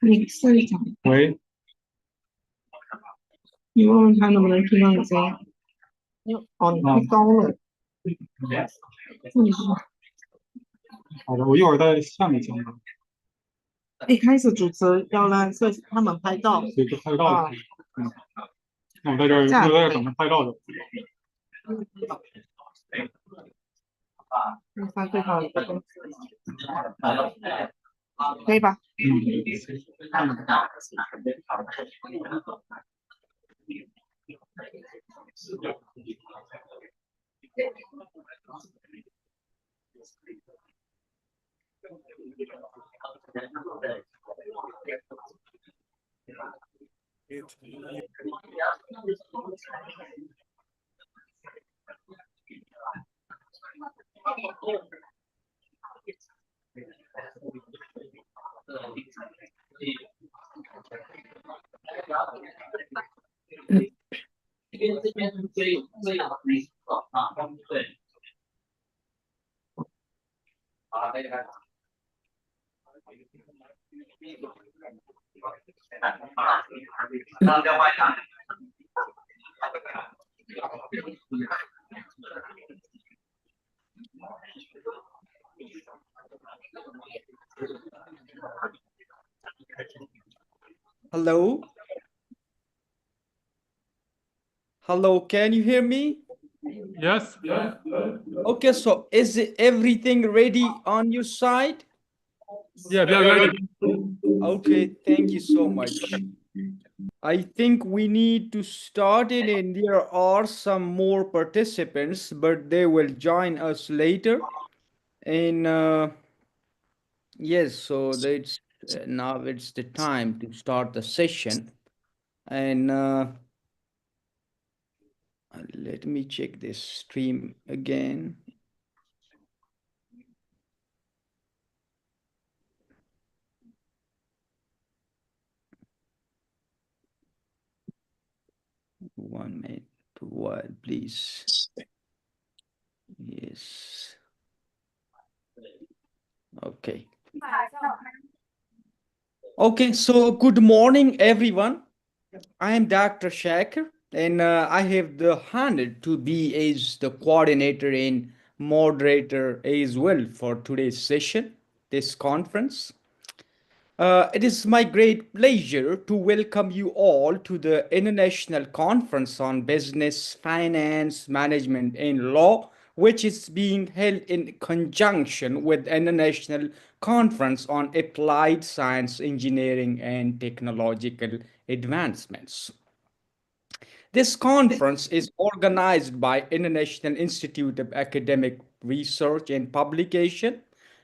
你试一下，喂，你问问他能不能听到你声音。你太高了，好的，我一会儿在下面讲吧。一开始主持要让他们拍照，对，就拍照的。那我在这儿，等着拍照的。发最好的可以吧？Hello? Hello, can you hear me? Yes. Okay, so is everything ready on your side? Yeah, we are ready. Okay, thank you so much. I think we need to start it, and there are some more participants, but they will join us later. And yes, so that's now it's the time to start the session. And let me check this stream again. One minute, what, please. Yes. Okay. Okay, so good morning, everyone. I am Dr. Shaker, and I have the honor to be as the coordinator and moderator as well for today's session, this conference. It is my great pleasure to welcome you all to the International Conference on Business, Finance, Management, and Law, which is being held in conjunction with the International Conference on Applied Science, Engineering, and Technological Advancements. This conference is organized by International Institute of Academic Research and Publication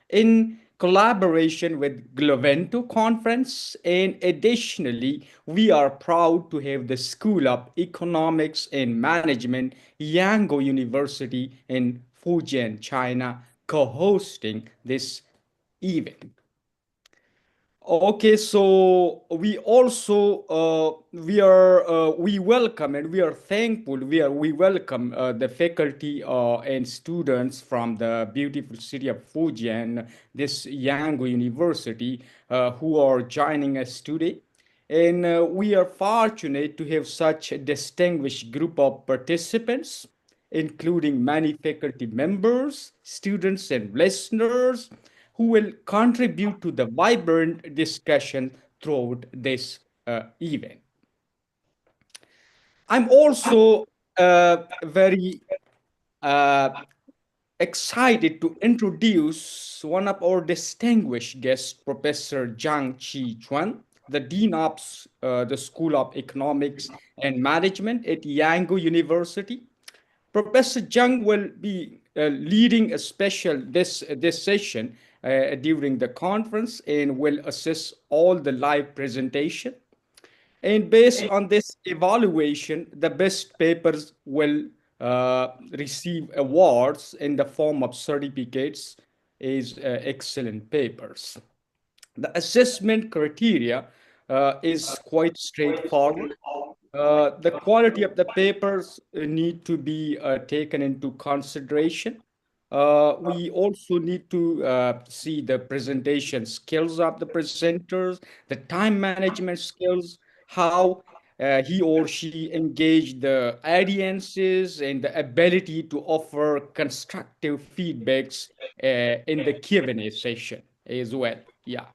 in collaboration with Glovento Conference, and additionally, we are proud to have the School of Economics and Management, Yangon University in Fujian, China, co-hosting this event. Okay, so we also we welcome and we are thankful. We welcome the faculty and students from the beautiful city of Fujian, this Yangon University, who are joining us today. And we are fortunate to have such a distinguished group of participants, including many faculty members, students, and listeners who will contribute to the vibrant discussion throughout this event. I'm also very uh, excited to introduce one of our distinguished guests, Professor Zhang Chi Chuan, the Dean of the School of Economics and Management at Yangon University. Professor Zhang will be leading a special this session during the conference and will assist all the live presentation. And based on this evaluation, the best papers will receive awards in the form of certificates as excellent papers. The assessment criteria is quite straightforward. The quality of the papers need to be taken into consideration. We also need to see the presentation skills of the presenters, the time management skills, how he or she engage the audiences, and the ability to offer constructive feedbacks in the Q&A session as well. Yeah.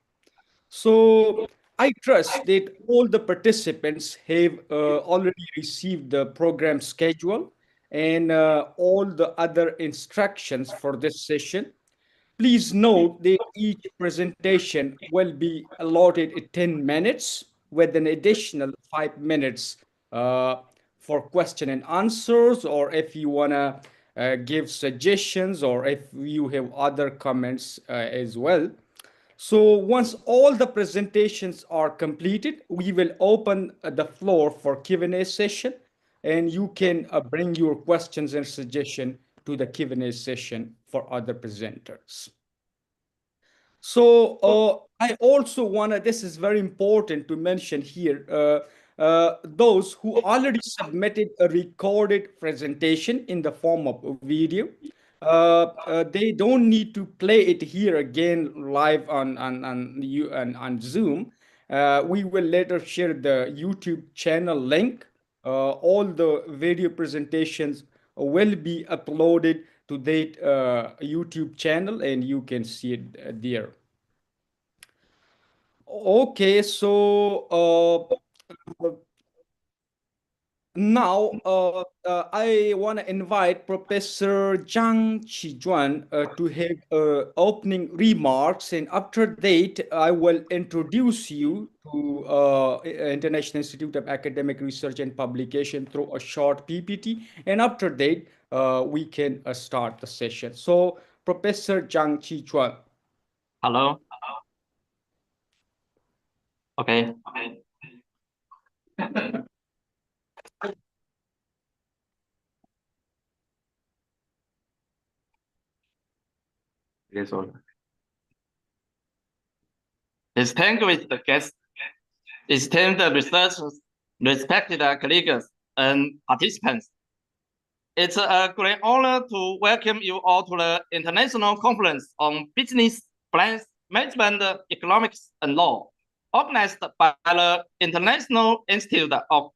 So I trust that all the participants have already received the program schedule and all the other instructions for this session. Please note that each presentation will be allotted 10 minutes with an additional 5 minutes uh, for question and answers, or if you want to give suggestions, or if you have other comments as well. So once all the presentations are completed, we will open the floor for Q&A session, and you can bring your questions and suggestion to the Q&A session for other presenters. So I also want to, this is very important to mention here, those who already submitted a recorded presentation in the form of a video, they don't need to play it here again live on Zoom. We will later share the YouTube channel link. All the video presentations will be uploaded to that YouTube channel, and you can see it there. Okay, so now I want to invite Professor Zhang Qijuan to have opening remarks, and after that, I will introduce you to International Institute of Academic Research and Publication through a short PPT, and after that, we can start the session. So, Professor Zhang Qijuan. Hello. Okay. Distinguished guests, esteemed researchers, respected colleagues, and participants. It's a great honor to welcome you all to the International Conference on Business, Finance, Management, Economics, and Law, organized by the International Institute of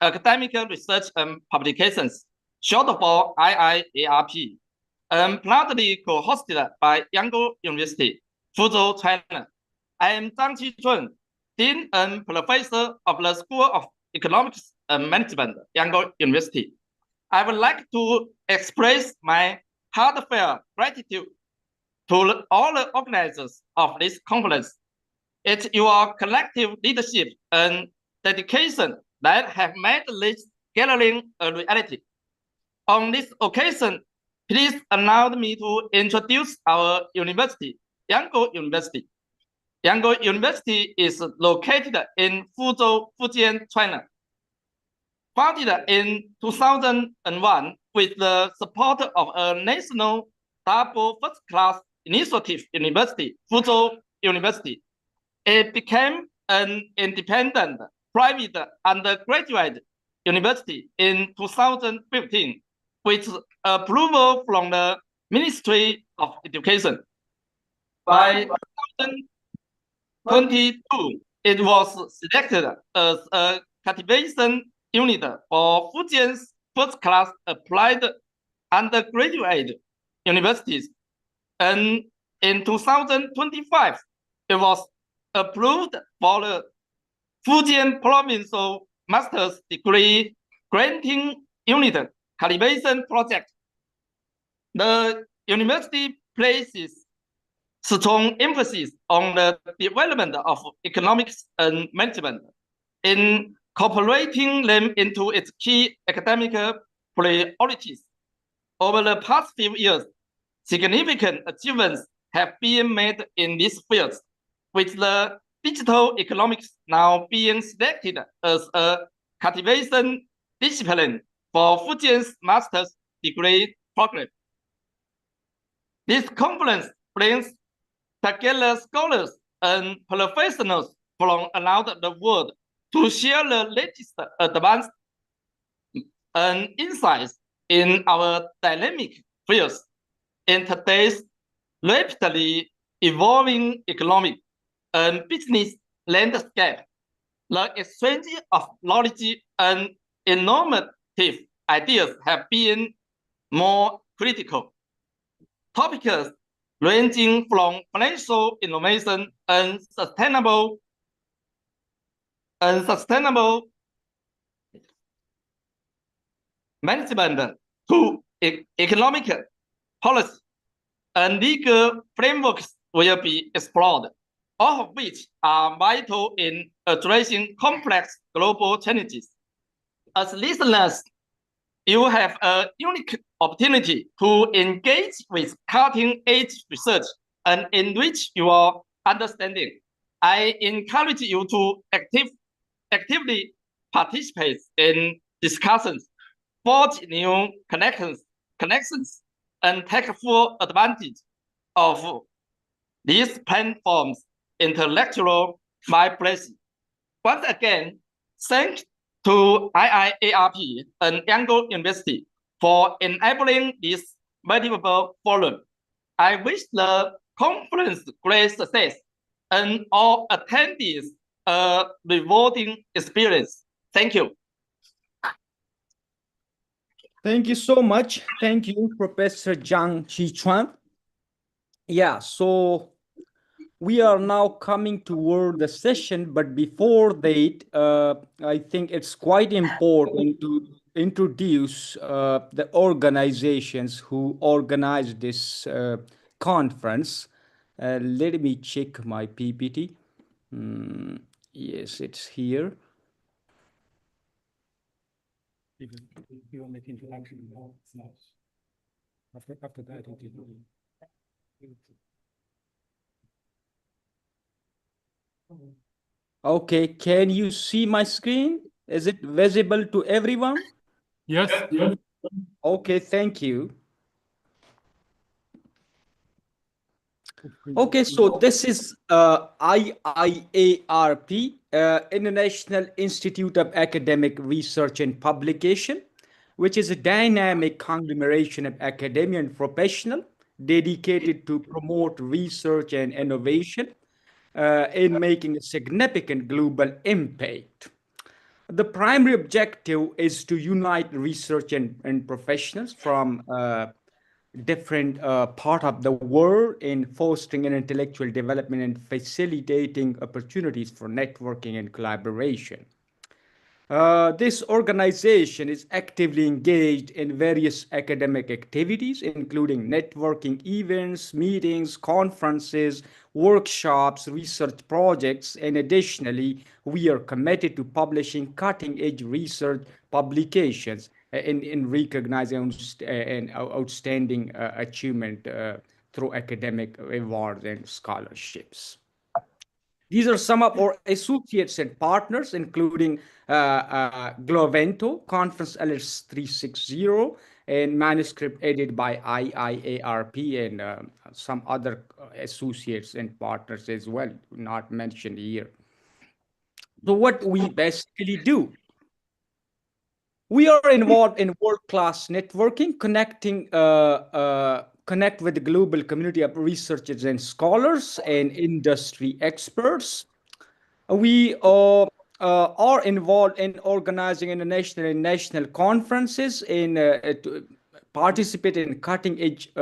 Academic Research and Publications, short for IIARP, and proudly co-hosted by Yanggu University, Fuzhou, China. I am Zhang Qijuan, Dean and Professor of the School of Economics and Management, Yanggu University. I would like to express my heartfelt gratitude to all the organizers of this conference. It's your collective leadership and dedication that have made this gathering a reality. On this occasion, please allow me to introduce our university, Yanggu University. Yanggu University is located in Fuzhou, Fujian, China. Founded in 2001 with the support of a national double first-class initiative university, Fuzhou University. It became an independent private undergraduate university in 2015 with approval from the Ministry of Education. By 2022, it was selected as a cultivation unit for Fujian's first-class applied undergraduate universities. And in 2025, it was approved for the Fujian Provincial Master's Degree Granting Unit Cultivation Project. The university places strong emphasis on the development of economics and management, incorporating them into its key academic priorities. Over the past few years, significant achievements have been made in these fields, with the digital economics now being selected as a cultivation discipline for Fujian's master's degree program. This conference brings together scholars and professionals from around the world to share the latest advances and insights in our dynamic fields. in today's rapidly evolving economic and business landscape, the exchange of knowledge and innovative ideas have been more critical. Topics ranging from financial innovation and sustainable management to economic policy and legal frameworks will be explored, all of which are vital in addressing complex global challenges. As listeners, you have a unique opportunity to engage with cutting-edge research and enrich your understanding. I encourage you to actively participate in discussions, forge new connections, and take full advantage of these platforms' intellectual vibration. Once again, thanks to IIARP and Yangon University for enabling this valuable forum. I wish the conference great success and all attendees a rewarding experience. Thank you. Thank you so much. Thank you, Professor Zhang Qichuan. Yeah, so we are now coming toward the session, but before that, I think it's quite important to introduce the organizations who organized this conference. Let me check my PPT. Yes, it's here. You make introduction. After that, Okay, can you see my screen? Is it visible to everyone? yes. Okay, thank you. Okay, so this is IIARP, International Institute of Academic Research and Publication, which is a dynamic conglomeration of academia and professional dedicated to promote research and innovation in making a significant global impact. The primary objective is to unite research and professionals from different part of the world in fostering an intellectual development and facilitating opportunities for networking and collaboration. This organization is actively engaged in various academic activities, including networking events, meetings, conferences, workshops, research projects, and additionally, we are committed to publishing cutting-edge research publications in recognizing an outstanding achievement through academic awards and scholarships. These are some of our associates and partners, including Globento, Conference LS 360, and manuscript edited by IIARP and some other associates and partners as well, not mentioned here. So what we basically do, we are involved in world-class networking, connect with the global community of researchers and scholars and industry experts. We are involved in organizing international and national conferences and to participate in cutting-edge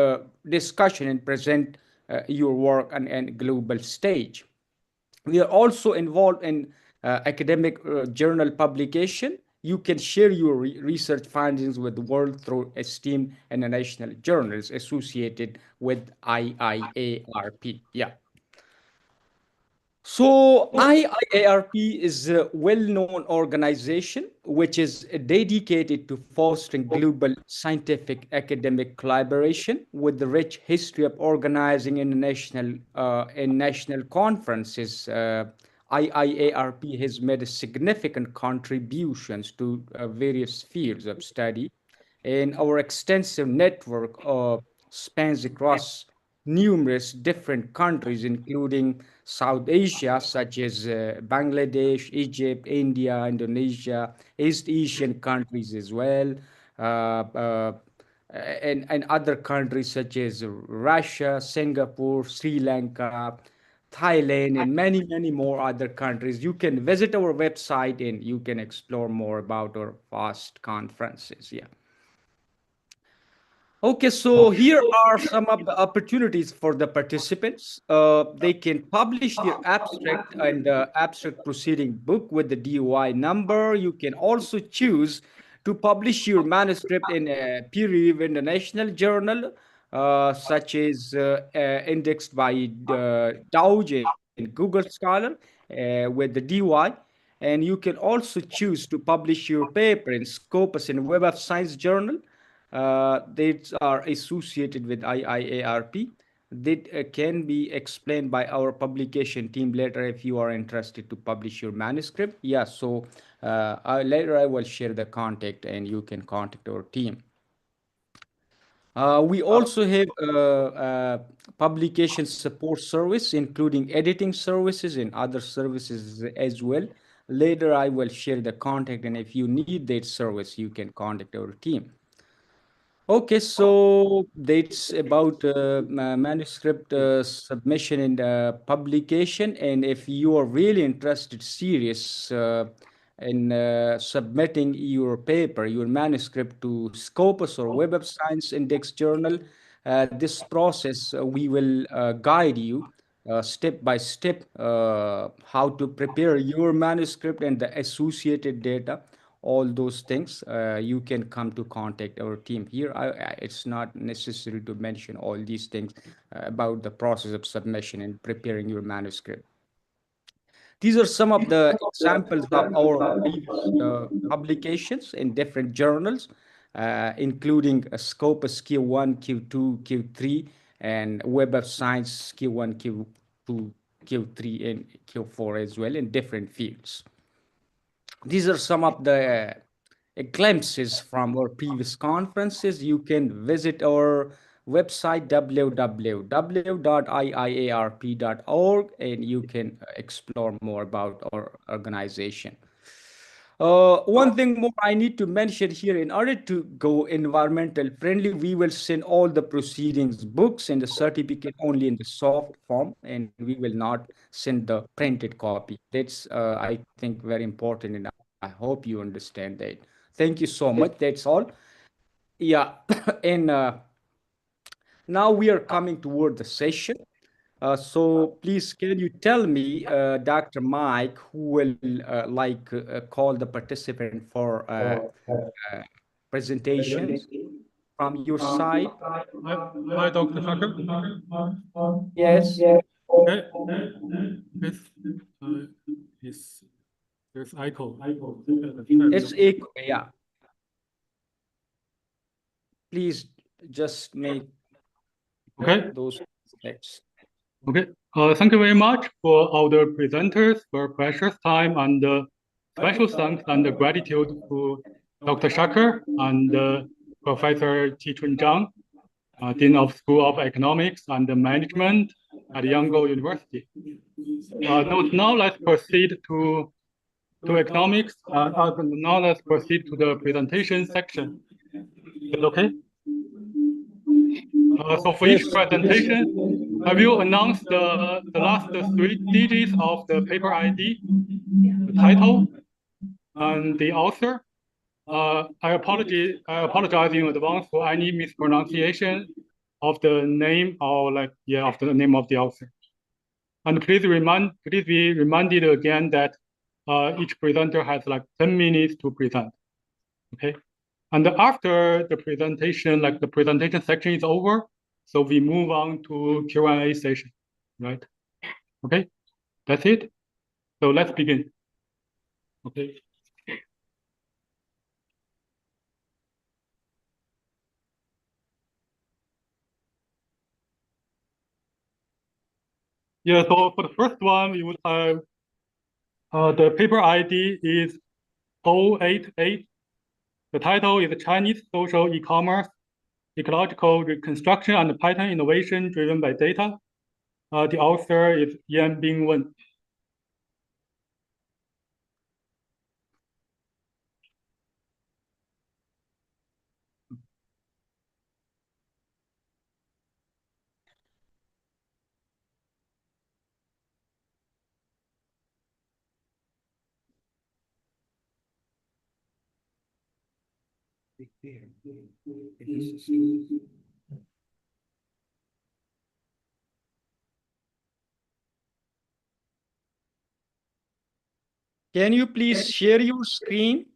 discussion and present your work on global stage. We are also involved in academic journal publication. You can share your research findings with the world through esteemed international journals associated with IIARP. Yeah. So IIARP is a well-known organization which is dedicated to fostering global scientific academic collaboration with the rich history of organizing international and national conferences. IIARP has made significant contributions to various fields of study, and our extensive network spans across numerous different countries, including South Asia, such as Bangladesh, Egypt, India, Indonesia, East Asian countries as well, and other countries such as Russia, Singapore, Sri Lanka, Thailand, and many, many more other countries. You can visit our website and you can explore more about our past conferences. Yeah. Okay, so here are some of the opportunities for the participants. They can publish their abstract and abstract proceeding book with the DOI number. You can also choose to publish your manuscript in a peer-reviewed international journal, such as indexed by Douge and Google Scholar with the DOI. And you can also choose to publish your paper in Scopus and Web of Science journal that are associated with IIARP that can be explained by our publication team later if you are interested to publish your manuscript. Yeah, so later I will share the contact and you can contact our team. We also have publication support service, including editing services and other services as well. Later, I will share the contact, and if you need that service, you can contact our team. Okay, so that's about manuscript submission and publication. And if you are really interested, serious in submitting your paper, your manuscript to Scopus or Web of Science Index Journal, this process we will guide you step by step how to prepare your manuscript and the associated data, all those things. You can come to contact our team here. It's not necessary to mention all these things about the process of submission and preparing your manuscript. These are some of the examples of our previous publications in different journals, including Scopus Q1, Q2, Q3, and Web of Science Q1, Q2, Q3, and Q4 as well in different fields. These are some of the glimpses from our previous conferences. You can visit our website www.iiarp.org and you can explore more about our organization. One thing more I need to mention here, in order to go environmental friendly, we will send all the proceedings books and the certificate only in the soft form, and we will not send the printed copy. That's, I think, very important, and I hope you understand that. Thank you so much. That's all. Yeah, and now we are coming toward the session. So please, can you tell me, Dr. Mike, who will call the participant for presentations from your side? Hi, Dr. Tucker. Yes. Okay. There's echo. It's echo, yeah. Please just make those steps. Okay. Thank you very much for all the presenters for precious time, and special thanks and gratitude to Dr. Shaker and Professor Chi-Chun Zhang, Dean of School of Economics and Management at Yangon University. Now let's proceed to economics. Now let's proceed to the presentation section. Is it okay? So for each presentation, I will announce the last 3 digits of the paper ID, the title, and the author. I apologize in advance for any mispronunciation of the name or of the name of the author. And please be reminded again that each presenter has 10 minutes to present. Okay. And after the presentation, the presentation section is over, so we move on to Q&A session, right? Okay, that's it. So let's begin. Okay. Yeah, so for the first one, you would have the paper ID is 088. The title is Chinese Social E-commerce, Ecological Reconstruction and Pattern Innovation Driven by Data. The author is Yanbing Wen. Can you please share your screen?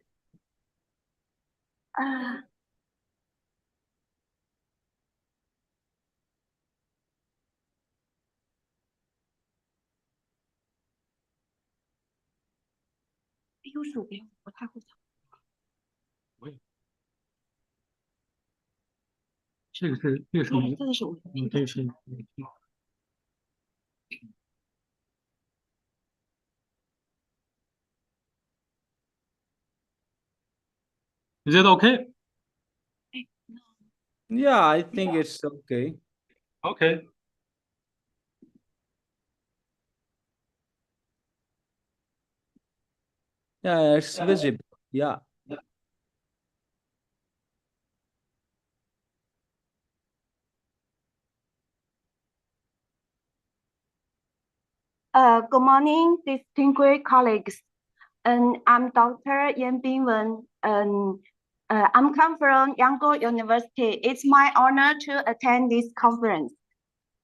Is it okay? Yeah, I think it's okay. Okay. Yeah, it's visible. Yeah. Good morning, distinguished colleagues. And I'm Dr. Yan Bingwen, and I'm come from Yangon University. It's my honor to attend this conference.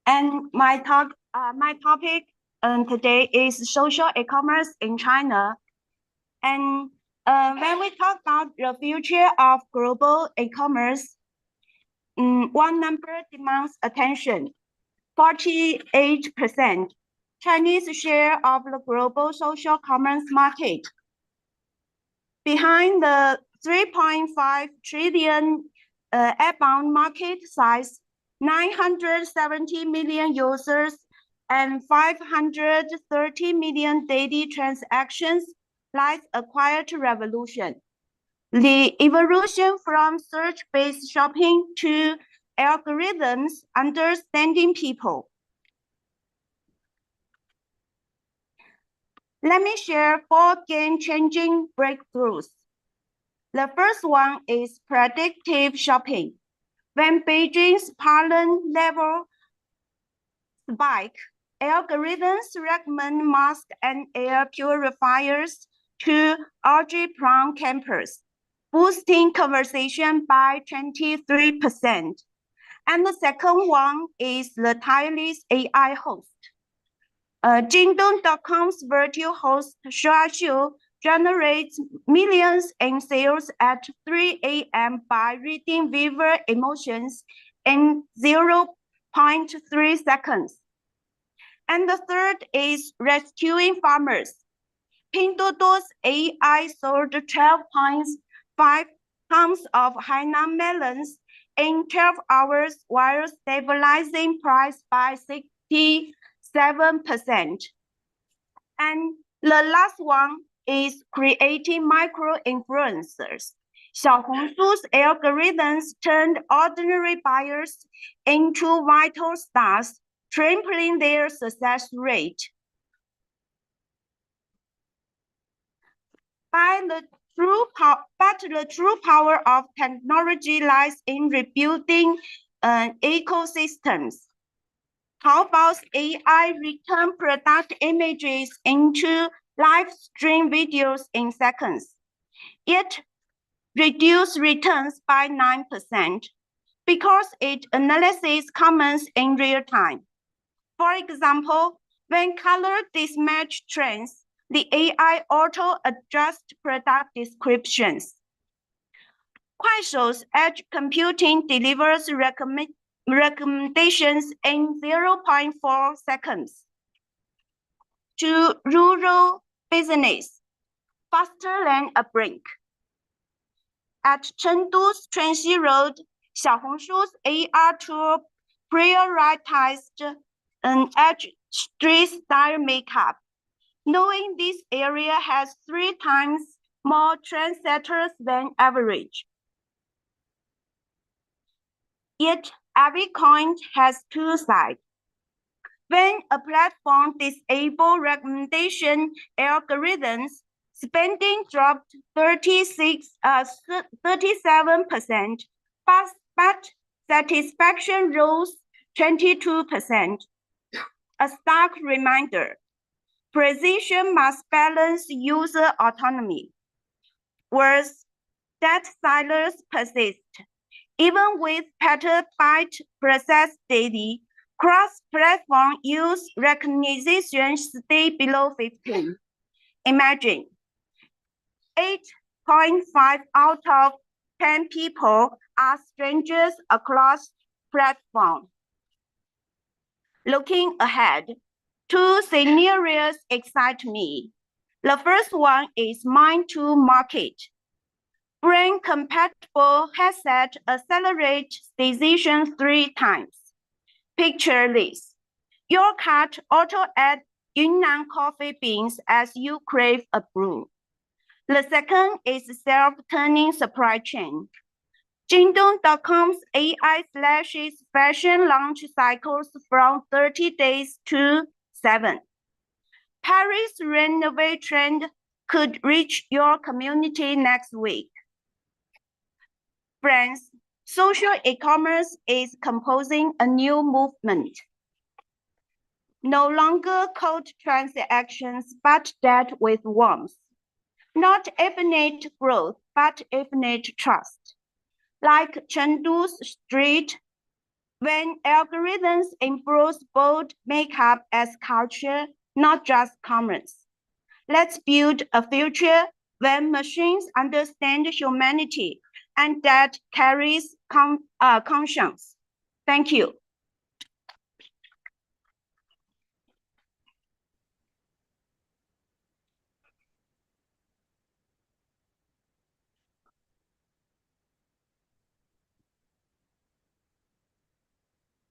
And my topic today is social e-commerce in China. And when we talk about the future of global e-commerce, one number demands attention: 48%. Chinese share of the global social commerce market. Behind the 3.5 trillion outbound market size, 970 million users and 530 million daily transactions lies a quiet revolution. The evolution from search-based shopping to algorithms understanding people. Let me share 4 game-changing breakthroughs. The first one is predictive shopping. When Beijing's pollen level spike, algorithms recommend masks and air purifiers to Audrey-Brown campus, boosting conversion by 23%. And the second one is the tireless AI host. Jingdong.com's virtual host Shuaxiu generates millions in sales at 3 a.m. by reading viewer emotions in 0.3 seconds. And the third is rescuing farmers. Pinduoduo's AI sold 12.5 tons of Hainan melons in 12 hours while stabilizing price by 67%. And the last one is creating micro-influencers. Xiaohongshu's algorithms turned ordinary buyers into vital stars, tripling their success rate. But the true power of technology lies in rebuilding ecosystems. Taobao's AI return product images into live stream videos in seconds. It reduced returns by 9% because it analyzes comments in real time. For example, when color mismatch trends, the AI auto-adjusts product descriptions. Kuaishou's edge computing delivers recommendations in 0.4 seconds. To rural business, faster than a blink. At Chengdu's Chuanxi Road, Xiaohongshu's AR tool prioritized an edge street style makeup. Knowing this area has 3 times more trendsetters than average. Yet every coin has 2 sides. When a platform disables recommendation algorithms, spending dropped 37%, but satisfaction rose 22%. A stark reminder: precision must balance user autonomy. Worse, That silence persists. Even with petabyte processed daily, cross-platform use recognition stay below 15. Imagine 8.5 out of 10 people are strangers across platforms. Looking ahead, two scenarios excite me. The first one is mind to market. Brain-compatible headset accelerate decision 3 times. Picture this. Your cat auto-add Yunnan coffee beans as you crave a brew. The second is self-turning supply chain. Jingdong.com's AI slashes fashion launch cycles from 30 days to 7. Paris renovate trend could reach your community next week. Friends, social e-commerce is composing a new movement. No longer cold transactions, but that with warmth. Not infinite growth, but infinite trust. Like Chengdu's street, when algorithms embrace bold makeup as culture, not just commerce. Let's build a future when machines understand humanity and that carries conscience. Thank you.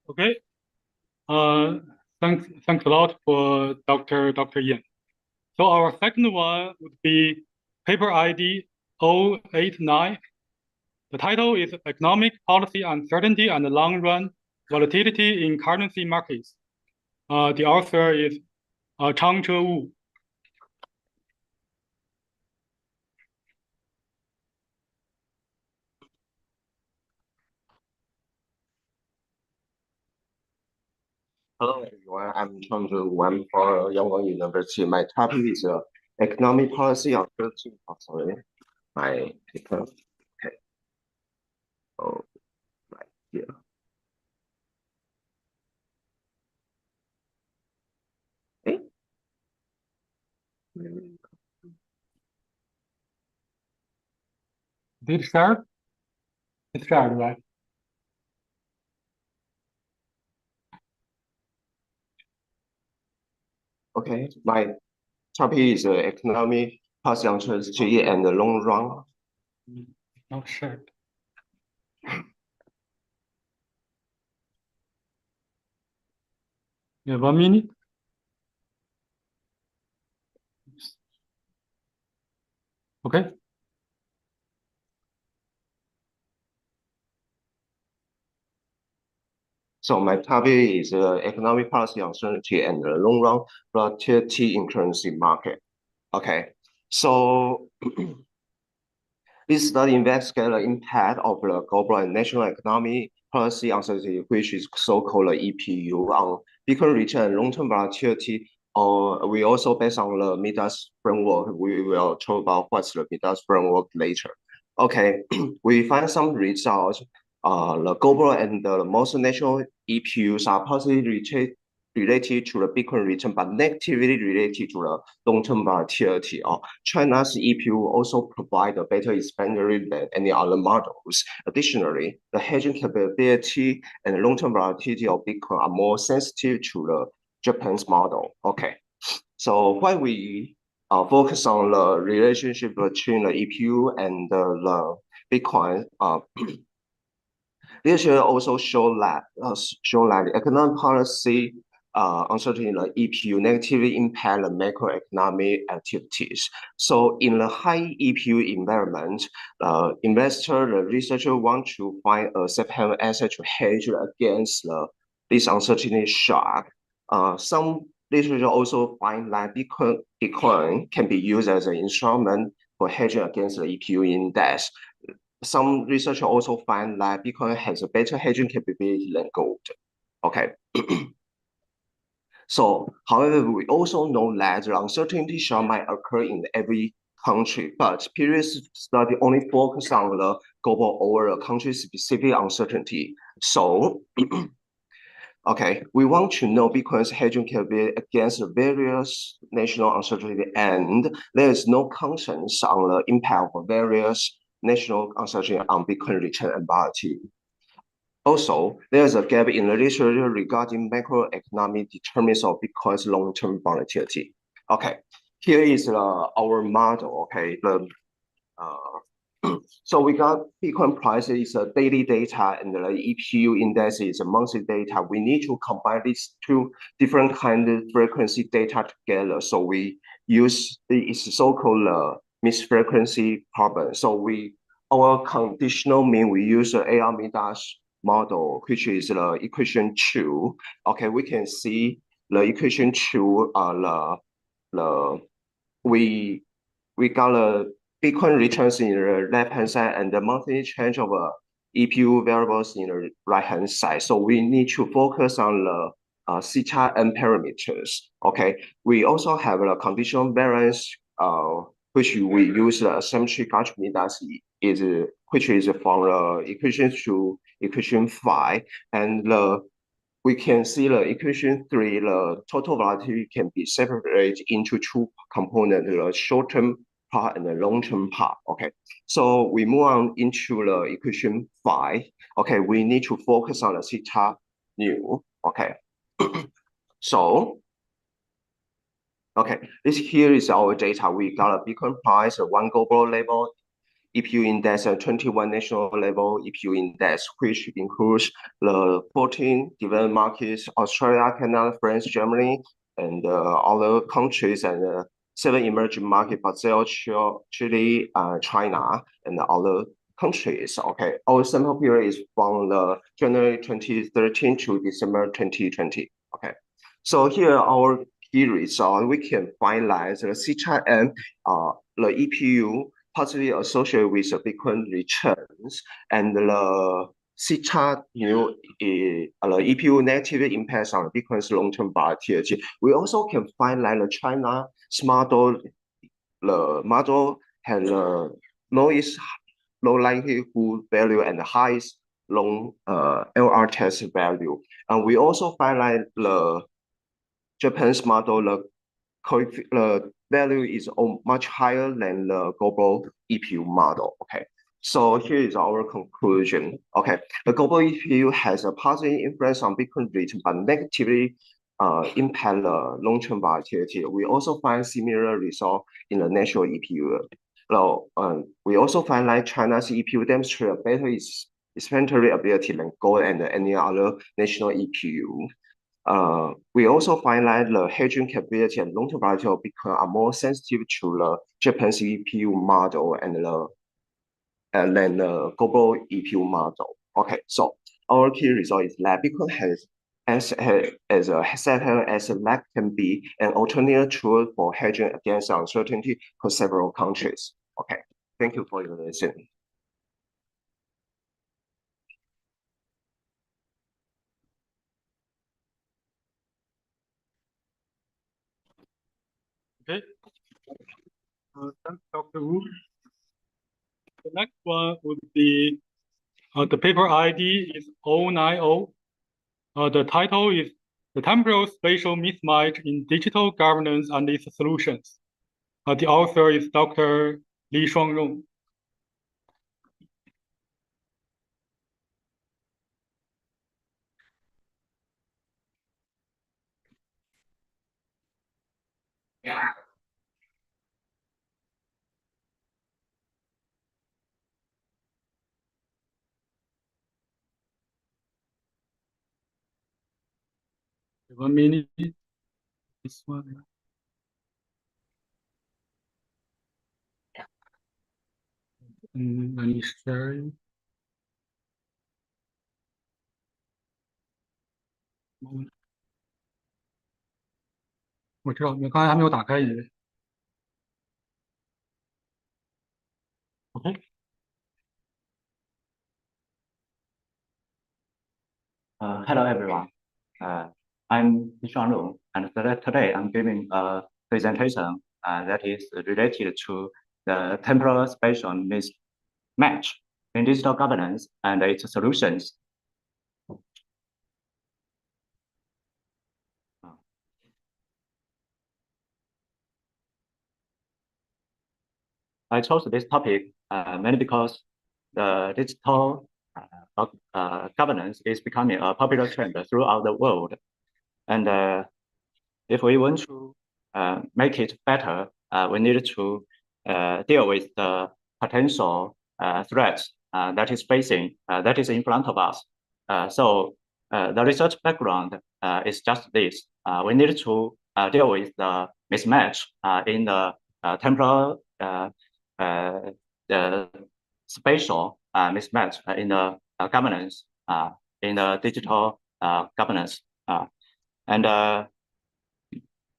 Okay. Thanks a lot for Dr. Yan. So our second one would be paper ID 089. The title is Economic Policy Uncertainty and Long-Run Volatility in Currency Markets. The author is Changche Wu. Hello everyone, I'm Changche Wu. I'm from Yangon University. My topic is economic policy uncertainty. Oh, sorry, my paper. Okay. Oh, right here. Okay. Did it start? It started, right? Okay, my topic is economic policy uncertainty and the long run. Not shared. Yeah, 1 minute. Okay. So my topic is economic policy uncertainty and the long run volatility in currency market. Okay, so this study investigates the impact of the global and national economic policy uncertainty, which is so-called EPU, on Bitcoin return and long-term volatility. We also based on the Midas framework. We will talk about what's the Midas framework later. Okay, we find some results. The global and the most national EPUs are positively related to the Bitcoin return, but negatively related to the long-term volatility. China's EPU also provide a better expansion than any other models. Additionally, the hedging capability and long-term volatility of Bitcoin are more sensitive to the Japan's model. Okay, so when we focus on the relationship between the EPU and the Bitcoin, this should also show that the economic policy uncertainty in the EPU negatively impact the macroeconomic activities. So in the high EPU environment, the researcher want to find a safe haven asset to hedge against this uncertainty shock. Some researchers also find that Bitcoin can be used as an instrument for hedging against the EPU index. Some researchers also find that Bitcoin has a better hedging capability than gold. Okay. So, however, we also know that the uncertainty shock might occur in every country, but previous study only focus on the global or a country-specific uncertainty. So, okay, we want to know Bitcoin's hedging capability against various national uncertainty, and there is no consensus on the impact of various national uncertainty on Bitcoin return and volatility. Also, there's a gap in the literature regarding macroeconomic determinants of Bitcoin's long-term volatility. Okay, here is our model. Okay, so we got Bitcoin price is a daily data and the EPU index is a monthly data. We need to combine these two different kind of frequency data together. So we use it's so-called mixed frequency problem. So our conditional mean we use the AR-Midas model, which is the equation 2. Okay, we can see the equation 2 we got the Bitcoin returns in the left-hand side and the monthly change of EPU variables in the right-hand side. So we need to focus on the theta and parameters. Okay, we also have a conditional variance, which we use the asymmetric Archimedes which is from the equation 2, equation 5, and we can see the equation 3, the total volatility can be separated into two components, the short-term part and the long-term part. Okay, so we move on into the equation 5. Okay, we need to focus on the theta nu. Okay, so okay, this here is our data. We got a Bitcoin price, one global level EPU index, and 21 national level EPU index, which includes the 14 developed markets: Australia, Canada, France, Germany, and other countries, and 7 emerging markets: Brazil, Chile, China, and other countries. Okay, our sample period is from the January 2013 to December 2020. Okay, so here our key result, we can finalize the theta and the EPU positively associated with the Bitcoin returns, and the theta the EPU negative impacts on Bitcoin's long-term volatility. We also can find like the China's model, the model has the lowest low likelihood value and the highest long LR test value. And we also find like the Japan's model, the value is much higher than the global EPU model. Okay, so here is our conclusion. Okay, the global EPU has a positive influence on Bitcoin return, but negatively impact the long-term volatility. We also find similar result in the national EPU. So we also find like China's EPU demonstrate a better explanatory ability than gold and any other national EPU. We also find that the hedging capability and long-term volatility of Bitcoin are more sensitive to the Japanese EPU model and than the global EPU model. Okay, so our key result is that Bitcoin has as that can be an alternative tool for hedging against uncertainty for several countries. Okay, thank you for your listening. Okay. Thanks, Dr. Wu. The next one would be the paper ID is 090. The title is The Temporal Spatial Mismatch in Digital Governance and Its Solutions. The author is Dr. Li Shuangrong. Yeah. One minute. This one. Let me share it.我知道，你刚才还没有打开以为。OK。Hello everyone. I'm Shuang Rong, and today I'm giving a presentation that is related to the temporal spatial mismatch in digital governance and its solutions. I chose this topic mainly because the digital governance is becoming a popular trend throughout the world. And if we want to make it better, we need to deal with the potential threats that is facing, that is in front of us. So the research background is just this. We need to deal with the mismatch in the temporal the spatial mismatch in the governance in the digital governance. And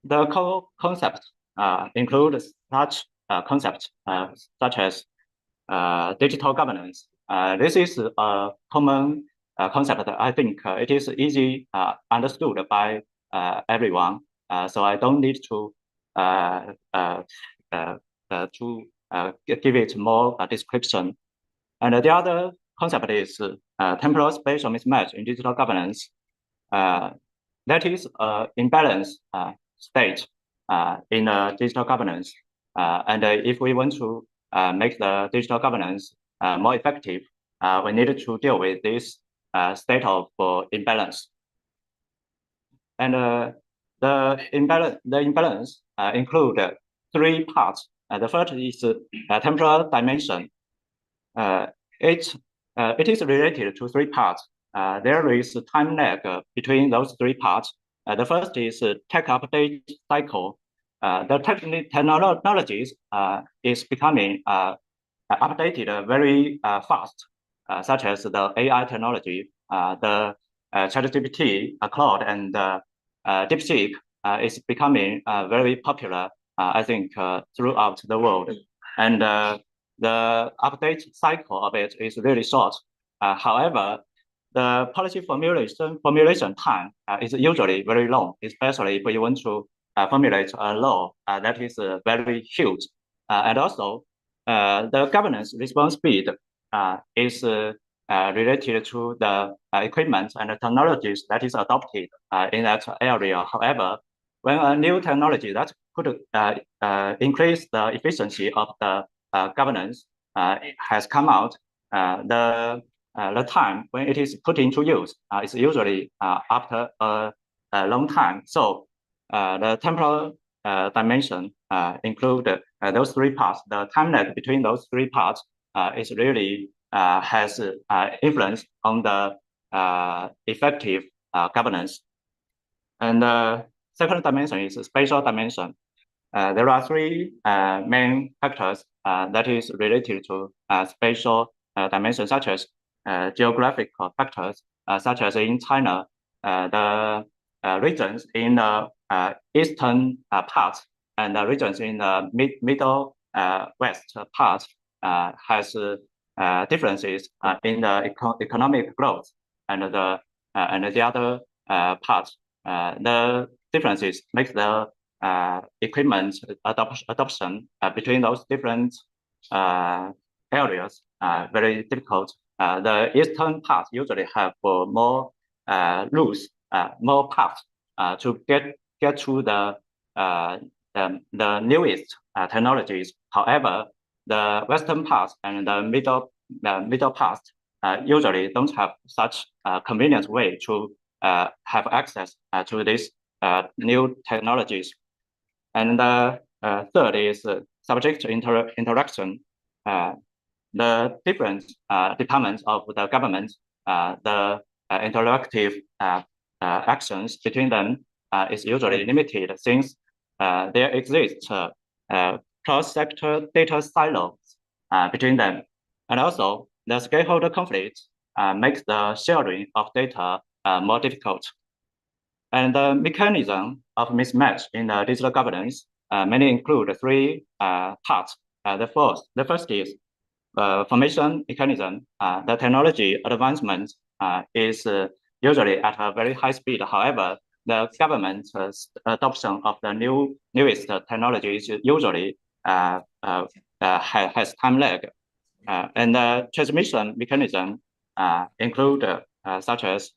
the core concepts include such concepts such as digital governance. This is a common concept. I think it is easy understood by everyone. So I don't need to give it more description. And the other concept is temporal spatial mismatch in digital governance. That is imbalance state in digital governance. And if we want to make the digital governance more effective, we need to deal with this state of imbalance. And the imbalance include three parts. The first is temporal dimension. It is related to three parts. There is a time lag between those three parts. The first is tech update cycle. The technologies is becoming updated very fast, such as the AI technology, the ChatGPT, Claude, and DeepSeek is becoming very popular, I think, throughout the world. And the update cycle of it is really short. However, the policy formulation time is usually very long, especially if you want to formulate a law that is very huge. And also, the governance response speed is related to the equipment and the technologies that is adopted in that area. However, when a new technology that could increase the efficiency of the governance has come out, the time when it is put into use is usually after a long time. So the temporal dimension include those three parts. The time lag between those three parts is really has influence on the effective governance. And the second dimension is spatial dimension. There are three main factors that is related to spatial dimension, such as geographical factors, such as in China, the regions in the eastern part and the regions in the middle west part has differences in the economic growth, and the other part, the differences make the equipment adoption between those different areas very difficult. The eastern part usually have more routes, more paths to get to the newest technologies. However, the western part and the middle part usually don't have such a convenient way to have access to these new technologies. And the third is subject interaction. The different departments of the government, the interactive actions between them is usually limited, since there exists cross-sector data silos between them. And also, the stakeholder conflict makes the sharing of data more difficult. And the mechanism of mismatch in digital governance mainly include three parts. The first is formation mechanism. The technology advancement is usually at a very high speed. However, the government's adoption of the newest technology is usually has time lag. And the transmission mechanism include such as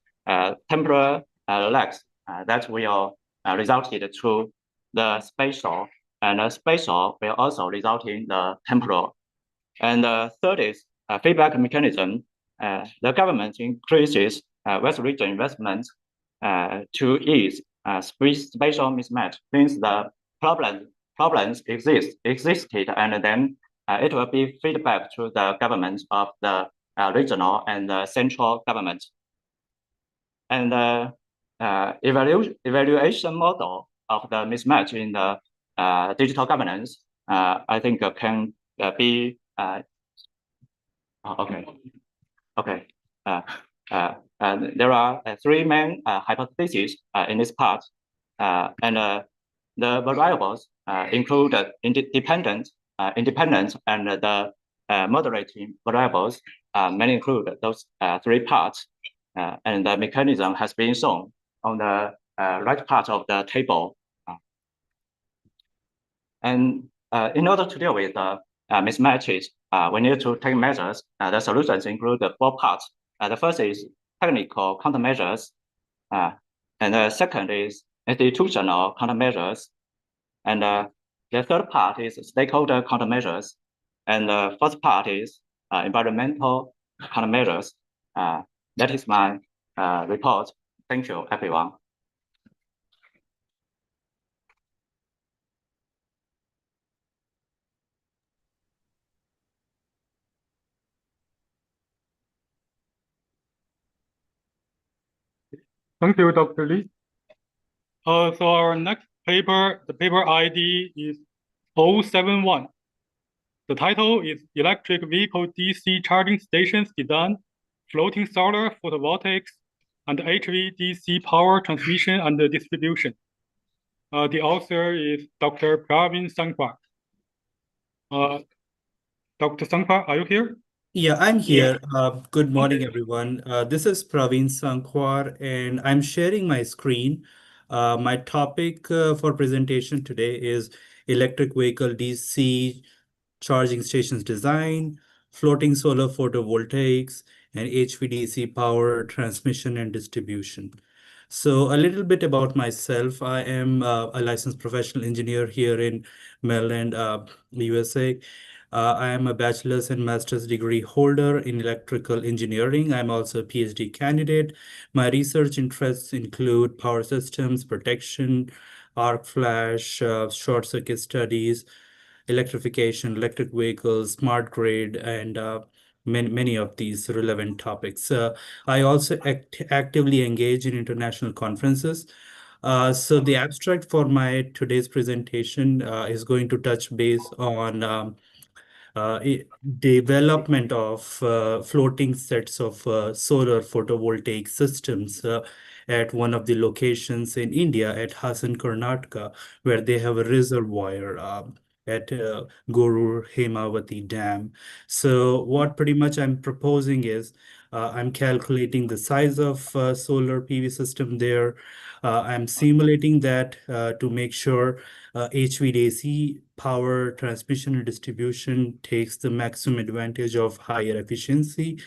temporal lags that will result through the spatial, and spatial will also result in the temporal. And third is feedback mechanism. The government increases West region investment to ease spatial mismatch, since the problems existed, and then it will be feedback to the government of the regional and the central government. And evaluation model of the mismatch in the digital governance, I think can be okay. There are three main hypotheses in this part, and the variables include independent, and the moderating variables may include those three parts, and the mechanism has been shown on the right part of the table. And in order to deal with the mismatches, we need to take measures. The solutions include the four parts. The first is technical countermeasures, and the second is institutional countermeasures, and the third part is stakeholder countermeasures, and the fourth part is environmental countermeasures. That is my report. Thank you, everyone. Thank you, Dr. Li. So our next paper, the paper ID is 071. The title is Electric Vehicle DC Charging Stations Design, Floating Solar Photovoltaics, and HVDC Power Transmission and Distribution. The author is Dr. Pravin Sankwar. Dr. Sankwar, are you here? Yeah, I'm here. Good morning, everyone. This is Pravin Sankwar, and I'm sharing my screen. My topic for presentation today is electric vehicle DC charging stations design, floating solar photovoltaics, and HVDC power transmission and distribution. So a little bit about myself. I am a licensed professional engineer here in Maryland, USA. I am a bachelor's and master's degree holder in electrical engineering. I'm also a PhD candidate. My research interests include power systems, protection, arc flash, short circuit studies, electrification, electric vehicles, smart grid, and many of these relevant topics. I also actively engage in international conferences. So the abstract for my today's presentation is going to touch base on development of floating sets of solar photovoltaic systems at one of the locations in India at Hassan, Karnataka, where they have a reservoir at Gorur Hemavati Dam. So what pretty much I'm proposing is I'm calculating the size of solar PV system there. I'm simulating that to make sure HVDC power transmission and distribution takes the maximum advantage of higher efficiency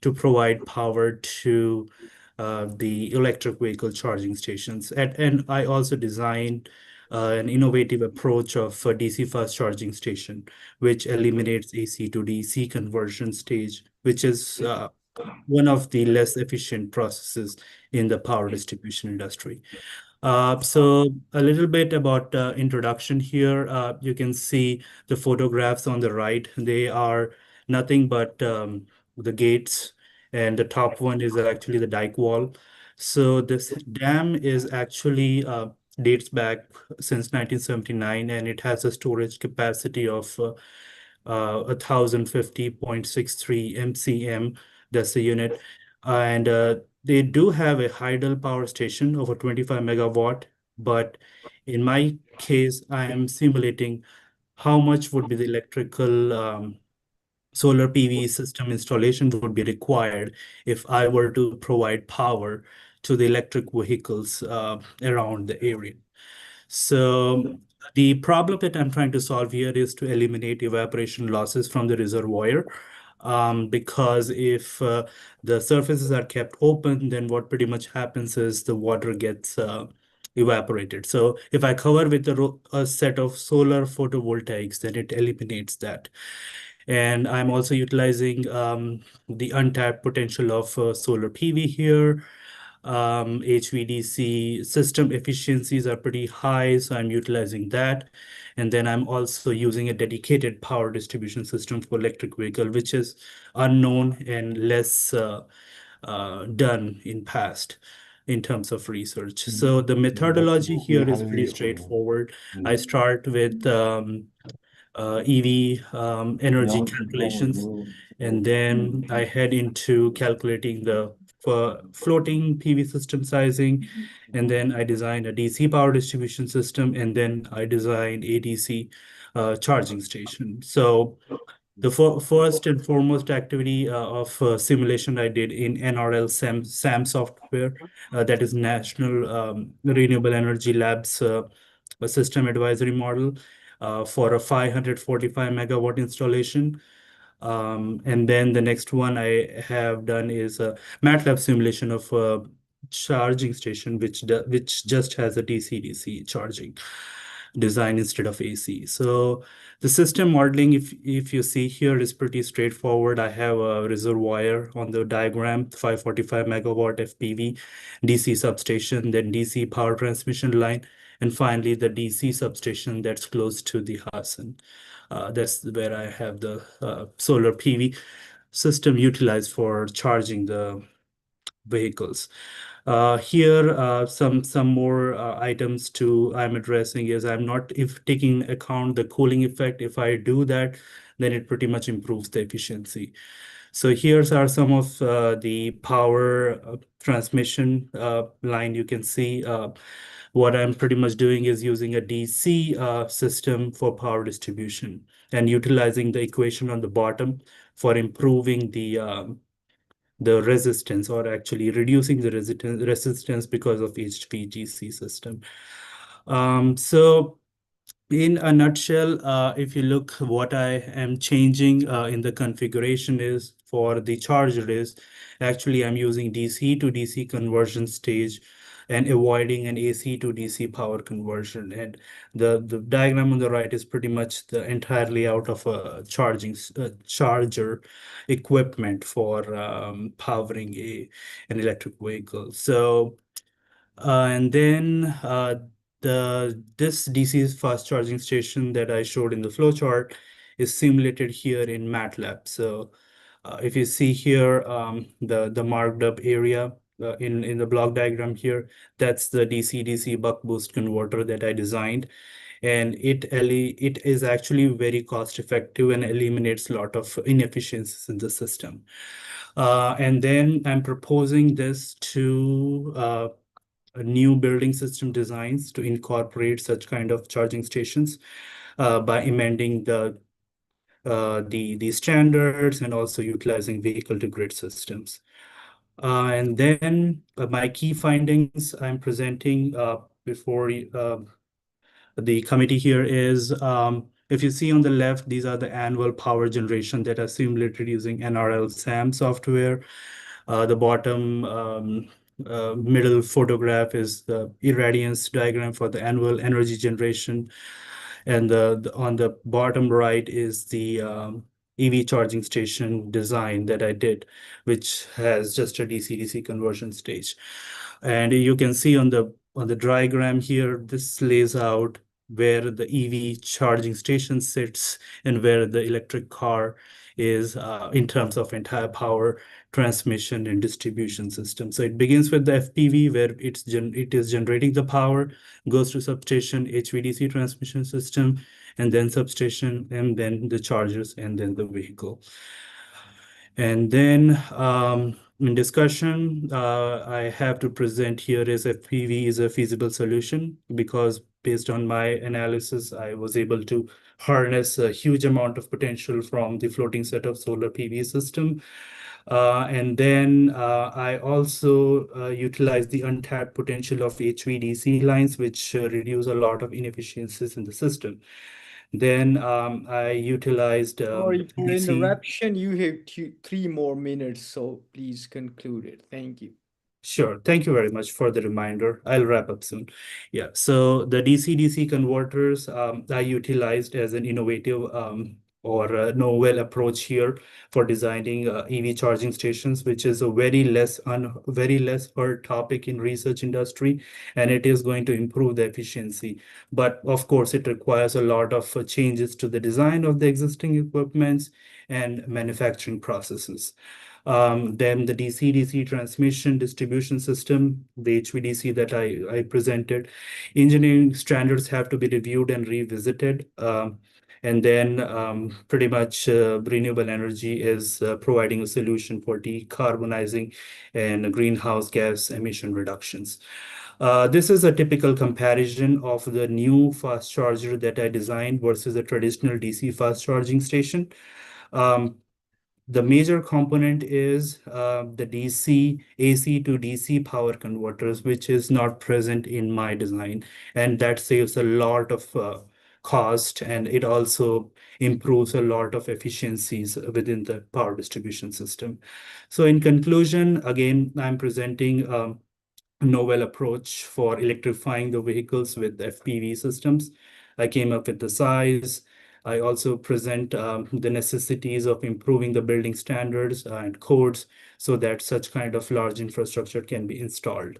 to provide power to the electric vehicle charging stations. And I also designed an innovative approach of a DC fast charging station, which eliminates AC to DC conversion stage, which is one of the less efficient processes in the power distribution industry. So a little bit about introduction here. You can see the photographs on the right. They are nothing but the gates, and the top one is actually the dike wall. So this dam is actually dates back since 1979, and it has a storage capacity of 1050.63 MCM. That's the unit. And they do have a hydel power station over 25 megawatt, but in my case, I am simulating how much would be the electrical solar PV system installation would be required if I were to provide power to the electric vehicles around the area. So The problem that I'm trying to solve here is to eliminate evaporation losses from the reservoir. Because if the surfaces are kept open, then what pretty much happens is the water gets evaporated. So if I cover with a set of solar photovoltaics, then it eliminates that. And I'm also utilizing the untapped potential of solar PV here. HVDC system efficiencies are pretty high, so I'm utilizing that. And then I'm also using a dedicated power distribution system for electric vehicle, which is unknown and less done in past in terms of research. So the methodology here is pretty straightforward. I start with EV energy calculations, and then I head into calculating the floating PV system sizing, and then I design a DC power distribution system, and then I design a DC charging station. So the first and foremost activity of simulation I did in NRL SAM software, that is National Renewable Energy Labs a system advisory model for a 545 megawatt installation. And then the next one I have done is a MATLAB simulation of a charging station, which just has a DC-DC charging design instead of AC. So the system modeling, if you see here, is pretty straightforward. I have a reservoir on the diagram, 545 megawatt FPV, DC substation, then DC power transmission line, and finally the DC substation that's close to the Hassan. That's where I have the solar PV system utilized for charging the vehicles. Here, some more items I'm addressing is I'm not taking account the cooling effect. If I do that, then it pretty much improves the efficiency. So here's are some of the power transmission line. You can see what I'm pretty much doing is using a DC system for power distribution and utilizing the equation on the bottom for improving the resistance, or actually reducing the resistance because of HVDC system. So in a nutshell, if you look, what I am changing in the configuration is for the charger is actually I'm using DC to DC conversion stage and avoiding an AC to DC power conversion. And the diagram on the right is pretty much entirely out of a charger equipment for powering an electric vehicle. So and then this DC fast charging station that I showed in the flowchart is simulated here in MATLAB. So if you see here, the marked up area in the block diagram here, that's the DC-DC buck boost converter that I designed. And it is actually very cost effective and eliminates a lot of inefficiencies in the system. And then I'm proposing this to new building system designs to incorporate such kind of charging stations by amending the standards and also utilizing vehicle to grid systems. And then my key findings I'm presenting before the committee here is, if you see on the left, these are the annual power generation that are simulated using NRL SAM software. The bottom middle photograph is the irradiance diagram for the annual energy generation. And on the bottom right is the EV charging station design that I did, which has just a DC-DC conversion stage. And you can see on the diagram here, this lays out where the EV charging station sits and where the electric car is in terms of entire power transmission and distribution system. So it begins with the FPV, where it is generating the power, goes to substation, HVDC transmission system, and then substation, and then the chargers, and then the vehicle. And then in discussion, I have to present here is FPV is a feasible solution because based on my analysis, I was able to harness a huge amount of potential from the floating set of solar PV system. And then I also utilized the untapped potential of HVDC lines, which reduce a lot of inefficiencies in the system. Then I utilized Sorry for DC. interruption. You have 3 more minutes, so please conclude it. Thank you. Sure. Thank you very much for the reminder. I'll wrap up soon. Yeah. So the DC-DC converters I utilized as an innovative or a novel approach here for designing EV charging stations, which is a very less heard topic in research industry, and it is going to improve the efficiency. But of course, it requires a lot of changes to the design of the existing equipments and manufacturing processes. Then the DC-DC transmission distribution system, the HVDC that I presented, engineering standards have to be reviewed and revisited. And then pretty much renewable energy is providing a solution for decarbonizing and greenhouse gas emission reductions. This is a typical comparison of the new fast charger that I designed versus a traditional DC fast charging station. The major component is the DC, AC to DC power converters, which is not present in my design. And that saves a lot of cost, and it also improves a lot of efficiencies within the power distribution system. So in conclusion, again, I'm presenting a novel approach for electrifying the vehicles with FPV systems. I came up with the size. I also present the necessities of improving the building standards and codes so that such kind of large infrastructure can be installed.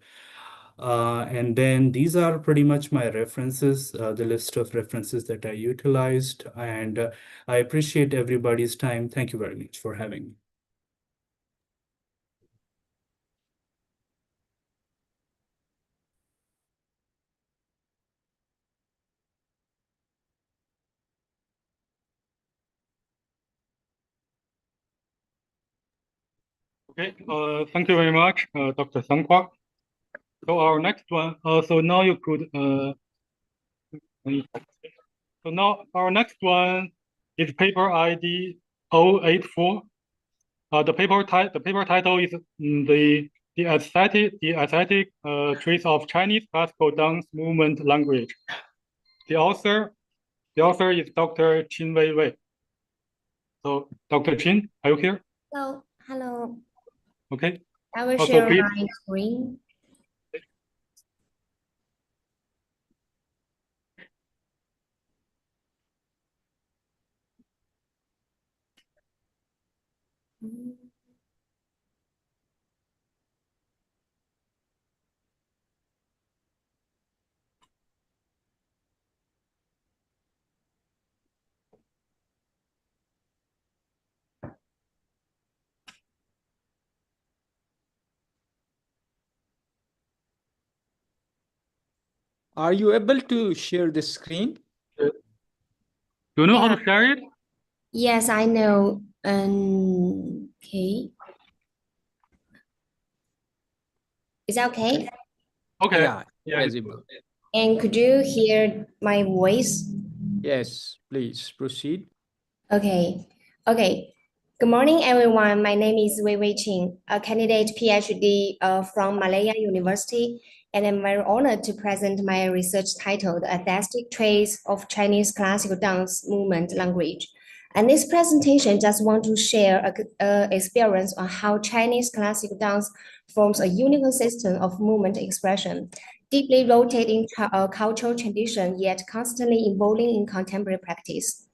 And then these are pretty much my references, the list of references that I utilized. And I appreciate everybody's time. Thank you very much for having me. Okay, thank you very much, Dr. Sangkwak. So our next one, so now you could, so now our next one is paper ID 084. The paper title is the aesthetic trace of Chinese classical dance movement language. The author is Dr. Qin Wei. So Dr. Qin, are you here? Hello. Okay. I will Also, share please, my screen. Are you able to share the screen? do you know how to share it? Yes, I know. Okay. Is that okay? Okay. Yeah, visible. And could you hear my voice? Yes, please proceed. Okay. Good morning, everyone. My name is Wei Qin, a candidate PhD from Malaya University, and I'm very honored to present my research titled Aesthetic Trace of Chinese Classical Dance Movement Language. And this presentation just want to share a experience on how Chinese classical dance forms a unique system of movement expression, deeply rooted in cultural tradition, yet constantly evolving in contemporary practice.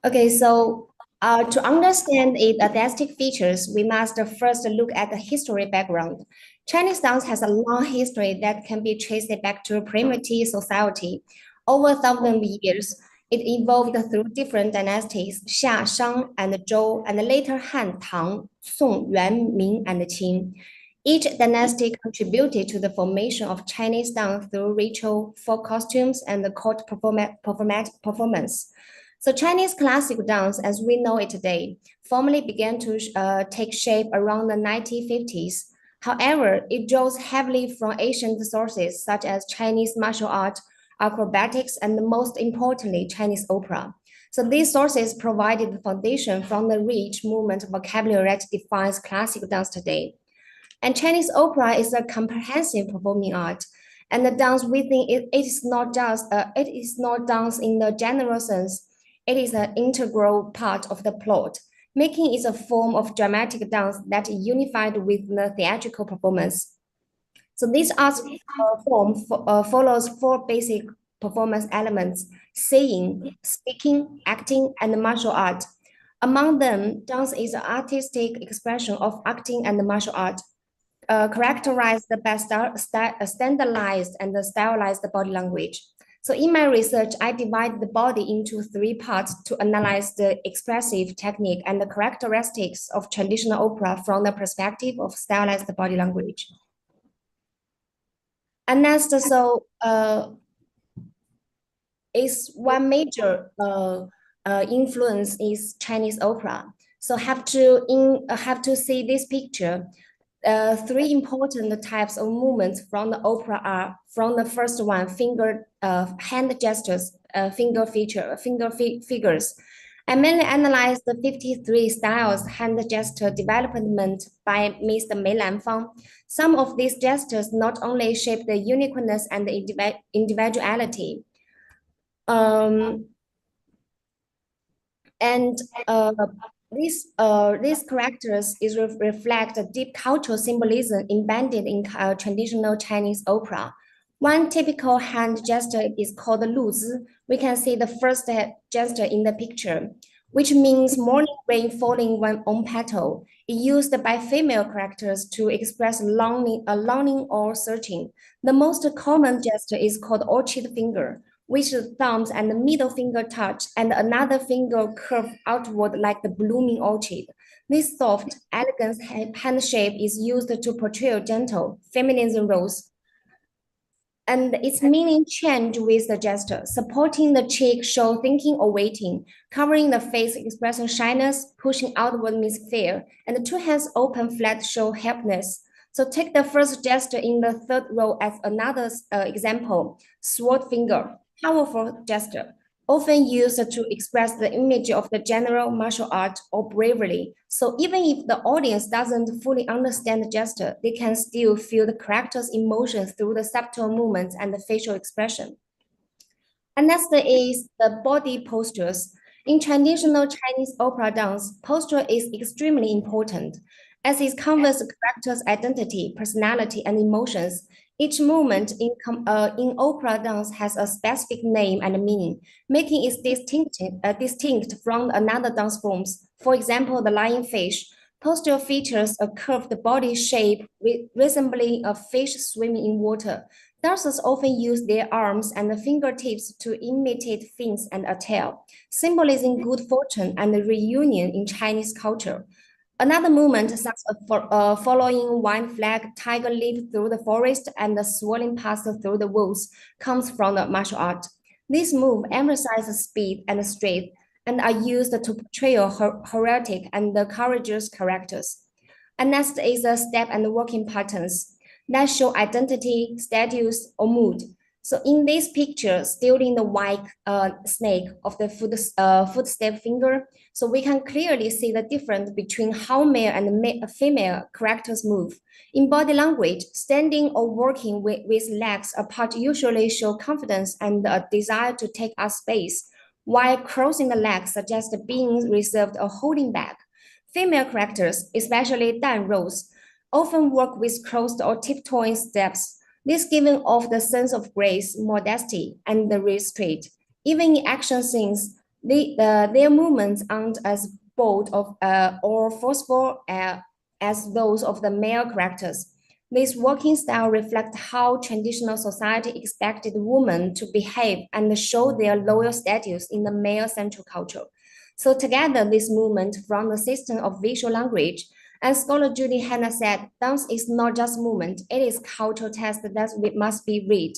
Okay, so to understand its aesthetic features, we must first look at the history background. Chinese dance has a long history that can be traced back to primitive society. Over 1,000 years, it evolved through different dynasties, Xia, Shang, and Zhou, and later Han, Tang, Song, Yuan, Ming, and Qing. Each dynasty contributed to the formation of Chinese dance through ritual, folk costumes, and the court performance. So Chinese classical dance, as we know it today, formally began to take shape around the 1950s. However, it draws heavily from ancient sources such as Chinese martial art, acrobatics, and most importantly, Chinese opera. So these sources provided the foundation from the rich movement vocabulary that defines classical dance today. And Chinese opera is a comprehensive performing art, and the dance within it is not just it is not dance in the general sense. It is an integral part of the plot, making it a form of dramatic dance that is unified with the theatrical performance. So this art form follows four basic performance elements: saying, speaking, acting, and martial art. Among them, dance is an artistic expression of acting and martial art, characterized by standardized and stylized body language. So in my research, I divide the body into three parts to analyze the expressive technique and the characteristics of traditional opera from the perspective of stylized body language. And next, so is one major influence is Chinese opera. So have to see this picture. Three important types of movements from the opera are: from the first one, hand gestures, figures. I mainly analyzed the 53 styles hand gesture development by Mr. Mei Lanfang. Some of these gestures not only shape the uniqueness and the individuality, these characters reflect a deep cultural symbolism embedded in traditional Chinese opera. One typical hand gesture is called Lu Zi. We can see the first gesture in the picture, which means morning rain falling on petal. It used by female characters to express longing or searching. The most common gesture is called orchid finger, which the thumbs and the middle finger touch and another finger curve outward like the blooming orchid. This soft, elegant hand shape is used to portray gentle, feminine roles. And its meaning change with the gesture. Supporting the cheek show thinking or waiting. Covering the face expressing shyness. Pushing outward means fear. And the two hands open flat show helplessness. So take the first gesture in the third row as another example. Sword finger. Powerful gesture, often used to express the image of the general martial art or bravery. So even if the audience doesn't fully understand the gesture, they can still feel the character's emotions through the subtle movements and the facial expression. And next is the body postures. In traditional Chinese opera dance, posture is extremely important, as it conveys the character's identity, personality, and emotions. Each movement in opera dance has a specific name and meaning, making it distinct from another dance forms. For example, the lionfish posture features a curved body shape resembling a fish swimming in water. Dancers often use their arms and the fingertips to imitate fins and a tail, symbolizing good fortune and reunion in Chinese culture. Another movement, such as following one flag, tiger leap through the forest, and the swirling past through the woods, comes from the martial art. This move emphasizes speed and strength and are used to portray heroic and courageous characters. And next is the step and walking patterns that show identity, status, or mood. So in this picture, still in the white snake of the footstep finger, so we can clearly see the difference between how male and female characters move. In body language, standing or walking with legs apart usually show confidence and a desire to take up space, while crossing the legs suggests being reserved or holding back. Female characters, especially Dan roles, often walk with crossed or tiptoeing steps. This giving off the sense of grace, modesty, and the restraint. Even in action scenes, their movements aren't as bold or forceful as those of the male characters. This walking style reflects how traditional society expected women to behave and show their loyal status in the male central culture. So together, this movement from the system of visual language, as scholar Judy Hanna said, dance is not just movement, it is cultural text that must be read.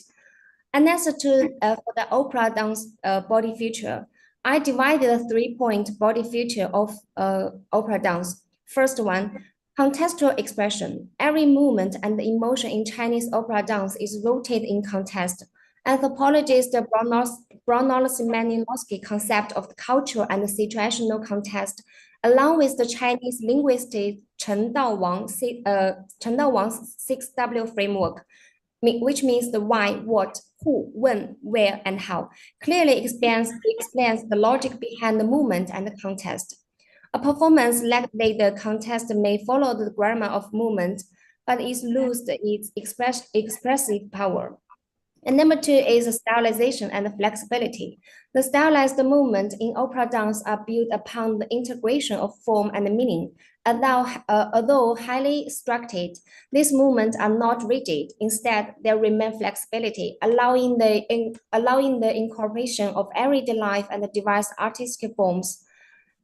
And as for the opera dance body feature, I divided a 3-point body feature of opera dance. First one, Contextual expression. Every movement and emotion in Chinese opera dance is rooted in context. Anthropologist Bronislaw concept of the cultural and situational context, along with the Chinese linguist Chen Daowang's 6W framework, which means the why, what, who, when, where, and how, clearly explains the logic behind the movement and the context. A performance like the context may follow the grammar of movement, but it loses its expressive power. And number two is stylization and flexibility. The stylized movements in opera dance are built upon the integration of form and meaning. Although highly structured, these movements are not rigid. Instead, they remain flexibility, allowing the incorporation of everyday life and the diverse artistic forms.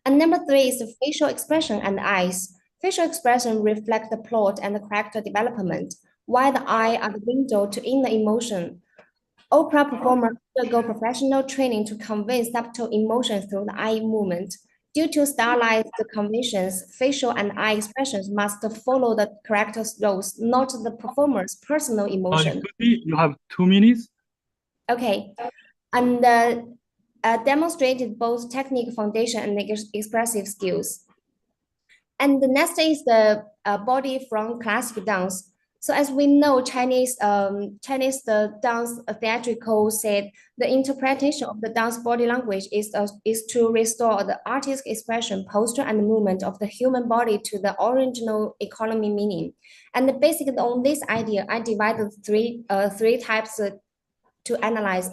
And number three is the facial expression and eyes. Facial expression reflect the plot and the character development, while the eye are the window to inner emotion. Opera performers undergo professional training to convey subtle emotions through the eye movement. Due to stylized conventions, facial and eye expressions must follow the character's roles, not the performer's personal emotion. Excuse me, you have 2 minutes. Okay, and demonstrated both technique foundation and expressive skills. And the next is the body from classical dance. So as we know, Chinese the dance theatrical said the interpretation of the dance body language is to restore the artistic expression, posture, and movement of the human body to the original economy meaning. And basically on this idea, I divided three types to analyze.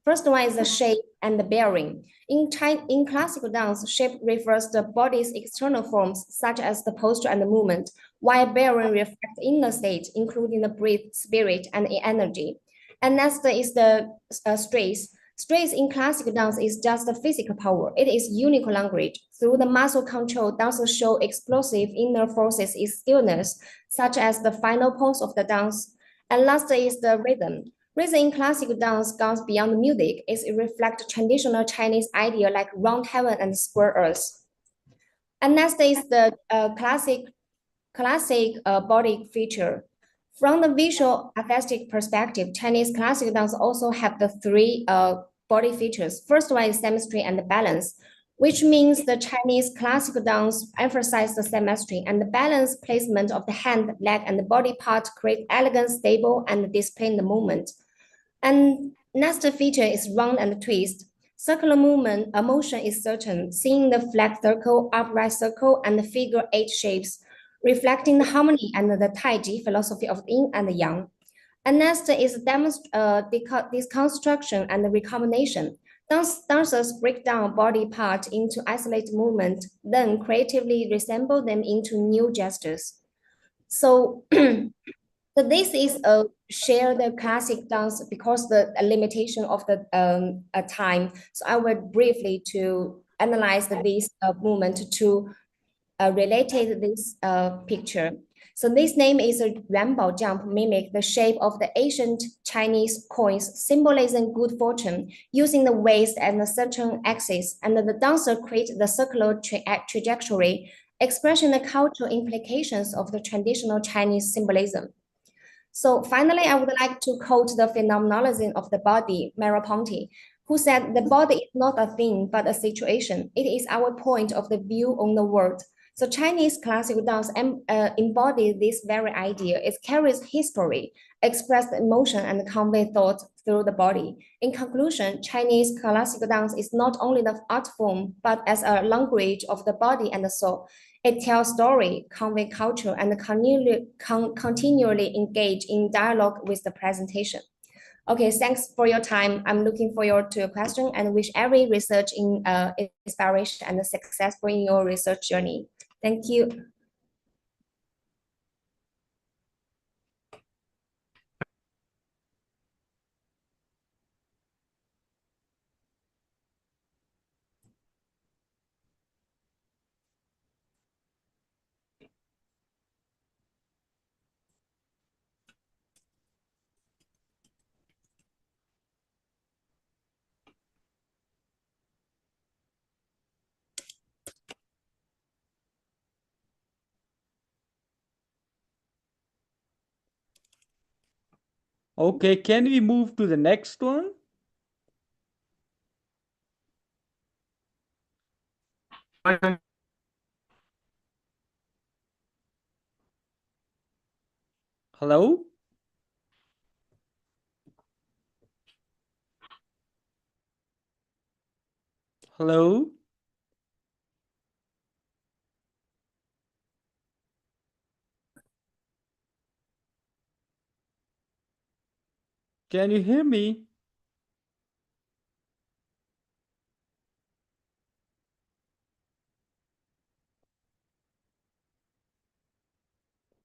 First one is the shape and the bearing. In classical dance, shape refers to the body's external forms, such as the posture and the movement, while bearing reflects inner state, including the breath, spirit, and energy. And next is the stress. Stress in classical dance is just the physical power. It is unique language. Through the muscle control, dancers show explosive inner forces in stillness, such as the final pose of the dance. And last is the rhythm. Rhythm in classical dance goes beyond the music. It reflects traditional Chinese idea like round heaven and square earth. And next is the classic body feature. From the visual aesthetic perspective, Chinese classical dance also have the three body features. First one is symmetry and balance, which means the Chinese classical dance emphasize the symmetry and the balance placement of the hand, leg, and the body part create elegant, stable, and disciplined movement. And next feature is round and twist. Circular movement, a motion is certain, seeing the flat circle, upright circle, and the figure 8 shapes, reflecting the harmony and the Taiji philosophy of yin and yang. And next is deconstruction and recombination. Dancers break down body part into isolated movement, then creatively reassemble them into new gestures. So, so this is a share the classic dance because the limitation of the time. So I will briefly to analyze this movement to related this picture. So this name is a Yuanbao jump, mimic the shape of the ancient Chinese coins, symbolizing good fortune, using the waist and the certain axis, and the dancer create the circular trajectory, expressing the cultural implications of the traditional Chinese symbolism. So finally, I would like to quote the phenomenology of the body, Merleau-Ponty, who said the body is not a thing, but a situation. It is our point of the view on the world. So Chinese classical dance embodies this very idea. It carries history, expresses emotion, and conveys thought through the body. In conclusion, Chinese classical dance is not only the art form, but as a language of the body and the soul. It tells story, conveys culture, and continually engage in dialogue with the presentation. Okay, thanks for your time. I'm looking forward to your question and wish every research in inspiration and successful in your research journey. Thank you. Okay, can we move to the next one? Hello? Hello? Can you hear me?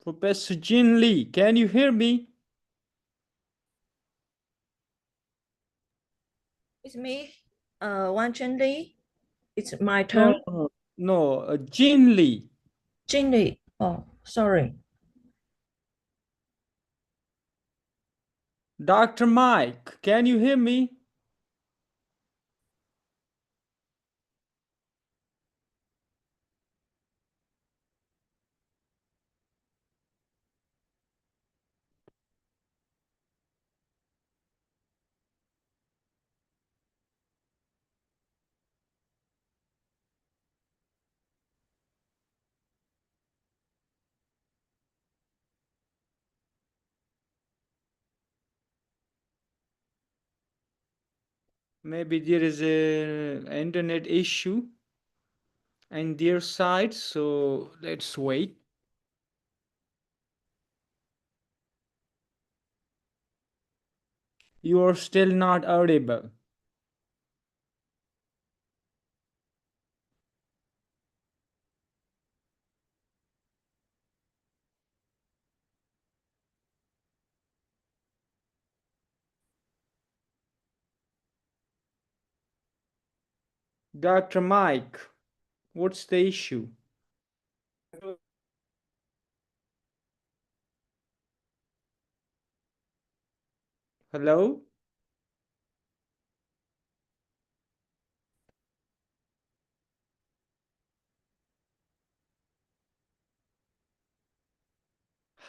Professor Jin Lee, can you hear me? It's me, Wang Chunli. It's my turn. No, Jin Lee. Jinli. Oh, sorry. Dr. Mike, can you hear me? Maybe there is a internet issue on their side, so let's wait. You are still not audible. Dr. Mike, what's the issue? Hello?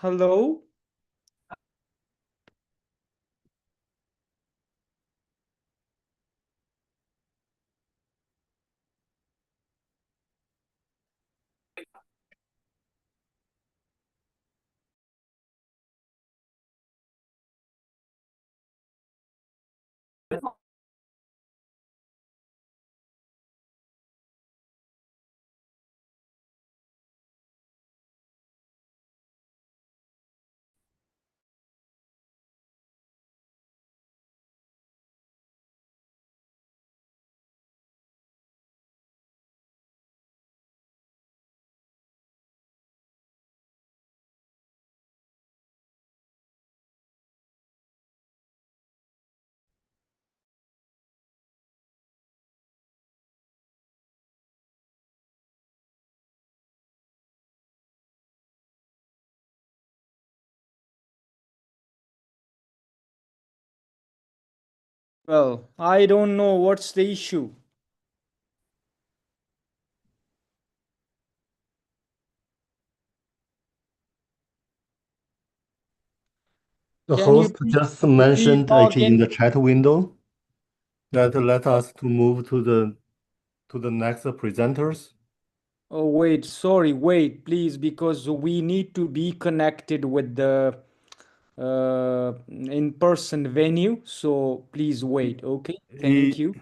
Hello? Well, I don't know what's the issue. The Can you host just mentioned log in the in? chat window that let us to move to the next presenters. Oh, wait, sorry, wait, please, because we need to be connected with the in-person venue. So please wait, okay? Thank you.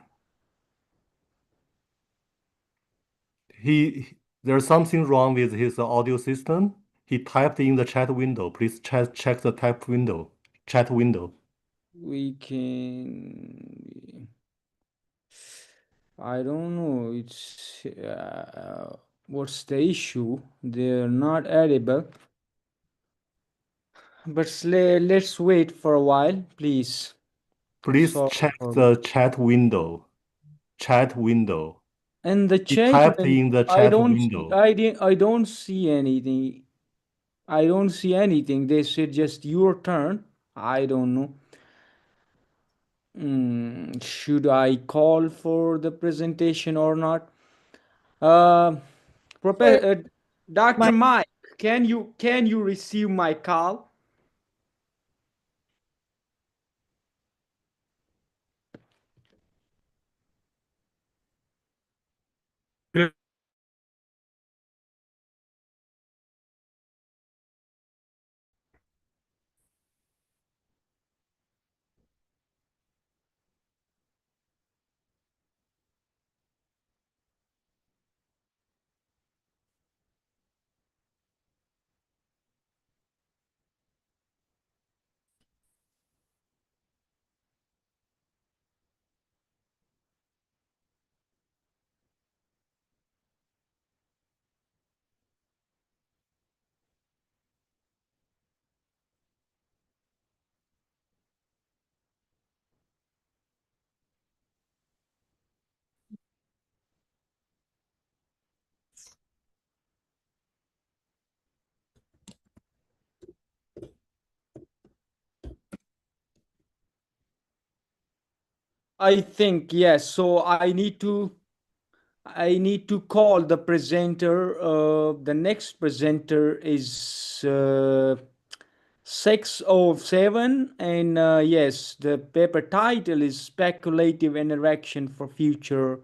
There's something wrong with his audio system. He typed in the chat window. Please check the chat window. We can, I don't know, it's, what's the issue? They're not edible. But let's wait for a while, please. Please Sorry check for the chat window. Chat window. And the He chat typed window, in the I chat don't window. I don't see anything. I don't see anything. They said just your turn. I don't know. Should I call for the presentation or not? Professor, Dr. Mike, can you receive my call? I think yes. So I need to call the presenter. The next presenter is 607, and yes, the paper title is Speculative Interaction for Future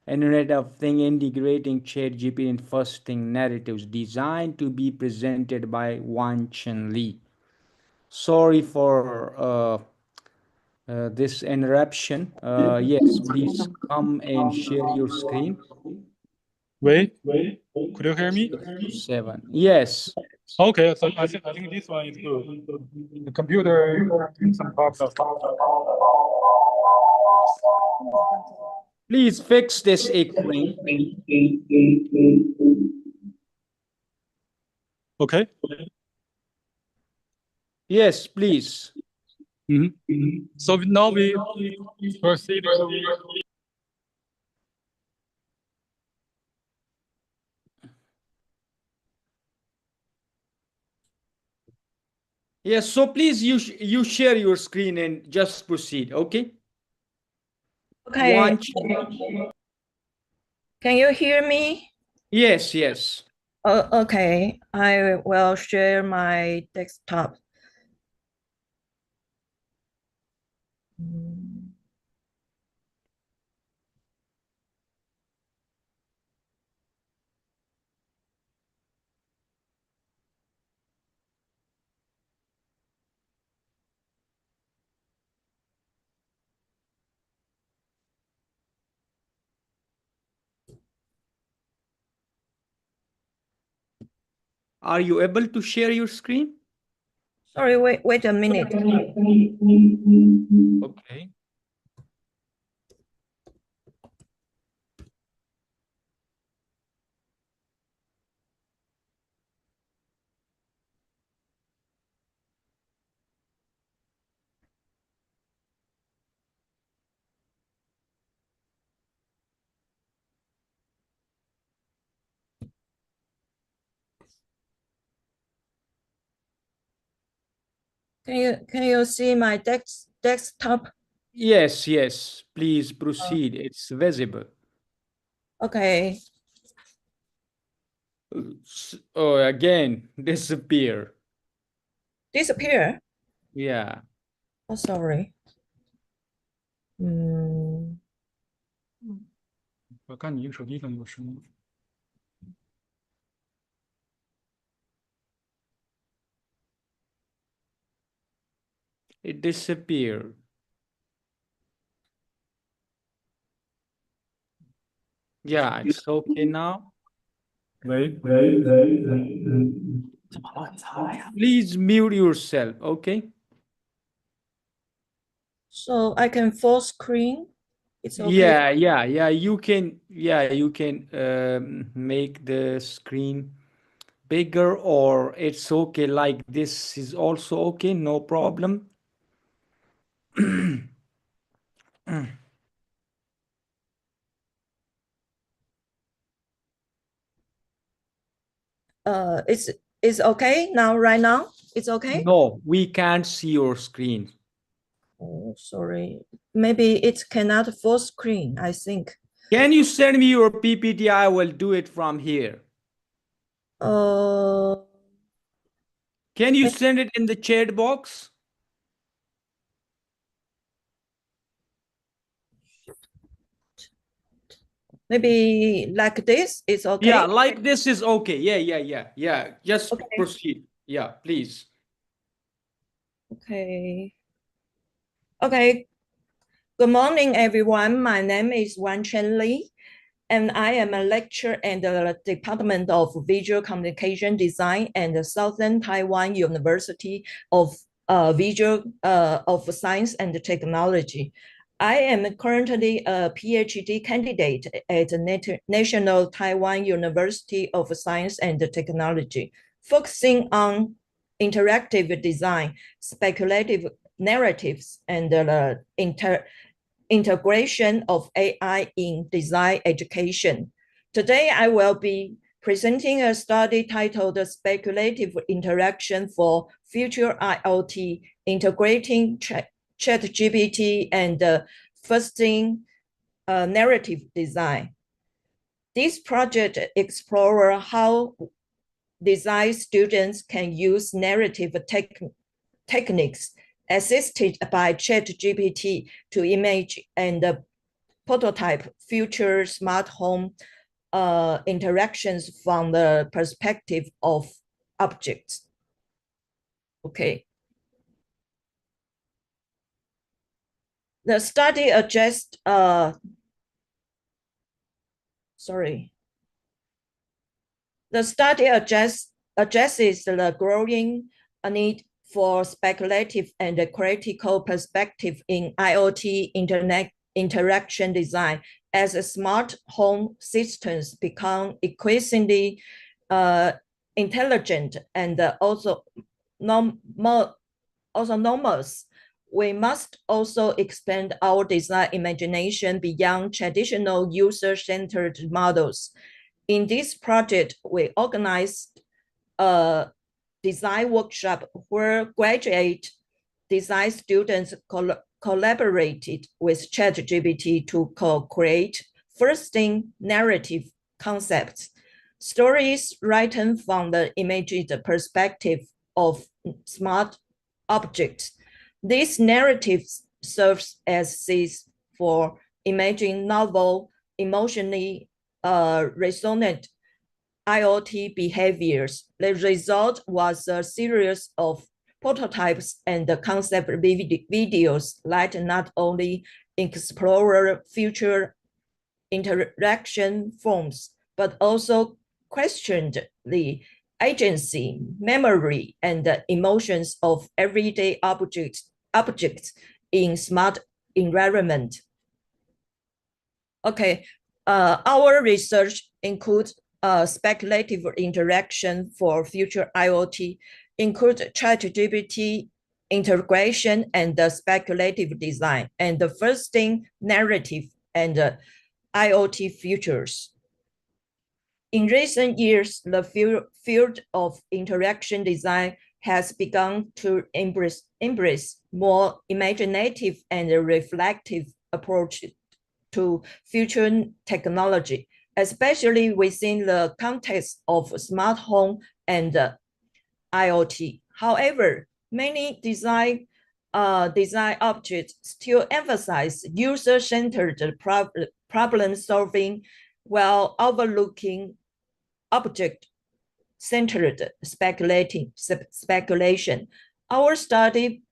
Internet of Things Integrating ChatGPT and Fasting Narratives, designed to be presented by Wanchen Lee. Sorry for this interruption. Yes, please come and share your screen. Wait, could you hear me? 7. Yes. Okay, so I think this one is good. The computer some problem. Please fix this echoing. Okay. Yes, please. So now we proceed. Yes, so please you share your screen and just proceed, okay? Okay. Can you hear me? Yes, yes. Okay. I will share my desktop. Are you able to share your screen? Sorry, wait a minute. Okay. Can you see my desktop? Yes, yes. Please proceed. It's visible. Okay. Oh, again, disappear. Disappear? Yeah. Oh, sorry. 我看你手机上有声音。It disappeared. Yeah, it's okay now. Please mute yourself, okay? So I can full screen. It's okay. Yeah. You can, make the screen bigger, or it's okay like this is also okay, no problem. It's okay now, right now? It's okay? No, we can't see your screen. Oh, sorry. Maybe it cannot full screen, I think. Can you send me your PPT? I will do it from here. Can you send it in the chat box? Maybe like this, it's okay? Yeah, like this is okay. Yeah. Just proceed. Yeah, please. Okay. Okay. Good morning, everyone. My name is Wanchen Lee, and I am a lecturer in the Department of Visual Communication Design and the Southern Taiwan University of Science and Technology. I am currently a PhD candidate at the National Taiwan University of Science and Technology, focusing on interactive design, speculative narratives, and the integration of AI in design education. Today, I will be presenting a study titled Speculative Interaction for Future IoT, Integrating ChatGPT and first thing, narrative design. This project explores how design students can use narrative techniques assisted by ChatGPT to image and prototype future smart home interactions from the perspective of objects. Okay. The study addresses the study addresses the growing need for speculative and critical perspective in IoT interaction design as smart home systems become increasingly intelligent and also autonomous. We must also expand our design imagination beyond traditional user-centered models. In this project, we organized a design workshop where graduate design students collaborated with ChatGPT to co-create first-thing narrative concepts, stories written from the imagined perspective of smart objects. These narratives serves as seeds for imagining novel, emotionally resonant IoT behaviors. The result was a series of prototypes and concept videos that not only explore future interaction forms, but also questioned the agency, memory, and the emotions of everyday objects in smart environment. Okay, our research includes speculative interaction for future IoT, include ChatGPT integration and the speculative design, and the first thing narrative and IoT futures. In recent years, the field of interaction design has begun to embrace more imaginative and reflective approach to future technology, especially within the context of smart home and IoT. However, many design objects still emphasize user-centered problem solving while overlooking object-centered speculation. Our study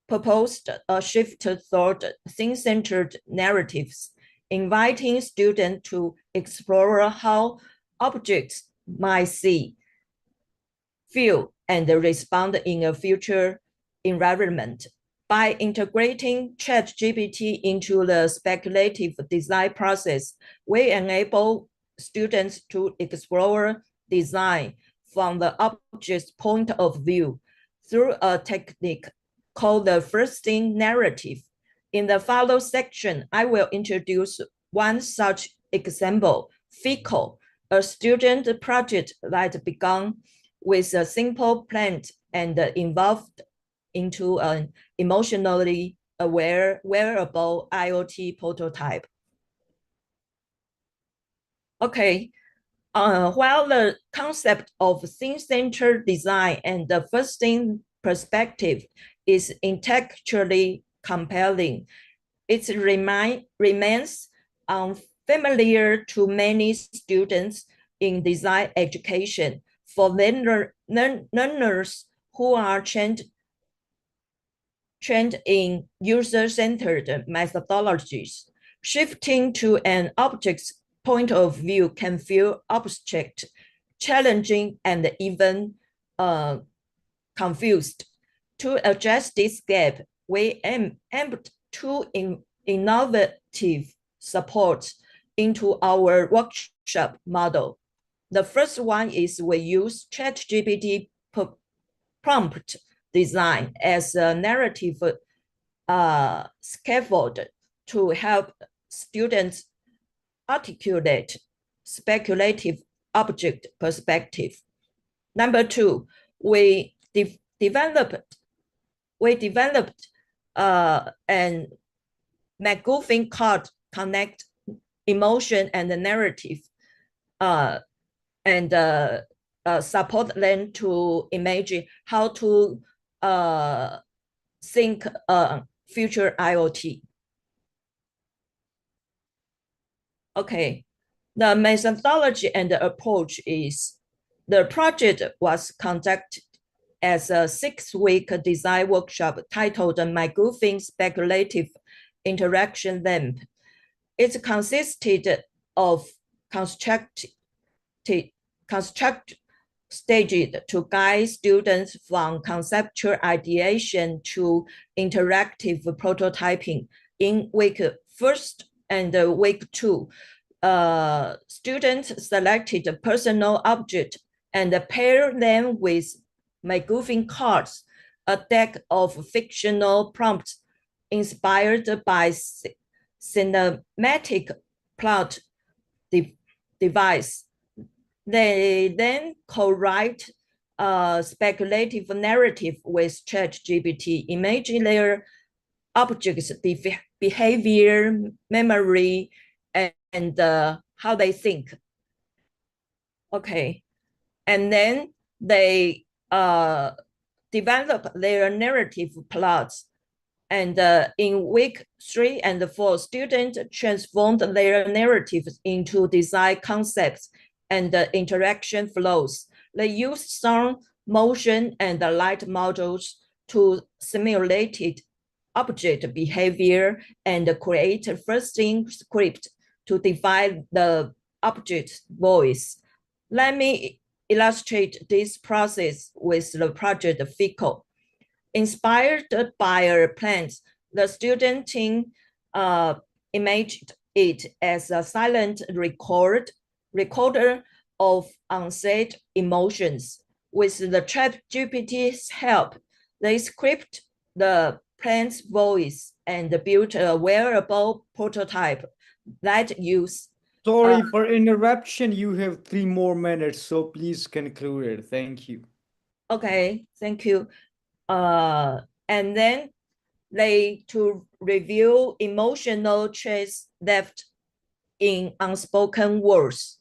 proposed a shift toward thing-centered narratives, inviting students to explore how objects might see, feel, and respond in a future environment. By integrating ChatGPT into the speculative design process, we enable students to explore design from the object's point of view through a technique called the first thing narrative. In the follow section, I will introduce one such example, FICO, a student project that began with a simple plant and evolved into an emotionally aware wearable IoT prototype. Okay, while the concept of thing-centered design and the first thing perspective is intellectually compelling, it remains unfamiliar to many students in design education. For learners who are trained in user-centered methodologies, shifting to an object's point of view can feel abstract, challenging, and even confused. To address this gap, we aimed two innovative supports into our workshop model. The first one is we use ChatGPT prompt design as a narrative scaffold to help students articulate speculative object perspective. Number two, we developed an McGuffin card connect emotion and the narrative, and support them to imagine how to think future IoT. Okay, the methodology and the approach is the project was conducted as a 6-week design workshop titled McGuffin Speculative Interaction Lamp. It consisted of construct stages to guide students from conceptual ideation to interactive prototyping. In week 1 and week 2, students selected a personal object and pair them with McGuffin cards, a deck of fictional prompts inspired by cinematic plot device. They then co-write a speculative narrative with ChatGPT, imagine their objects' behavior, memory, and how they think. Okay, and then they develop their narrative plots. And in week 3 and 4, students transformed their narratives into design concepts and interaction flows. They used sound, motion, and light models to simulate object behavior and create a first-in script to define the object's voice. Let me illustrate this process with the project FICO. Inspired by a plant, the student team imagined it as a silent recorder of unsaid emotions. With the ChatGPT's help, they script the plant's voice and built a wearable prototype that used. Sorry for interruption. You have 3 more minutes, so please conclude it. Thank you. Okay, thank you. And then to review emotional traits left in unspoken words.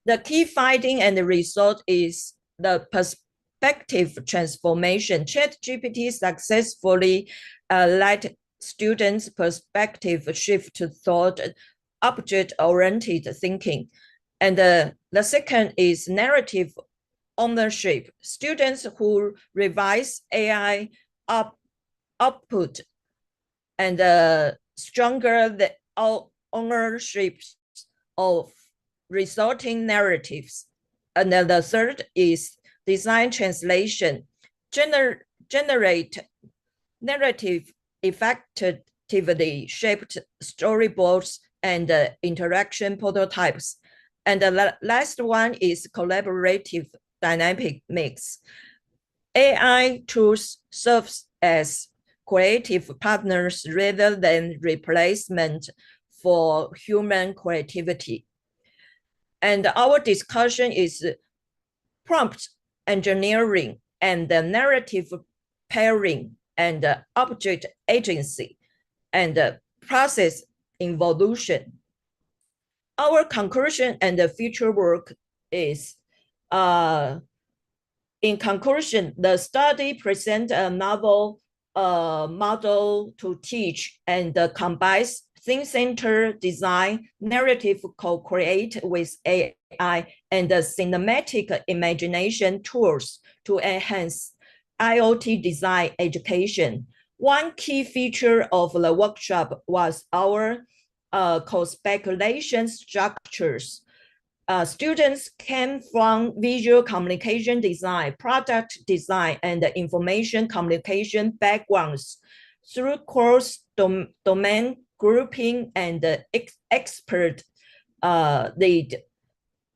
The key finding and the result is the perspective transformation. ChatGPT successfully let students' perspective shift toward object-oriented thinking. And the second is narrative ownership. Students who revise AI output and stronger the ownership of resulting narratives. And then the third is design translation. Generate narrative effectively shaped storyboards and interaction prototypes. And the last one is collaborative dynamic mix. AI tools serve as creative partners rather than replacement for human creativity. And our discussion is prompt engineering and the narrative pairing and object agency and process evolution. Our conclusion and the future work is, in conclusion, the study presents a novel model to teach and combines think-centered design, narrative co-create with AI, and cinematic imagination tools to enhance IoT design education. One key feature of the workshop was our co-speculation structures. Students came from visual communication design, product design, and information communication backgrounds. Through cross-domain grouping and expert lead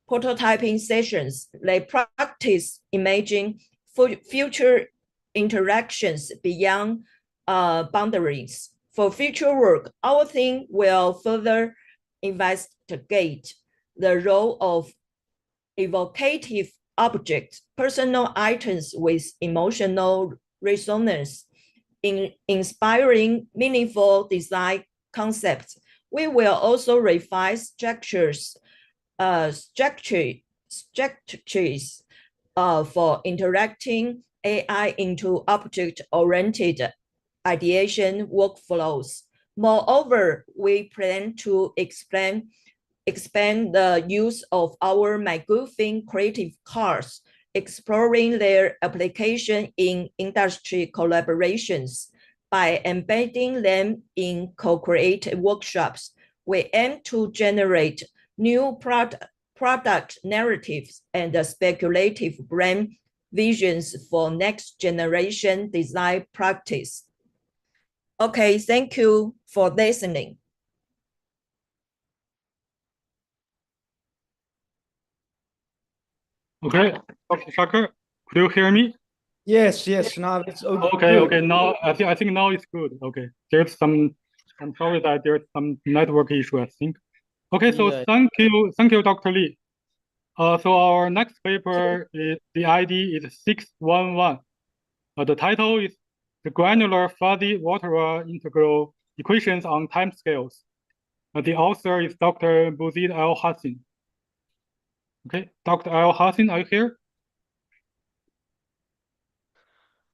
prototyping sessions, they practice imaging future interactions beyond boundaries. For future work, our team will further investigate the role of evocative objects, personal items with emotional resonance inspiring meaningful design concepts. We will also refine strategies for interacting AI into object-oriented ideation workflows. Moreover, we plan to expand the use of our McGuffin creative cards, exploring their application in industry collaborations. By embedding them in co-creative workshops, we aim to generate new product narratives and speculative brand visions for next generation design practice. Okay, thank you for listening. Okay, Dr. Shaker, could you hear me? Yes, now it's Okay, good. okay. Now I think now it's good. Okay, there's some. I'm sorry that there's some network issue, I think. Okay, so Yeah. thank you, Dr. Lee. So our next paper is the ID is 611. The title is the granular fuzzy Walter integral equations on timescales. The author is Dr. Bouzid Al-Hassin. Okay, Dr. Al-Hassin, are you here?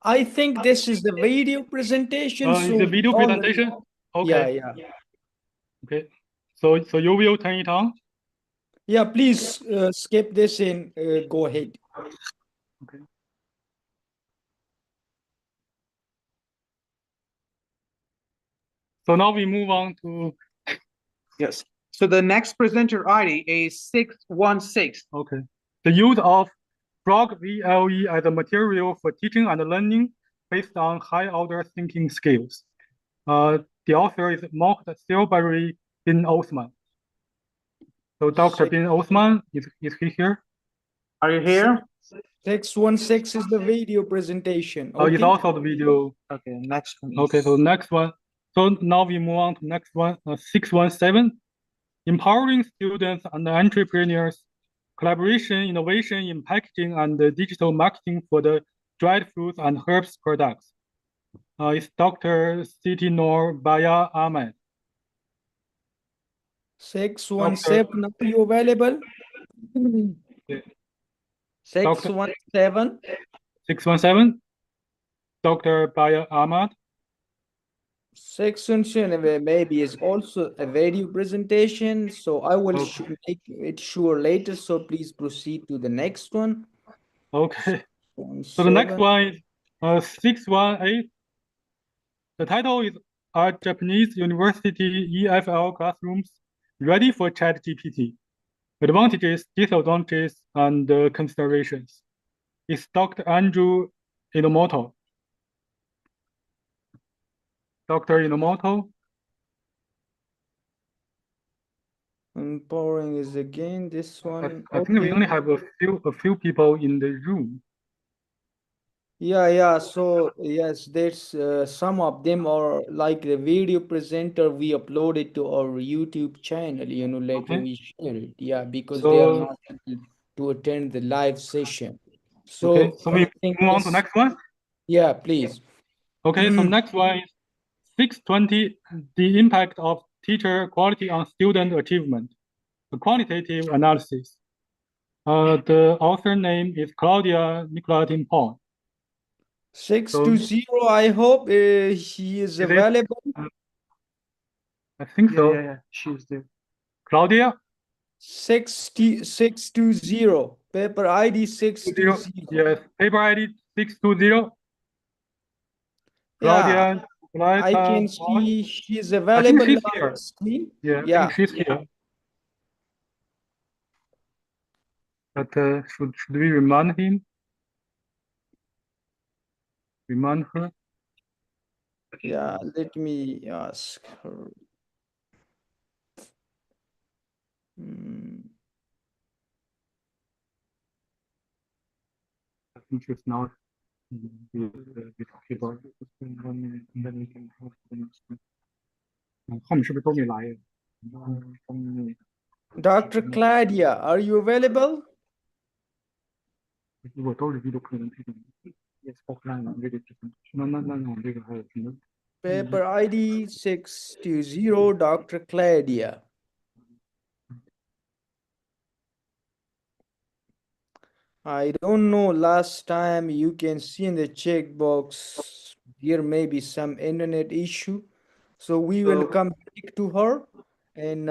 I think this is the video presentation. Is the video presentation? Okay. Yeah. Okay. So you will turn it on? Yeah, please skip this and go ahead. Okay. So now we move on to. Yes. So the next presenter ID is 616. Okay. The use of Frog VLE as a material for teaching and learning based on high-order thinking skills. The author is Mohd Silbari bin Osman. So Dr. bin Osman, is he here? Are you here? 616 is the video presentation. Oh, it's also the video. Okay, next one. Okay, so next one. So now we move on to next one, 617. Empowering students and entrepreneurs, collaboration, innovation in packaging and digital marketing for the dried fruits and herbs products. It's Dr. Siti Noor Baya Ahmed. 617, are you available? 617. 617. Dr. Baya Ahmed. 617 maybe is also a video presentation, so I will make it sure later. So please proceed to the next one. Okay. So the next one is 618. The title is Are Japanese University EFL Classrooms Ready for ChatGPT? Advantages, disadvantages, and considerations. It's Dr. Andrew Inomoto. Dr. Inomoto. Empowering is again this one. I think we only have a few people in the room. Yeah. So yes, there's some of them are like the video presenter. We upload it to our YouTube channel. Later we share it. Yeah, because they are not able to attend the live session. So okay, so we move on to the next one. Yeah, please. Okay, so next one is 620. The impact of teacher quality on student achievement. The quantitative analysis. The author name is Claudia Nicolatin-Paul. 620. I hope she is available. I think so. Yeah, she's there. Claudia? 620. Paper ID 620. Yes, paper ID 620. Claudia. I can see she's available. I think she's here. Screen. Yeah, I think she's here. But should we remind him? Remind her? Yeah, let me ask her. I think she's not. Keyboard. Dr. Claudia, are you available? Paper ID 620, Dr. Claudia. I don't know, last time you can see in the checkbox, there may be some internet issue. So we will come back to her and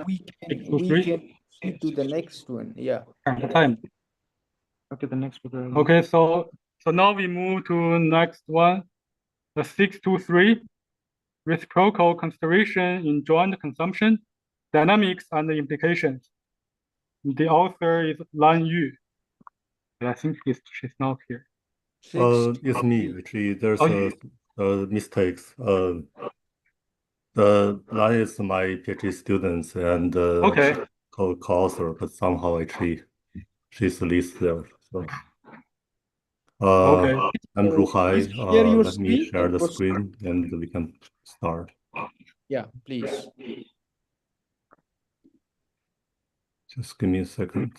we can proceed to the next one. Yeah. The time. Okay, the next one. Okay, so now we move to next one, the 623, reciprocal consideration in joint consumption, dynamics and implications. The author is Lan Yu. I think she's not here. It's me. Actually, there's mistakes. The Lan is my PhD student and co-author, but somehow actually she's listed there. So, I'm Ruhai. Let me share the screen and we can start. Yeah, please. Just give me a second.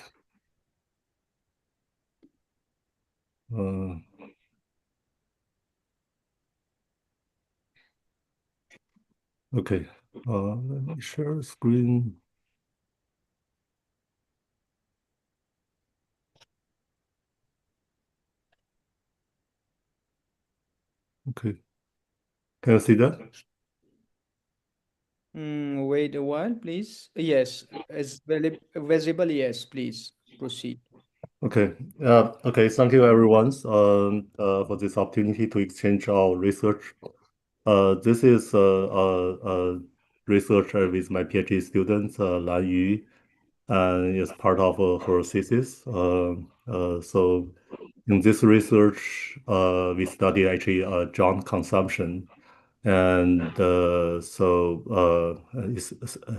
Okay, let me share the screen. Okay, can you see that? Wait a while, please. Yes, as visible, yes, please proceed. Okay. Okay. Thank you, everyone, for this opportunity to exchange our research. This is a researcher with my PhD student, Lan Yu, and is part of her thesis. So in this research, we study actually joint consumption. And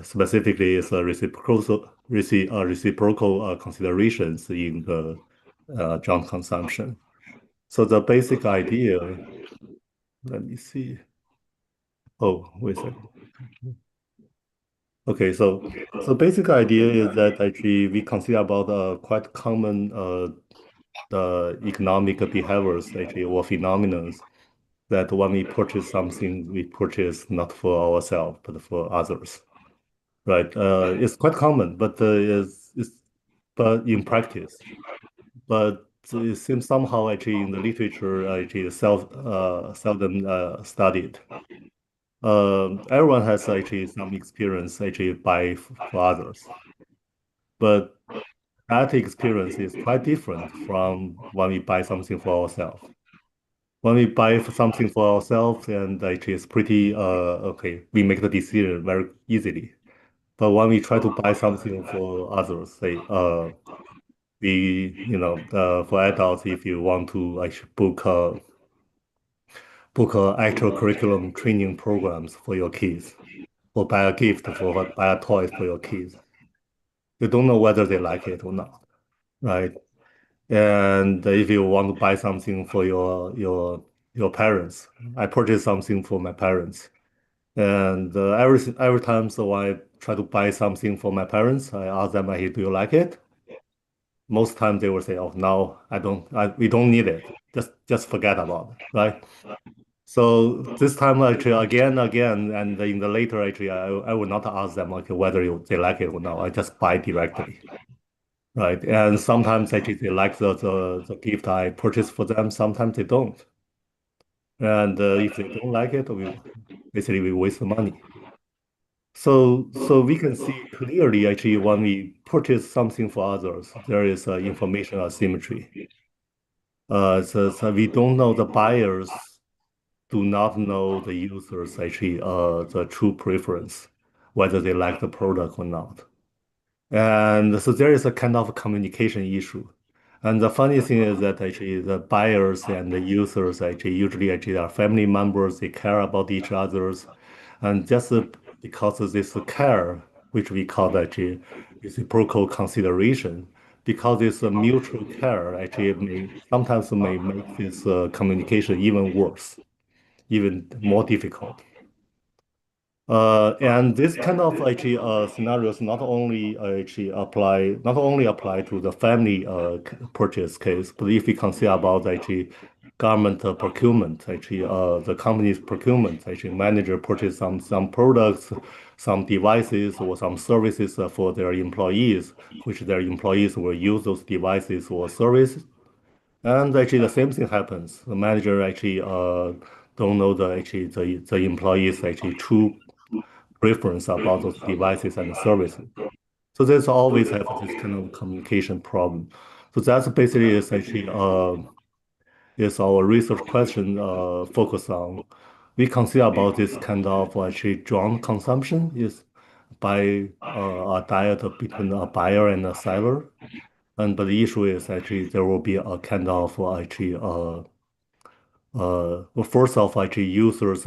specifically, it's a reciprocal considerations in the joint consumption. So the basic idea, let me see. Oh, wait a second. Okay, so basic idea is that actually we consider about quite common the economic behaviors actually or phenomena that when we purchase something, we purchase not for ourselves, but for others, right? It's quite common, but but in practice, but it seems somehow actually in the literature actually seldom studied. Everyone has actually some experience actually buy for others, but that experience is quite different from when we buy something for ourselves. When we buy something for ourselves, and actually it's pretty okay, we make the decision very easily. But when we try to buy something for others, say for adults, if you want to actually book actual curriculum training programs for your kids, or buy a toy for your kids, you don't know whether they like it or not, right? And if you want to buy something for your parents, I purchase something for my parents, and every time I try to buy something for my parents, I ask them, "Hey, do you like it?" Most times they will say, "Oh no, we don't need it. Just forget about it," right? So this time actually again, and in the later actually I will not ask them whether they like it or not. I just buy directly. Right. And sometimes actually they like the gift I purchased for them, sometimes they don't. And if they don't like it, we waste the money. So we can see clearly actually when we purchase something for others, there is information asymmetry. So we don't know the buyers do not know the users actually the true preference, whether they like the product or not. And so there is a kind of communication issue. And the funny thing is that actually the buyers and the users usually are family members, they care about each other's. And just because of this care, which we call actually reciprocal consideration, because it's a mutual care, actually sometimes may make this communication even worse, even more difficult. And this kind of actually scenarios not only apply to the family purchase case, but if we consider about actually government procurement, actually the company's procurement, actually manager purchase some products, some devices or some services for their employees, which their employees will use those devices or services. And actually the same thing happens. The manager actually don't know the employees actually true preference about those devices and services. So there's always have this kind of communication problem. So that's basically is actually is our research question focus on. We consider about this kind of actually joint consumption is by a diet between a buyer and a seller. But the issue is actually there will be a kind of actually first off actually users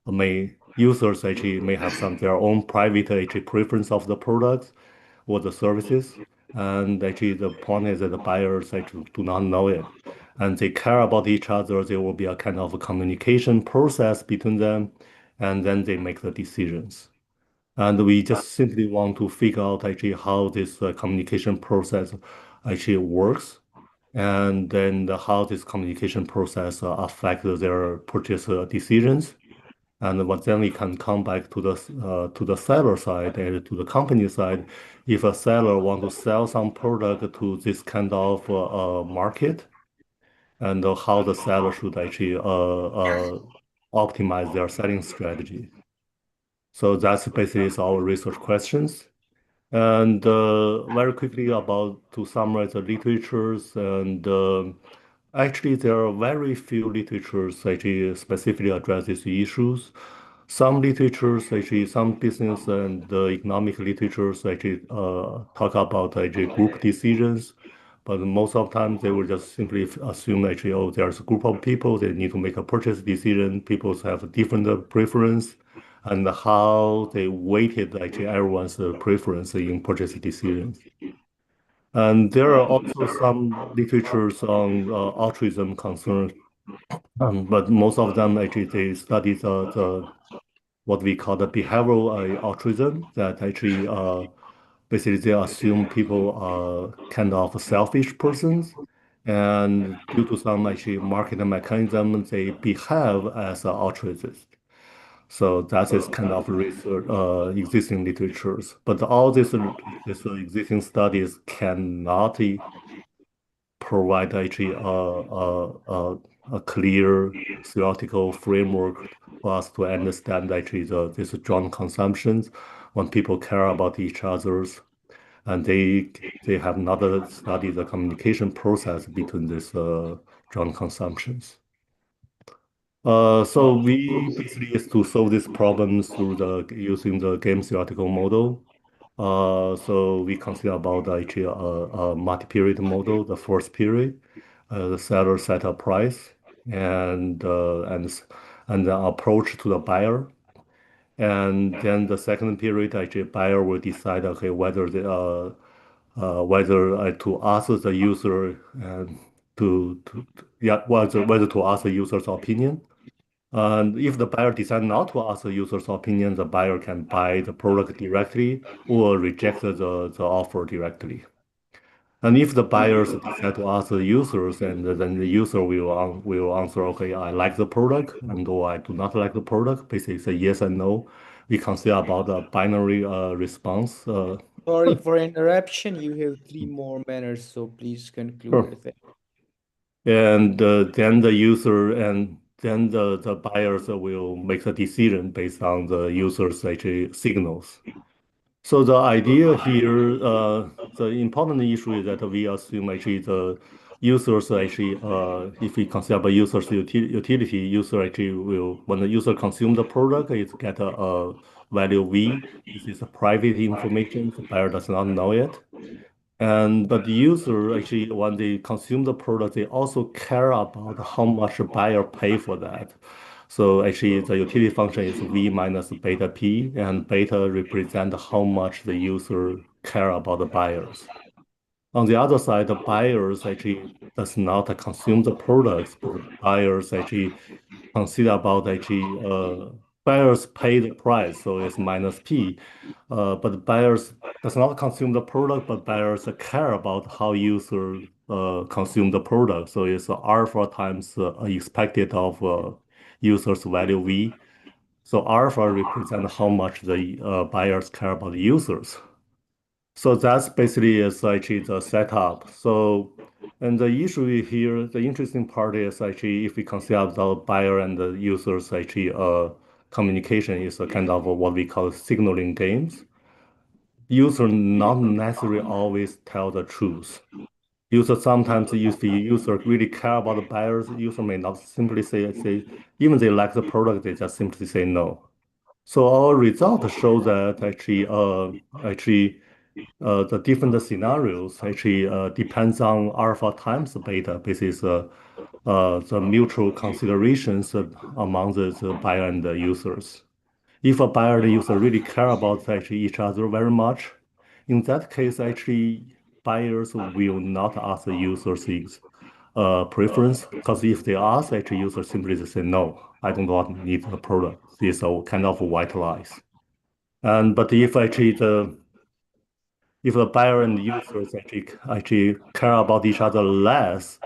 may have some their own private actually preference of the products or the services. And actually the point is that the buyers actually do not know it. And they care about each other. There will be a kind of a communication process between them, and then they make the decisions. And we just simply want to figure out actually how this communication process actually works, and then how this communication process affects their purchase decisions. And what then we can come back to the seller side and to the company side. If a seller want to sell some product to this kind of market, and how the seller should actually optimize their selling strategy. So that's basically our research questions. And very quickly to summarize the literatures, and actually there are very few literatures actually specifically address these issues. Some literatures, actually some business and economic literatures actually talk about actually group decisions, but most of the time they will just simply assume actually, oh, there's a group of people, they need to make a purchase decision, people have a different preference, and how they weighted actually everyone's preference in purchase decisions. And there are also some literatures on altruism concerns, but most of them actually they study the what we call the behavioral altruism, that actually basically they assume people are kind of selfish persons, and due to some actually market mechanism, they behave as altruists. So that is kind of research, existing literatures. But all this existing studies cannot provide actually a clear theoretical framework for us to understand actually this joint consumptions when people care about each others, and they have not studied the communication process between these joint consumptions. So we basically is to solve these problems through using the game theoretical model. So we consider about actually a multi-period model. The first period, the seller set a price and the approach to the buyer, and then the second period, actually buyer will decide whether to ask the user whether to ask the user's opinion. And if the buyer decides not to ask the user's opinion, the buyer can buy the product directly or reject the offer directly. And if the buyers decide to ask the users, and then the user will answer, okay, I like the product, and or I do not like the product. Basically, say yes and no. We consider about a binary response. Sorry for interruption. You have 3 more minutes, so please conclude Sure. with it. And then the user and then the buyers will make a decision based on the user's actually signals. So the idea here, the important issue is that we assume actually the users actually, if we consider about users utility, user actually will, when the user consume the product, it get a value V. This is a private information, the buyer does not know it. But the user actually, when they consume the product, they also care about how much the buyer pay for that. So actually, the utility function is V minus beta P, and beta represent how much the user care about the buyers. On the other side, the buyers actually does not consume the products, but the buyers actually consider about actually buyers pay the price, so it's minus P. But buyers does not consume the product, but buyers care about how users consume the product. So it's alpha times expected of users value V. So alpha represents how much the buyers care about the users. So that's basically is actually the setup. So, and the issue here, the interesting part is actually if we consider the buyer and the users actually communication is a kind of what we call signaling games. User not necessarily always tell the truth. User sometimes if the user really care about the buyers, user may not simply say even they like the product, they just simply say no. So our results show that actually the different scenarios actually depends on alpha times beta. This is the mutual considerations among the buyer and the users. If a buyer and the user really care about actually each other very much, in that case, actually buyers will not ask the users preference, because if they ask, actually users simply say no, I don't want need the product. This is a kind of white lies. But if the buyer and the users actually care about each other less,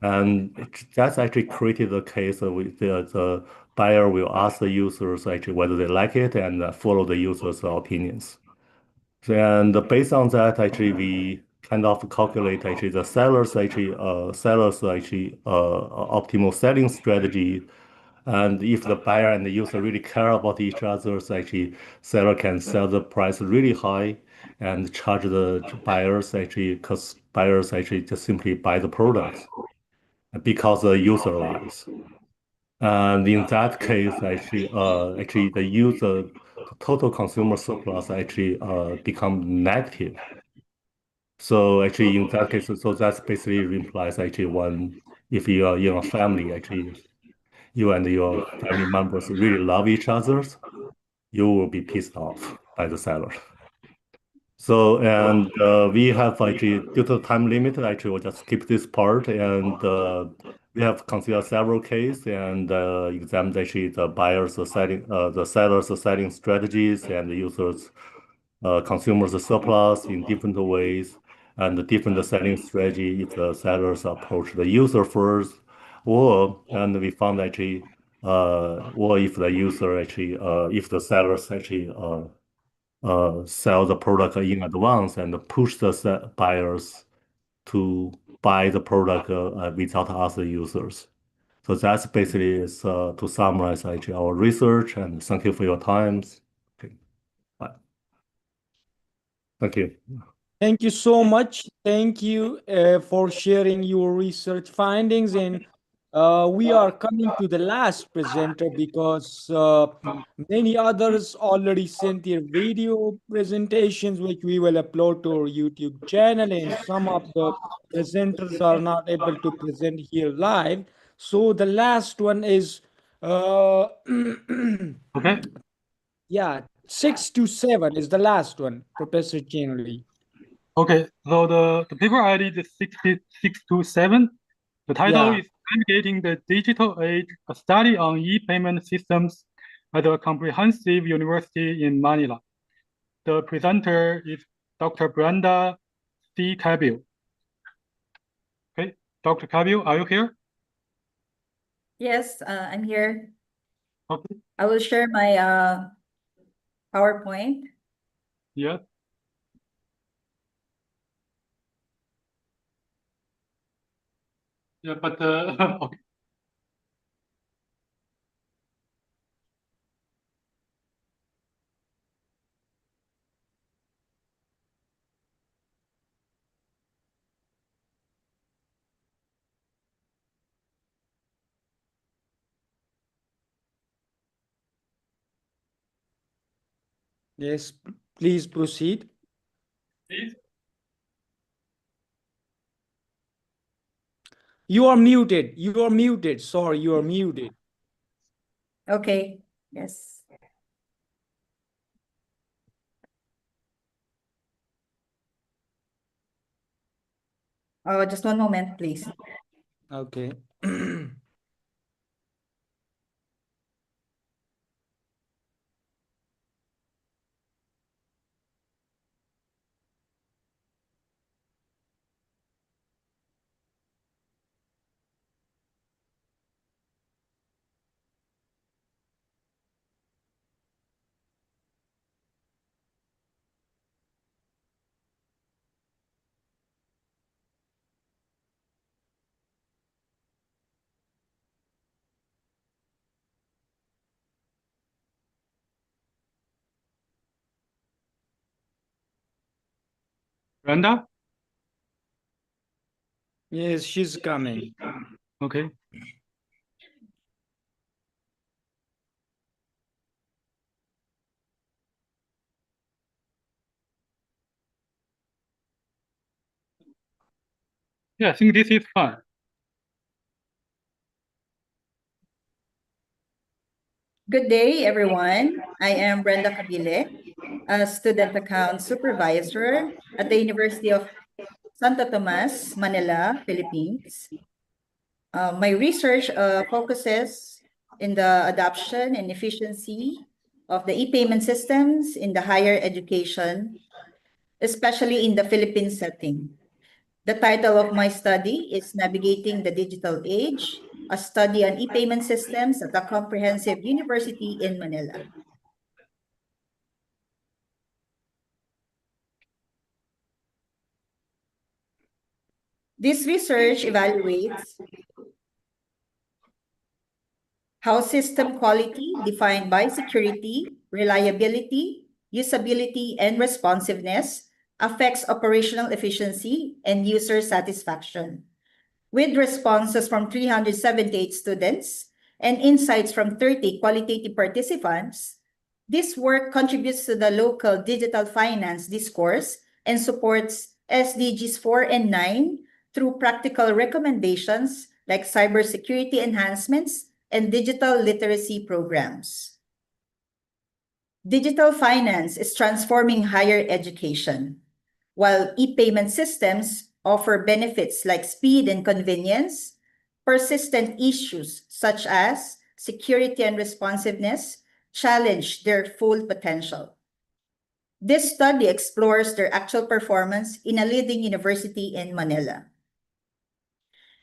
and that's actually created the case with the buyer will ask the users actually whether they like it and follow the users' opinions. And based on that, actually we kind of calculate actually the sellers optimal selling strategy. And if the buyer and the user really care about each other, actually seller can sell the price really high and charge the buyers actually, because buyers actually just simply buy the product because the user lies. And in that case, actually the user total consumer surplus actually become negative. So actually in that case, so that's basically implies actually if you are in a family, actually you and your family members really love each other, you will be pissed off by the seller. So, and we have actually, due to the time limit, actually we'll just skip this part, and we have considered several cases and examined actually the buyers are setting, the sellers are setting strategies and the users, consumers surplus in different ways, and the different selling strategy if the sellers approach the user first, and we found actually, or if the user actually, if the sellers actually sell the product in advance and push the buyers to buy the product without other users. So that's basically is to summarize actually our research, and thank you for your time. Okay, bye. Thank you. Thank you so much. Thank you for sharing your research findings. And we are coming to the last presenter because many others already sent their video presentations, which we will upload to our YouTube channel. And some of the presenters are not able to present here live. So the last one is, Okay. yeah, 6 to 7 is the last one, Professor Chinley. Okay, so the paper ID is 62627. The title Yeah. is Navigating the Digital Age, a study on e-payment systems at a comprehensive university in Manila. The presenter is Dr. Brenda C. Cabil. Okay, Dr. Cabil, are you here? Yes, I'm here. Okay. I will share my PowerPoint. Yeah. Yeah, but okay. Yes, please proceed. Please. You are muted. You are muted. Sorry, you are muted. Okay, yes. Oh, just one moment, please. Okay. Brenda? Yes, she's coming. Okay. Yeah, I think this is fun. Good day, everyone. I am Brenda Cabile, a student account supervisor at the University of Santo Tomas, Manila, Philippines. My research focuses in the adoption and efficiency of the e-payment systems in the higher education, especially in the Philippine setting. The title of my study is Navigating the Digital Age, a study on e-payment systems at a comprehensive university in Manila. This research evaluates how system quality defined by security, reliability, usability, and responsiveness affects operational efficiency and user satisfaction. With responses from 378 students and insights from 30 qualitative participants, this work contributes to the local digital finance discourse and supports SDGs 4 and 9 through practical recommendations like cybersecurity enhancements and digital literacy programs. Digital finance is transforming higher education. While e-payment systems offer benefits like speed and convenience, persistent issues such as security and responsiveness challenge their full potential. This study explores their actual performance in a leading university in Manila.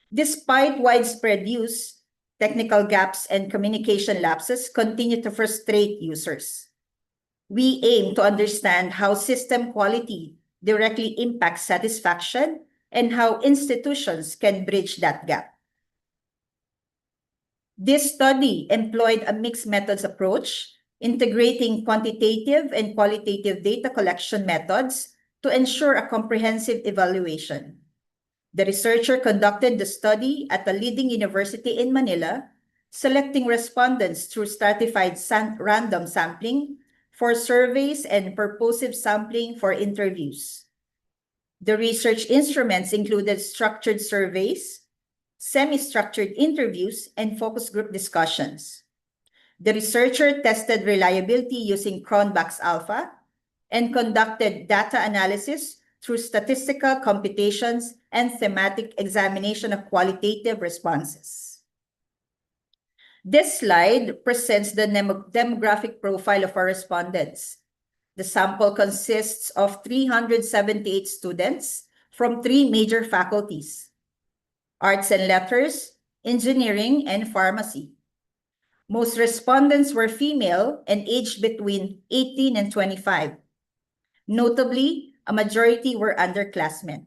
Despite widespread use, technical gaps and communication lapses continue to frustrate users. We aim to understand how system quality directly impacts satisfaction and how institutions can bridge that gap. This study employed a mixed methods approach, integrating quantitative and qualitative data collection methods to ensure a comprehensive evaluation. The researcher conducted the study at a leading university in Manila, selecting respondents through stratified random sampling for surveys and purposive sampling for interviews. The research instruments included structured surveys, semi-structured interviews, and focus group discussions. The researcher tested reliability using Cronbach's alpha and conducted data analysis through statistical computations and thematic examination of qualitative responses. This slide presents the demographic profile of our respondents. The sample consists of 378 students from 3 major faculties: Arts and Letters, Engineering, and Pharmacy. Most respondents were female and aged between 18 and 25. Notably, a majority were underclassmen,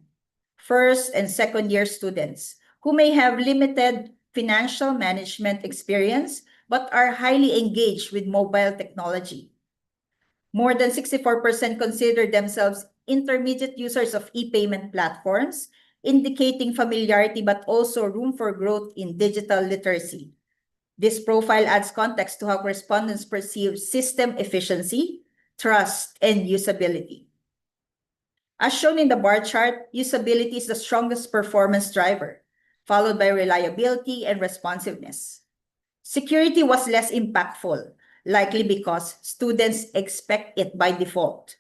first and second year students who may have limited financial management experience but are highly engaged with mobile technology. More than 64% consider themselves intermediate users of e-payment platforms, indicating familiarity but also room for growth in digital literacy. This profile adds context to how respondents perceive system efficiency, trust, and usability. As shown in the bar chart, usability is the strongest performance driver, followed by reliability and responsiveness. Security was less impactful, likely because students expect it by default.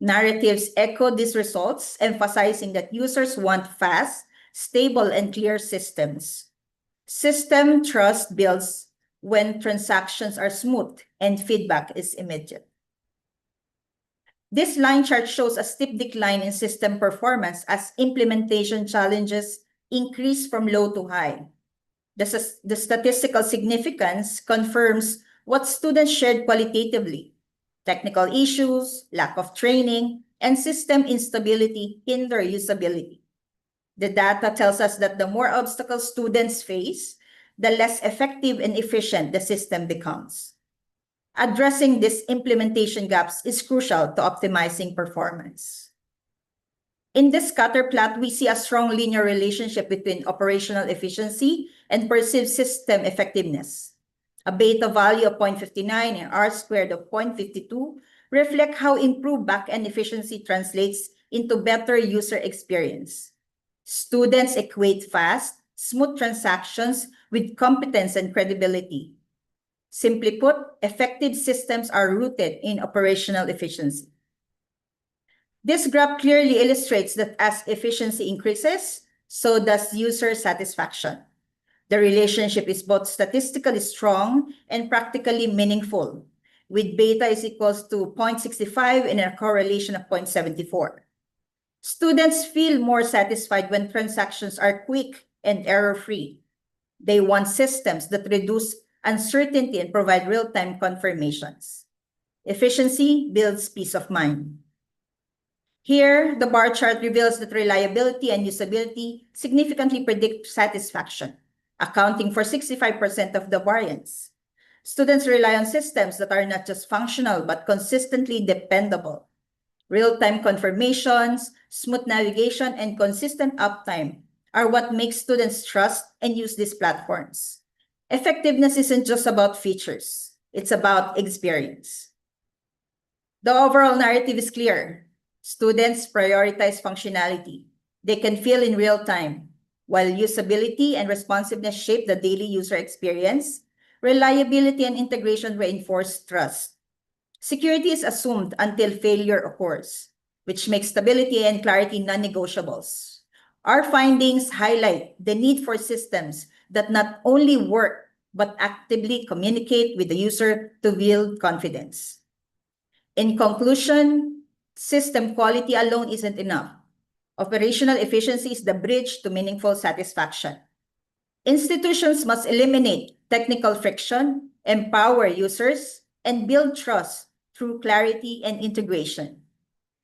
Narratives echo these results, emphasizing that users want fast, stable, and clear systems. System trust builds when transactions are smooth and feedback is immediate. This line chart shows a steep decline in system performance as implementation challenges increase from low to high. The statistical significance confirms what students shared qualitatively. Technical issues, lack of training, and system instability hinder usability. The data tells us that the more obstacles students face, the less effective and efficient the system becomes. Addressing these implementation gaps is crucial to optimizing performance. In this scatter plot, we see a strong linear relationship between operational efficiency and perceived system effectiveness. A beta value of 0.59 and R squared of 0.52 reflect how improved back-end efficiency translates into better user experience. Students equate fast, smooth transactions with competence and credibility. Simply put, effective systems are rooted in operational efficiency. This graph clearly illustrates that as efficiency increases, so does user satisfaction. The relationship is both statistically strong and practically meaningful, with beta is equals to 0.65 and a correlation of 0.74. Students feel more satisfied when transactions are quick and error-free. They want systems that reduce uncertainty and provide real-time confirmations. Efficiency builds peace of mind. Here, the bar chart reveals that reliability and usability significantly predict satisfaction, accounting for 65% of the variance. Students rely on systems that are not just functional, but consistently dependable. Real-time confirmations, smooth navigation, and consistent uptime are what makes students trust and use these platforms. Effectiveness isn't just about features, it's about experience. The overall narrative is clear. Students prioritize functionality. They can feel in real time, while usability and responsiveness shape the daily user experience. Reliability and integration reinforce trust. Security is assumed until failure occurs, which makes stability and clarity non-negotiables. Our findings highlight the need for systems that not only work, but actively communicate with the user to build confidence. In conclusion, system quality alone isn't enough. Operational efficiency is the bridge to meaningful satisfaction. Institutions must eliminate technical friction, empower users, and build trust through clarity and integration.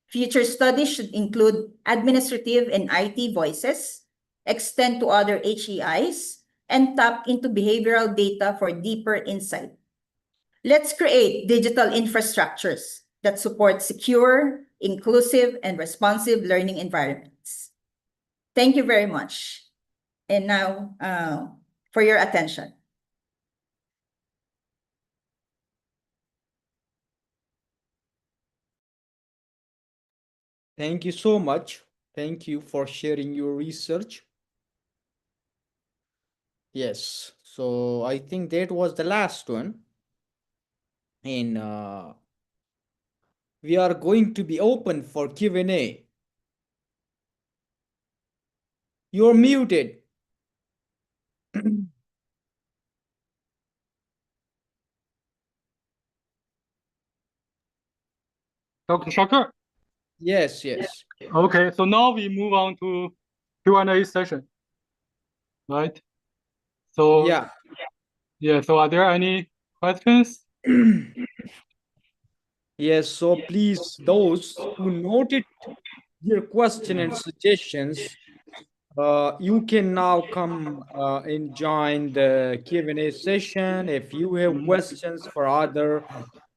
Future studies should include administrative and IT voices, extend to other HEIs, and tap into behavioral data for deeper insight. Let's create digital infrastructures that support secure, inclusive, and responsive learning environments. Thank you very much. And now, for your attention. Thank you so much. Thank you for sharing your research. Yes, so I think that was the last one. And we are going to be open for Q&A. You're muted. Dr. Shaker? Yes, yes. Okay, so now we move on to Q&A session, right? So yeah, so are there any questions? Yes, so please, those who noted your question and suggestions, you can now come and join the Q&A session. If you have questions for other,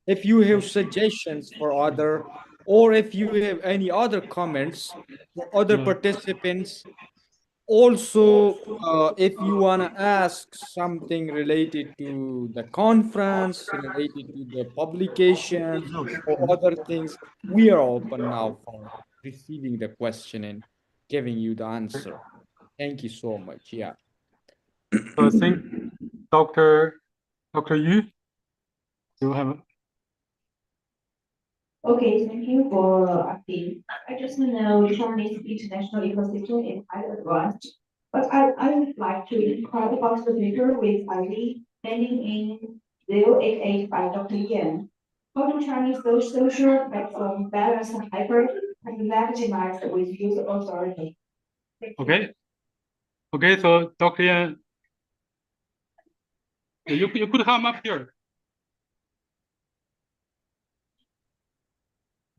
if you have suggestions for other, or if you have any other comments for other participants. Also, if you want to ask something related to the conference, related to the publications or other things, we are open now for receiving the question and giving you the answer. Thank you so much. Yeah. So I think Dr. Yu, you have. Okay, thank you for asking. I just know Chinese international ecosystem is quite advanced, but I would like to inquire about the paper with ID ending in 088 by Dr. Yan. How do Chinese social platform balance hyper and legitimize with user authority? Okay. Okay, so Dr. Yan, you could come up here.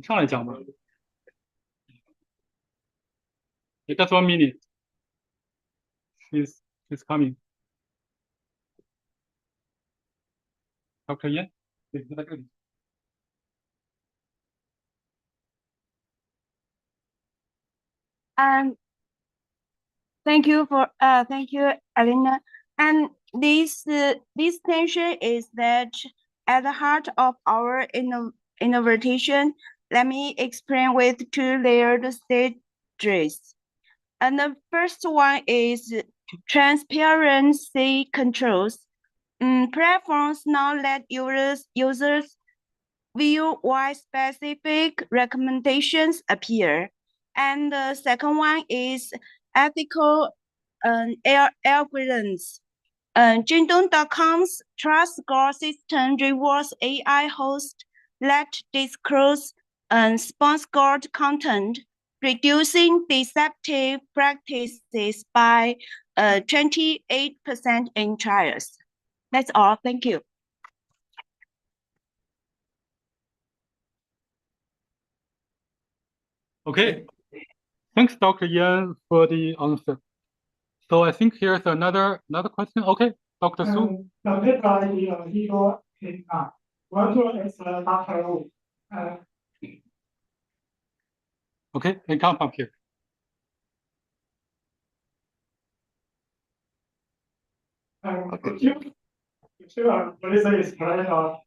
你上来讲吧。Just 1 minute. She's coming. Dr. Yan, 对，就在这里。And thank you, Alina. And this tension is that at the heart of our innovation. Let me explain with two layered stages. And the first one is transparency controls. Platforms now let users view why specific recommendations appear. And the second one is ethical algorithms. Jingdong.com's trust score system rewards AI hosts that disclose sponsored content, reducing deceptive practices by 28% in trials. That's all. Thank you. Okay. Thanks, Dr. Yan, for the answer. So I think here's another question. Okay, Dr. Su. Okay, then come up here. Could you please explain how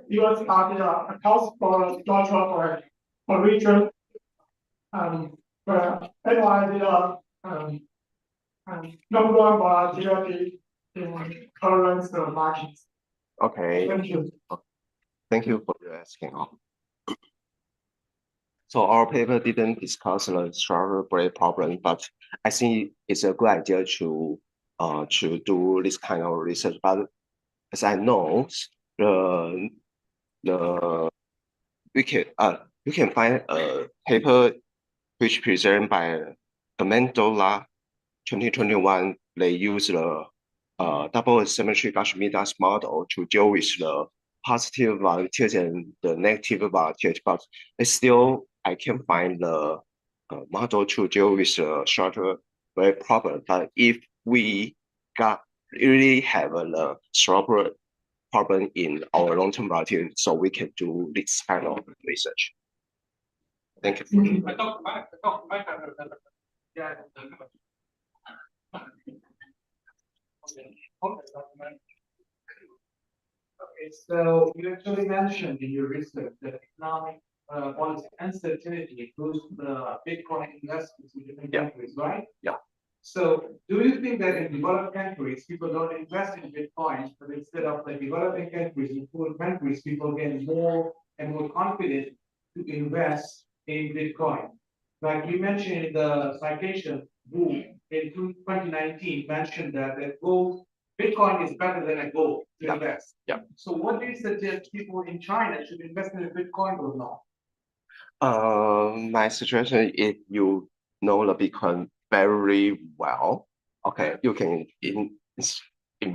US accounts for structure for region where NYDR number one volatility in current markets? Okay. Thank you. Thank you for asking. So our paper didn't discuss the structural break problem, but I think it's a good idea to do this kind of research. But as I know, you can find a paper which presented by Amendola 2021. They use the double asymmetry Archimedes model to deal with the positive volatility and the negative volatility, but still I can find the model to deal with the shorter wave problem. But if we really have a shorter problem in our long-term volatility, so we can do this kind of research. Thank you. Okay, so you actually mentioned in your research that economic policy uncertainty boosts the Bitcoin investments in different countries, right? Yeah. So do you think that in developed countries, people don't invest in Bitcoin, but instead of the developing countries, in poor countries, people get more and more confident to invest in Bitcoin? Like you mentioned in the citation book in 2019, mentioned that gold, Bitcoin is better than a gold to invest. Yeah. So what do you suggest people in China should invest in Bitcoin or not? My suggestion, if you know the Bitcoin very well, okay, you can invest the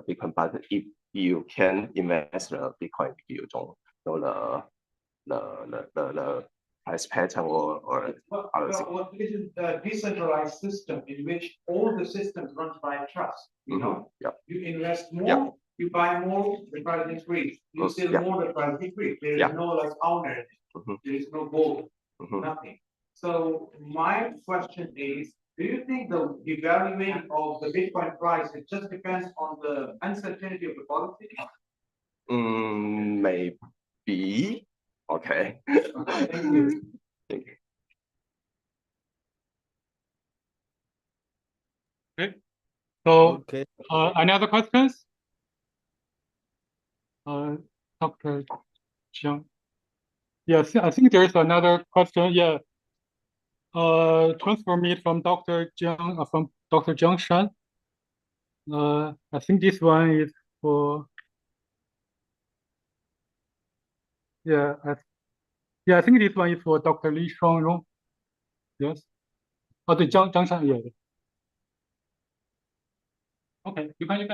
Bitcoin, but if you can invest the Bitcoin, if you don't know the price pattern or other things. Well, this is a decentralized system in which all the systems run by trust. You know, you invest more, you buy more, the price increase. You sell more, the price decrease. There is no like owner, there is no goal, nothing. So my question is, do you think the evaluation of the Bitcoin price, it just depends on the uncertainty of the policy? Maybe. Okay. Thank you. Thank you. Okay. So, any other questions? Dr. Jiang. Yes, I think there's another question. Yeah. Transfer me from Dr. Jiang, from Dr. Jiang Shan. I think this one is for. Yeah, I think this one is for Dr. Li Shuangrong. Yes. Oh, the Jiang Shan, yeah. Okay, you can.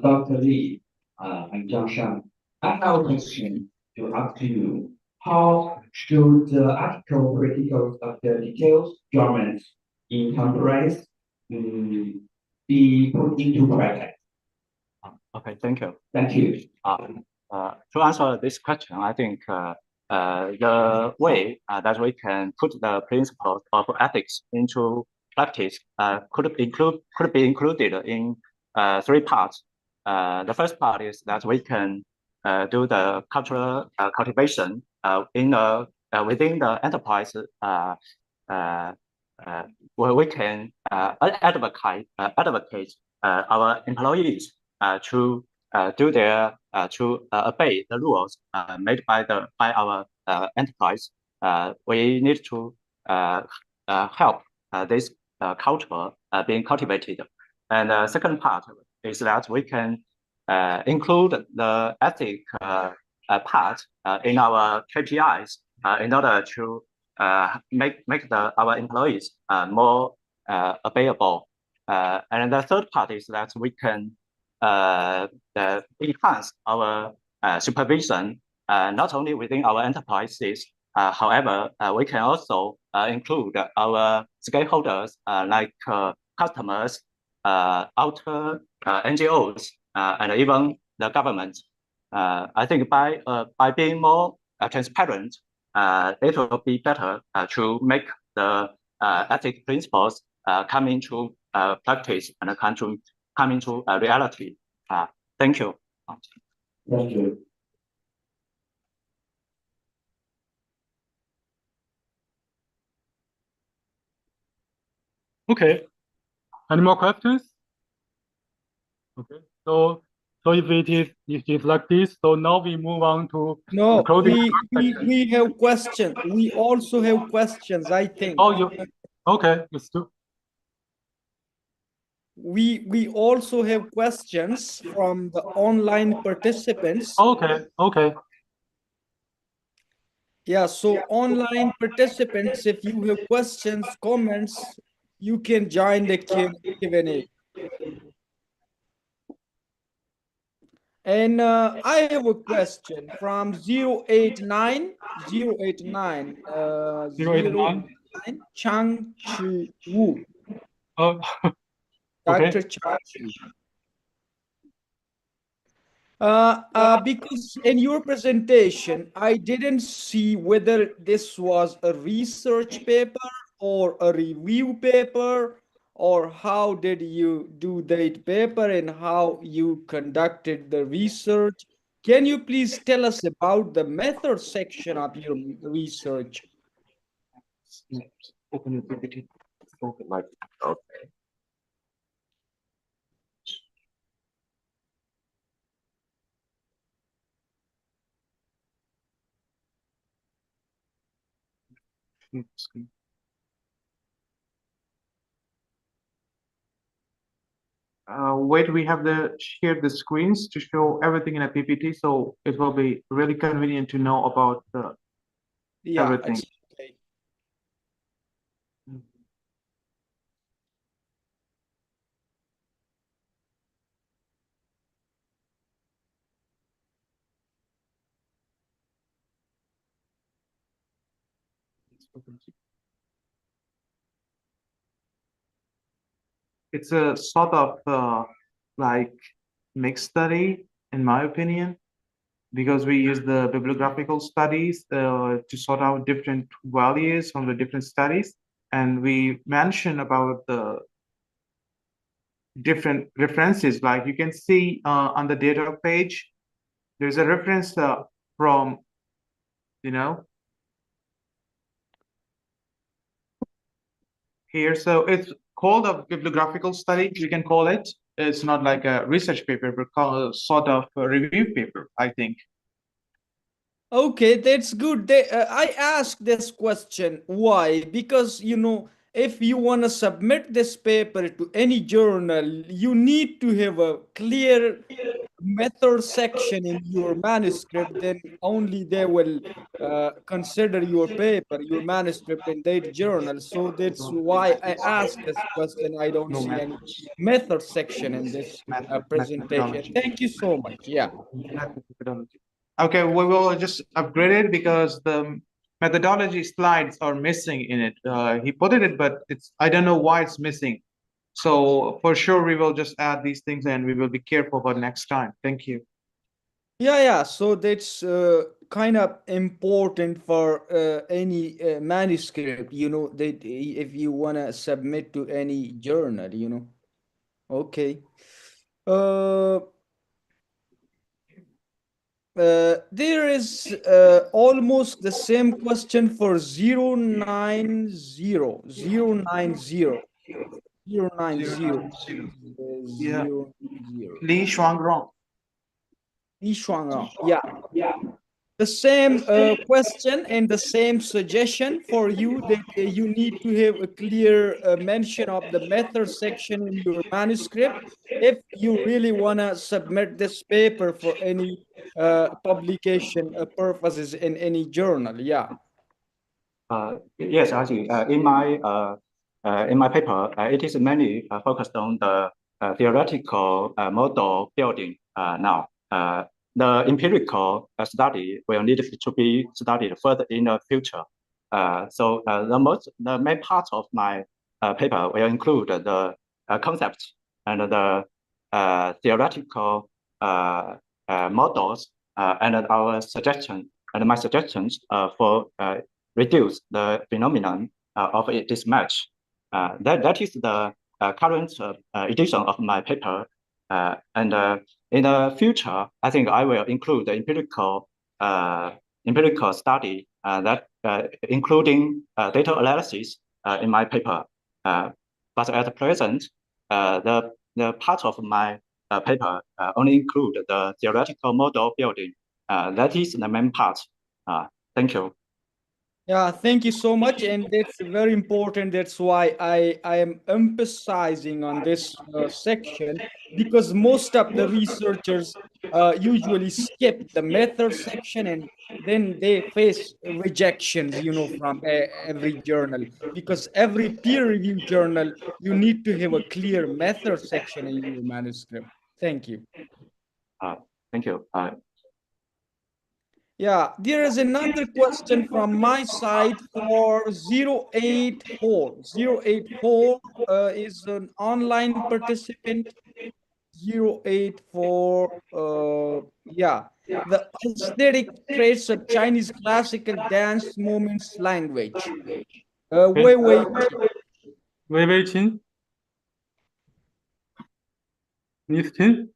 Dr. Li, I'm Jiang Shan. I have a question to ask you. How should the article criticals of the details government in Congress be put into practice? Okay, thank you. Thank you. To answer this question, I think the way that we can put the principles of ethics into practice could be included in three parts. The first part is that we can do the cultural cultivation within the enterprise where we can advocate our employees to do their to obey the rules made by our enterprise. We need to help this culture being cultivated. And the second part is that we can include the ethic part in our KPIs in order to make our employees more available. And the third part is that we can enhance our supervision not only within our enterprises. However, we can also include our stakeholders like customers, outer NGOs, and even the government. I think by being more transparent, it will be better to make the ethics principles come into practice and come into reality. Thank you. Thank you. Okay. Any more questions? Okay. So if it is like this, so now we move on to No, the closing we have questions. We also have questions, I think. Oh, okay, let's do. We also have questions from the online participants. Okay, okay. Yeah, so online participants, if you have questions, comments, you can join the Q&A. And I have a question from 089 Chang Chi Wu. Okay. Dr. Chang Chi. Because in your presentation, I didn't see whether this was a research paper or a review paper, or how did you do that paper and how you conducted the research. Can you please tell us about the method section of your research? Open your PPT. Open my, okay. Wait, we have shared the screens to show everything in a PPT, so it will be really convenient to know about everything. Okay. It's a sort of like mixed study, in my opinion, because we use the bibliographical studies to sort out different values from the different studies, and we mention about the different references. Like you can see on the data page, there's a reference from, here. So it's called a bibliographical study, you can call it. It's not like a research paper, but called a sort of a review paper, I think. Okay, that's good. I asked this question. Why? Because, if you want to submit this paper to any journal, you need to have a clear method section in your manuscript. Then only they will consider your paper, your manuscript in that journal. So that's why I asked this question. I don't see any method section in this presentation. Thank you so much. Yeah. Okay, we will just upgrade it because the methodology slides are missing in it. He put it, but I don't know why it's missing. So for sure, we will just add these things and we will be careful about next time. Thank you. Yeah. So that's kind of important for any manuscript, that if you want to submit to any journal. Okay. There is almost the same question for 090, 090, 090, Yeah. 090. Li Shuangrong. Li Shuangrong, yeah. The same question and the same suggestion for you, that you need to have a clear mention of the method section in your manuscript if you really want to submit this paper for any publication purposes in any journal. Yeah. Yes, actually, in my paper, it is mainly focused on the theoretical model building now. The empirical study will need to be studied further in the future. So the main part of my paper will include the concepts and the theoretical models and our suggestion and my suggestions for reduce the phenomenon of this match. That is the current edition of my paper. And in the future, I think I will include the empirical study that including data analysis in my paper. But at present, the part of my paper only include the theoretical model building. That is the main part. Thank you. Yeah, thank you so much, and that's very important. That's why I am emphasizing on this section, because most of the researchers usually skip the method section, and then they face rejections, from every journal, because every peer-reviewed journal, you need to have a clear method section in your manuscript. Thank you. Thank you. Yeah, there is another question from my side for 084. 084 is an online participant. 084, yeah. The aesthetic traits of Chinese classical dance movements language. Wei Wei Qin. Miss Qin?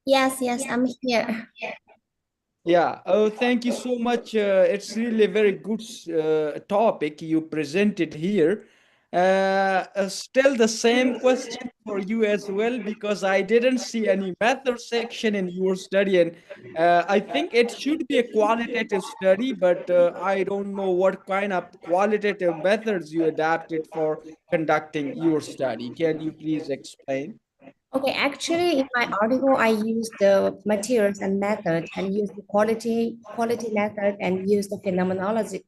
Yes, I'm here. Yeah, thank you so much. It's really a very good topic you presented here. Still the same question for you as well, because I didn't see any method section in your study, and I think it should be a qualitative study, but I don't know what kind of qualitative methods you adapted for conducting your study. Can you please explain? Okay, actually, in my article, I use the materials and method, and use the quality method, and use the phenomenology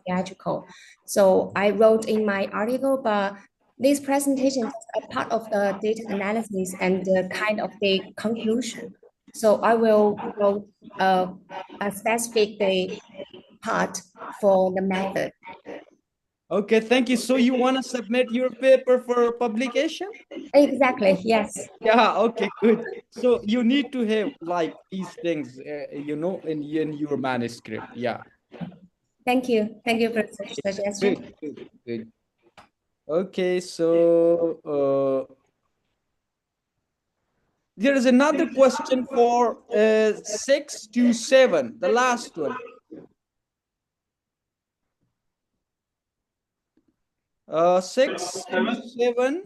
theatrical. So I wrote in my article, but this presentation is a part of the data analysis and the kind of the conclusion. So I will wrote a specific part for the method. Okay, thank you. So you want to submit your paper for publication? Exactly, yes. Yeah, okay, good. So you need to have like these things, in your manuscript. Yeah. Thank you. Thank you for the suggestion. Good. Okay, so there is another question for 627, the last one. 627.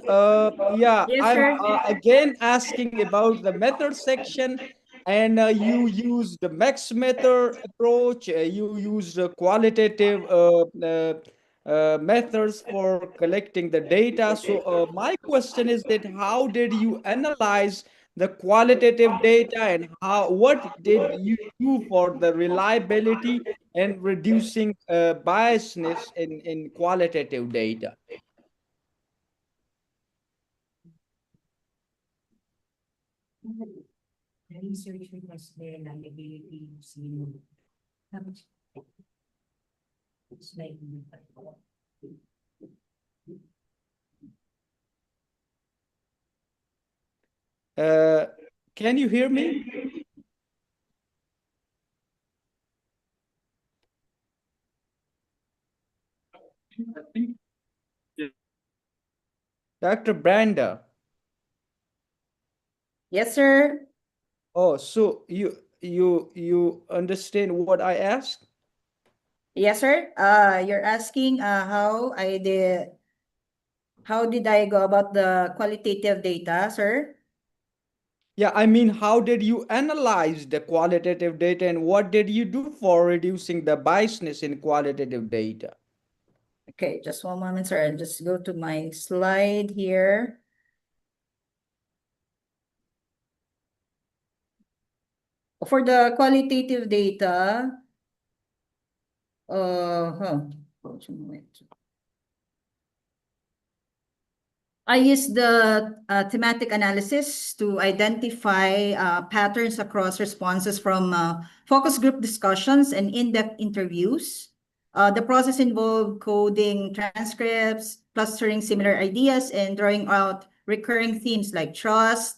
Yeah, Yes, I'm sir. again asking about the method section, and you use the max method approach. You use the qualitative methods for collecting the data. So my question is that how did you analyze the qualitative data, and what did you do for the reliability and reducing biasness in qualitative data? Can you hear me? Dr. Branda. Yes, sir. Oh, so you understand what I asked? Yes, sir. You're asking how did I go about the qualitative data, sir? Yeah, I mean, how did you analyze the qualitative data and what did you do for reducing the biasness in qualitative data? Okay, just one moment, sir. I'll just go to my slide here. For the qualitative data, I use the thematic analysis to identify patterns across responses from focus group discussions and in-depth interviews. The process involved coding transcripts, clustering similar ideas, and drawing out recurring themes like trust,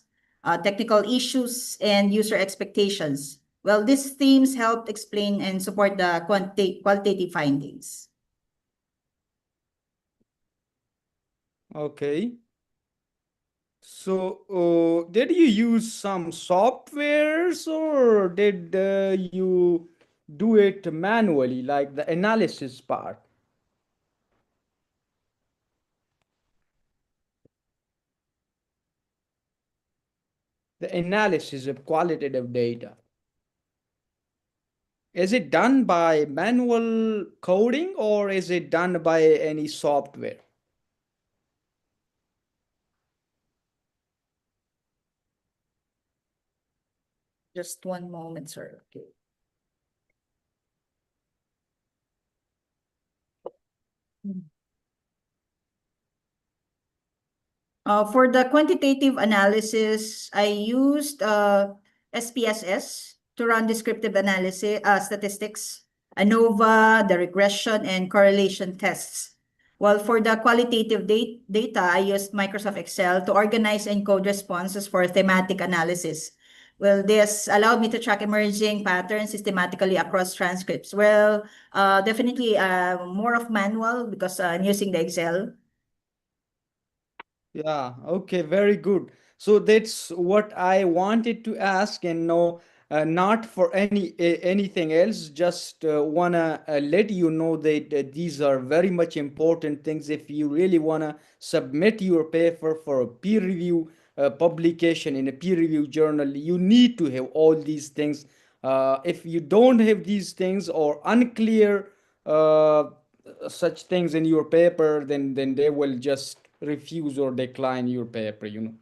technical issues, and user expectations. Well, these themes helped explain and support the qualitative findings. Okay. So, did you use some softwares or did you do it manually, like the analysis part? The analysis of qualitative data. Is it done by manual coding or is it done by any software? Just one moment, sir. Okay. For the quantitative analysis, I used SPSS to run descriptive analysis, statistics, ANOVA, the regression and correlation tests. While for the qualitative data, I used Microsoft Excel to organize and code responses for thematic analysis. Well, this allowed me to track emerging patterns systematically across transcripts. Well, definitely more of manual because I'm using the Excel. Yeah, okay, very good. So that's what I wanted to ask, and no, not for anything else. Just wanna let you know that these are very much important things. If you really wanna submit your paper for a peer review publication in a peer review journal, you need to have all these things. If you don't have these things or unclear such things in your paper, then they will just refuse or decline your paper, you know.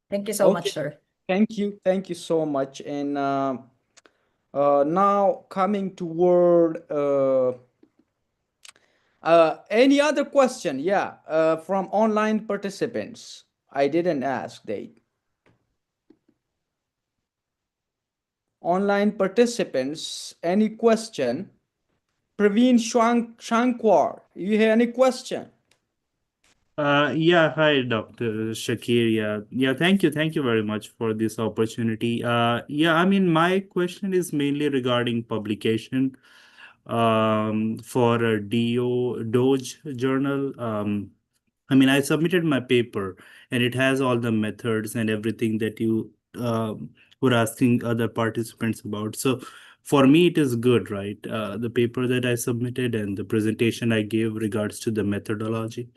Thank you so much, sir. Thank you so much. And now coming toward any other question? Yeah, from online participants. I didn't ask they. Online participants, any question? Praveen Shankwar, you have any question? Yeah, hi, Dr. Shakir. Yeah, thank you very much for this opportunity. Yeah, I mean, my question is mainly regarding publication for a Doge journal. I mean, I submitted my paper and it has all the methods and everything that you were asking other participants about. So for me, it is good, right? The paper that I submitted and the presentation I gave regards to the methodology.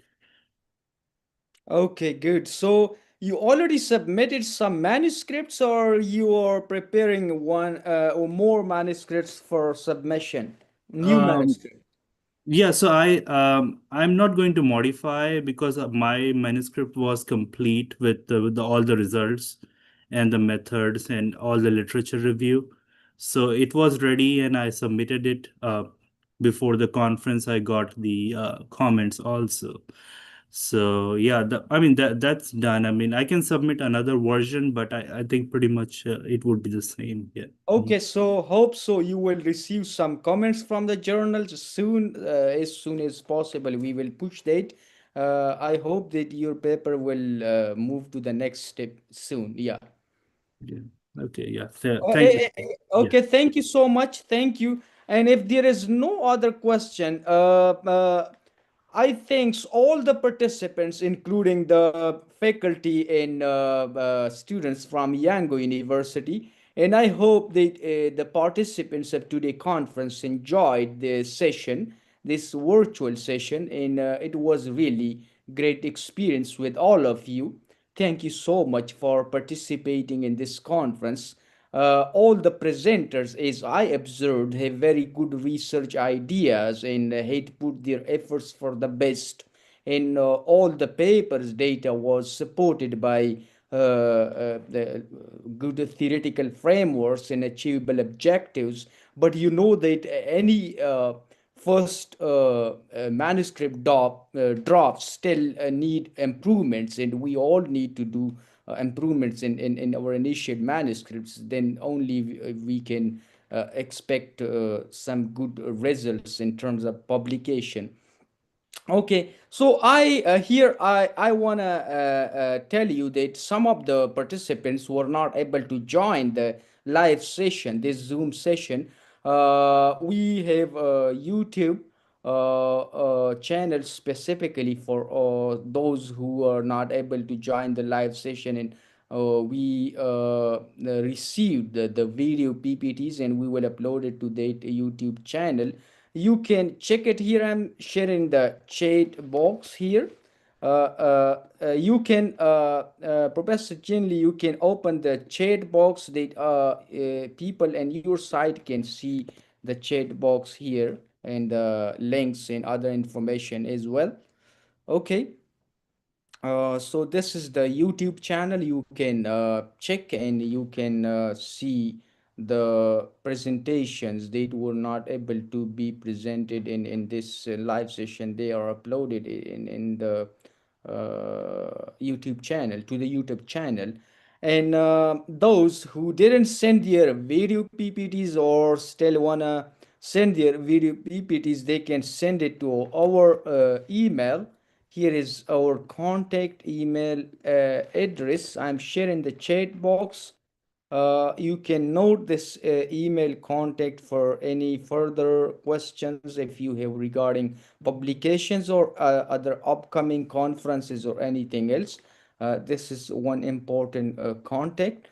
Okay, good. So you already submitted some manuscripts or you are preparing one or more manuscripts for submission? New manuscript. Yeah, so I'm not going to modify because my manuscript was complete with all the results and the methods and all the literature review. So it was ready and I submitted it before the conference. I got the comments also. So yeah, I mean that's done. I mean, I can submit another version, but I think pretty much it would be the same. Yeah. Okay, so hope so you will receive some comments from the journals soon, as soon as possible. We will push that. I hope that your paper will move to the next step soon. Yeah. Yeah. Okay. Yeah. Oh, Thank you. okay, thank you so much. Thank you. And if there is no other question, I thanks all the participants, including the faculty and students from Yangon University. And I hope that the participants of today's conference enjoyed the session, this virtual session, and it was really great experience with all of you. Thank you so much for participating in this conference. All the presenters, as I observed, have very good research ideas and had put their efforts for the best. And all the papers data was supported by the good theoretical frameworks and achievable objectives. But you know that any first manuscript drafts still need improvements, and we all need to do improvements in our initial manuscripts. Then only we can expect some good results in terms of publication. Okay, so I wanna tell you that some of the participants were not able to join the live session, this Zoom session. We have a YouTube channel specifically for those who are not able to join the live session, and we received the video PPTs, and we will upload it to that YouTube channel. You can check it here. I'm sharing the chat box here. You can, Professor Chinley, you can open the chat box that people and your site can see the chat box here, and links and other information as well. Okay. So this is the YouTube channel. You can check, and you can see the presentations that were not able to be presented in this live session. They are uploaded in the YouTube channel, to the YouTube channel. And those who didn't send their video PPTs or still wanna send their video PPTs, they can send it to our email. Here is our contact email address. I'm sharing the chat box. You can note this email contact for any further questions if you have regarding publications or other upcoming conferences or anything else. This is one important contact.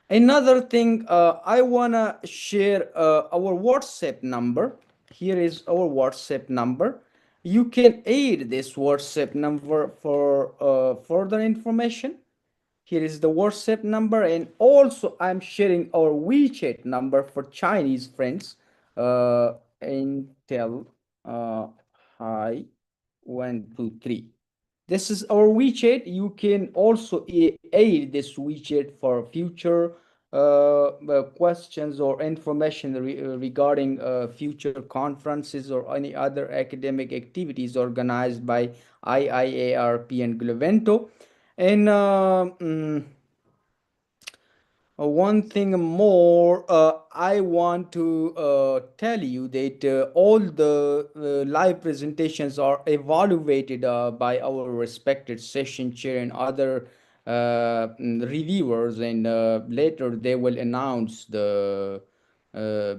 Another thing, I wanna share our WhatsApp number. Here is our WhatsApp number. You can add this WhatsApp number for further information. Here is the WhatsApp number, and also I'm sharing our WeChat number for Chinese friends. Intel Hi 123. This is our WeChat. You can also add this WeChat for future questions or information regarding future conferences or any other academic activities organized by IIARP and Gluvento. And one thing more, I want to tell you that all the live presentations are evaluated by our respected session chair and other reviewers, and later they will announce the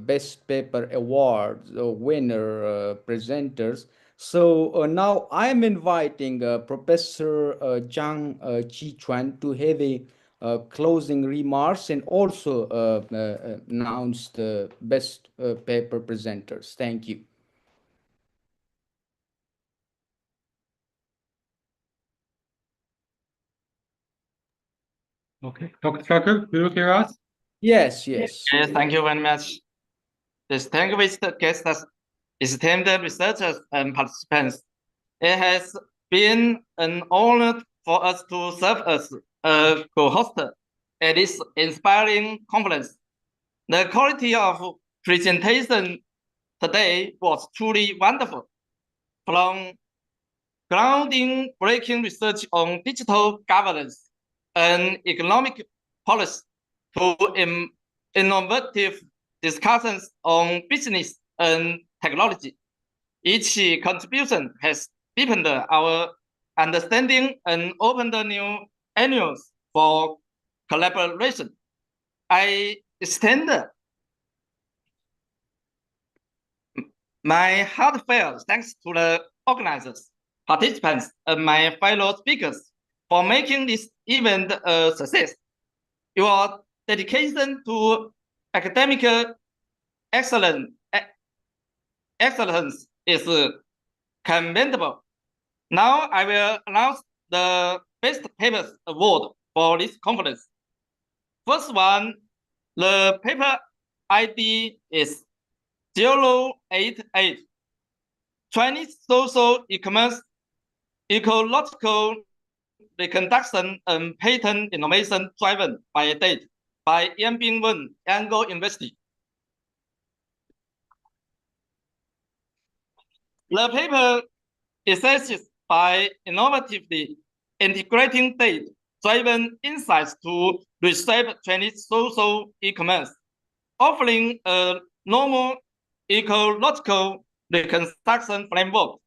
best paper awards winner presenters. So now I'm inviting Professor Zhang Qichuan to have a closing remarks and also announce the best paper presenters. Thank you. Okay, Dr. Shaker, will you hear us? Yes, yes. Yes, thank you very much. Distinguished guests, esteemed researchers and participants, it has been an honor for us to serve as a co-host at this inspiring conference. The quality of presentation today was truly wonderful. From groundbreaking research on digital governance and economic policy to innovative discussions on business and technology. Each contribution has deepened our understanding and opened new avenues for collaboration. I extend my heartfelt thanks to the organizers, participants, and my fellow speakers for making this event a success. Your dedication to academic excellence is commendable. Now I will announce the Best Papers Award for this conference. First one, the paper ID is 088, Chinese Social E-commerce Ecological Reconstruction and Patent Innovation Driven by Data by Yan Bingwen, Yangon University. The paper assesses by innovatively integrating data-driven insights to reshape Chinese social e-commerce, offering a normal ecological reconstruction framework.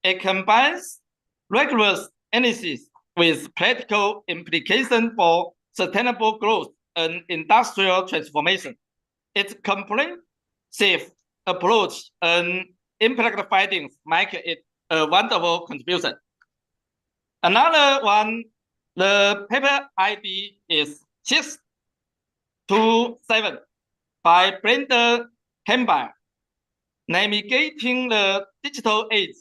It combines rigorous analysis with practical implications for sustainable growth and industrial transformation. Its comprehensive approach and impact findings make it a wonderful contribution. Another one, the paper ID is 627 by Brenda Campbell, Navigating the Digital Age,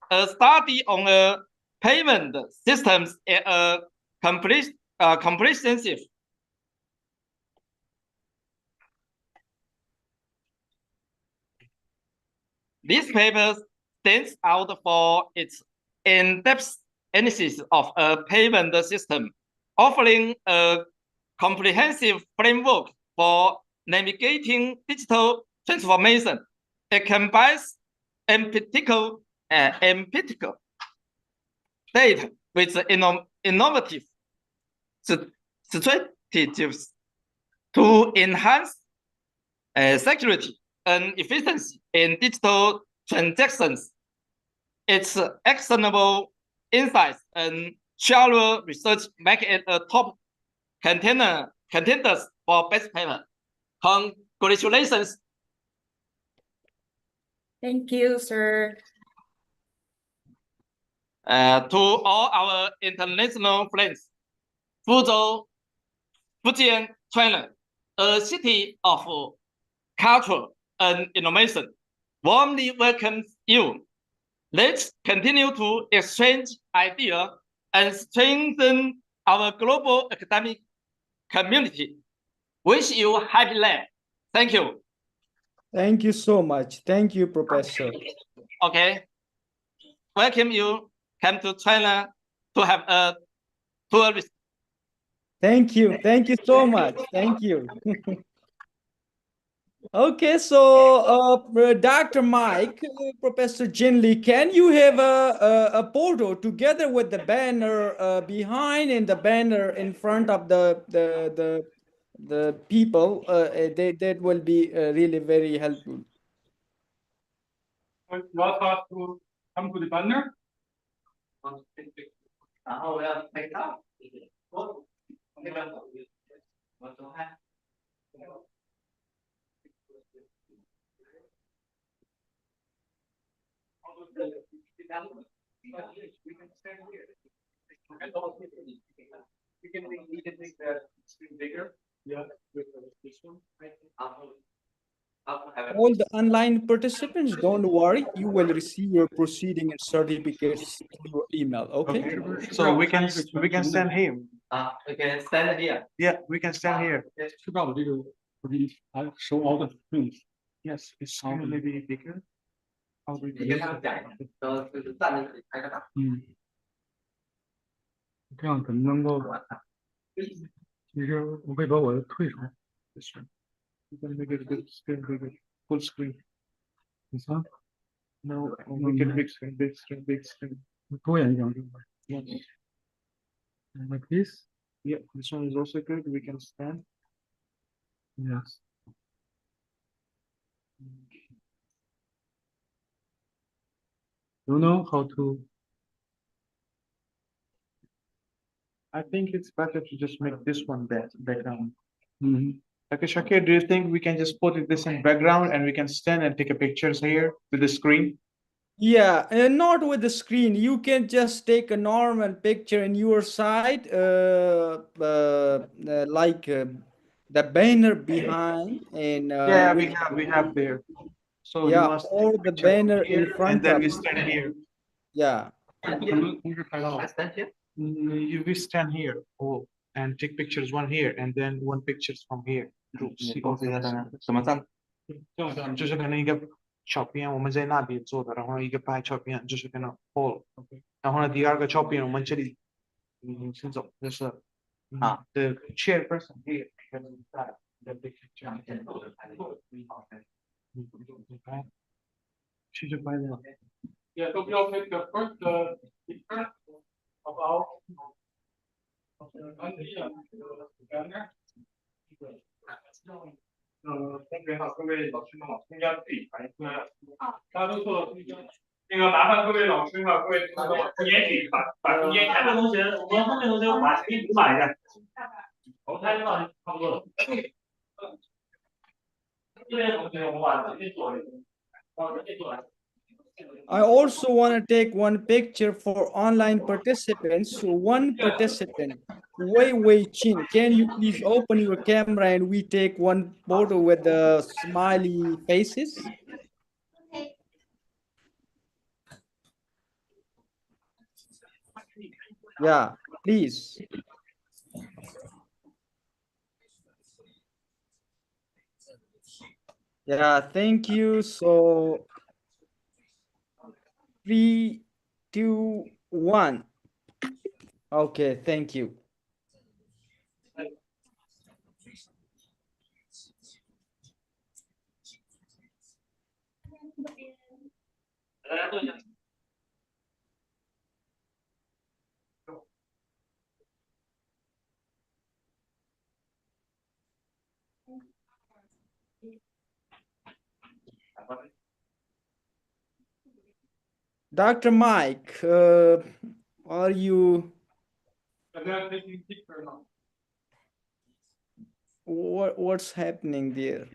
a study on payment systems at a comprehensive. This paper stands out for its in-depth analysis of a payment system, offering a comprehensive framework for navigating digital transformation. It combines empirical data with innovative strategies to enhance security and efficiency in digital transactions. Its actionable insights and shallow research make it a top contenders for best paper. Congratulations. Thank you, sir. To all our international friends, Fuzhou, Fujian, China, a city of culture and innovation, warmly welcomes you. Let's continue to exchange ideas and strengthen our global academic community. Wish you happy land. Thank you. Thank you so much. Thank you, Professor. Okay. Welcome you come to China to have a tour. Thank you. Thank you so much. Thank you. Okay, so Dr. Mike, Professor Jin Lee, can you have a photo together with the banner behind and the banner in front of the people? That will be really very helpful. You want us to come to the banner? We can stand here. We can make that screen bigger. Yeah, with this one. All the online participants, don't worry, you will receive your proceeding and certificates through your email. Okay. So we can stand here. We can stand here. Yeah, we can stand here. I'll show all the things. Yes, it's maybe bigger. How we do 这样可能能够。其实我可以把我的退出。You can make it big screen, bigger, full screen. This one? No, we can big screen, big screen, big screen. 多眼睛这个。Like this. Yeah, this one is also good. We can stand. Yes. You know how to. I think it's better to just make this one background. Mhm. Okay, Shakir, do you think we can just put this in background and we can stand and take a pictures here with the screen? Yeah, and not with the screen. You can just take a normal picture in your side, like the banner behind, and Yeah, we we have there. So you yeah, must take or a the picture from banner here, in front and then of we you. stand here. Yeah. We stand here, oh, and take pictures one here, and then one pictures from here.这样就是可能一个照片，我们在那边做的，然后一个拍照片，就是可能 hold，然后呢，第二个照片我们这里，先走，就是the chairperson here because that the big picture。其实拍的。Yeah, so we'll take the first picture of our country and the banner. 同学好，各位老师们好，大家自己排出来。大家都做了那个麻烦各位老师和各位同学中间这一块，把中间前面同学，我们后面同学把前面补码一下。我们开始到差不多了。这边同学我们把这边做一个，把这边做完。I also want to take one picture for online participants. So one participant, Wei Wei Chin, can you please open your camera and we take one photo with the smiley faces? Yeah, please. Yeah, thank you. So 3, 2, 1. Okay, thank you. Dr. Mike, are you? What's happening there?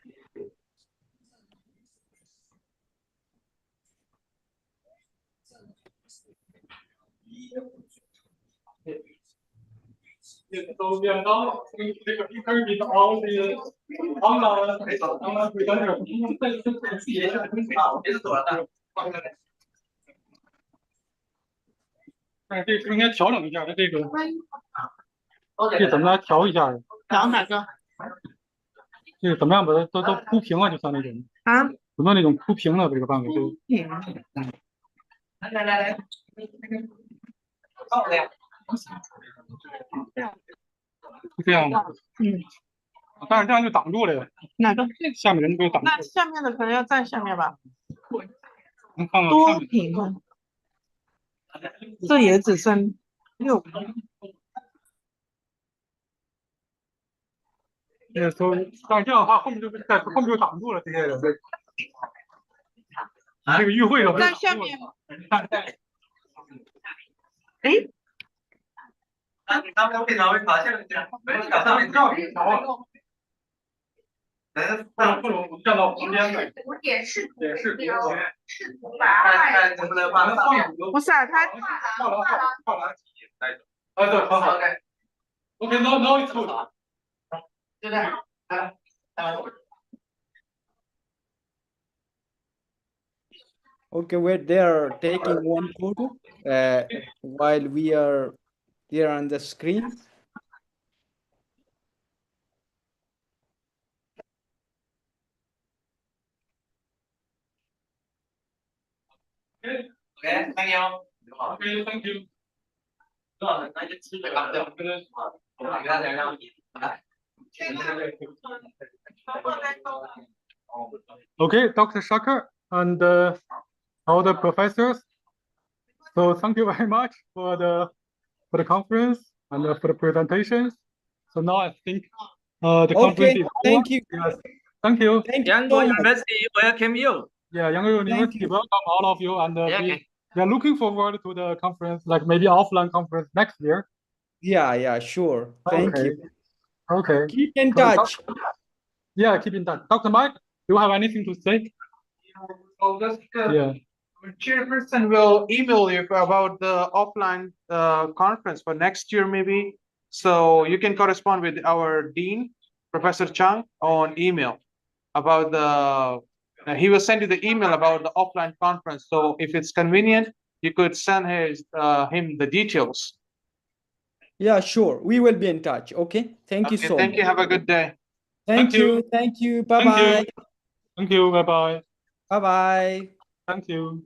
So we are now going to take a picture with all the online presenters. 哎，这个应该调整一下，它这个这怎么来调一下？调哪个？这个怎么样把它都铺平了，就像那种啊，有没有那种铺平的这个办法？就来，是这样的。但是这样就挡住了呀。哪个？下面人都挡住了。那下面的可能要站下面吧。能看到多平啊，这也只剩6个。但是这样的话，后面就挡住了这些人。这个与会的在下面。哎。你刚刚电脑会发现了，没找到你照片调了。不能站到旁边的。点视图把能不能把不是啊，他跨栏啊，对，很好。OK, now it's good. 就这样。Okay, wait, they are taking one photo while we are here on the screen. Okay, thank you. Okay, thank you. Okay, Dr. Shaker and all the professors, So thank you very much for the conference and for the presentations. So now I think the conference Okay, is thank over. you. Yes. Thank you. Thank you Yangon so much. University welcome you. Yeah, Yangon University welcome all of you, and Okay. we are looking forward to the conference, like maybe offline conference next year. Yeah, sure. Thank Okay. you. Okay. Keep in touch. Yeah, keep in touch. Dr. Mike, do you have anything to say? So just, Yeah. Chairperson will email you about the offline conference for next year maybe. So you can correspond with our dean, Professor Chang, on email about he will send you the email about the offline conference. So if it's convenient, you could send him the details. Yeah, sure. We will be in touch. Okay. Thank you Okay, so thank much. you. Have a good day. Thank you. Thank you. Bye-bye. Thank you. Bye-bye. Bye-bye. Thank you.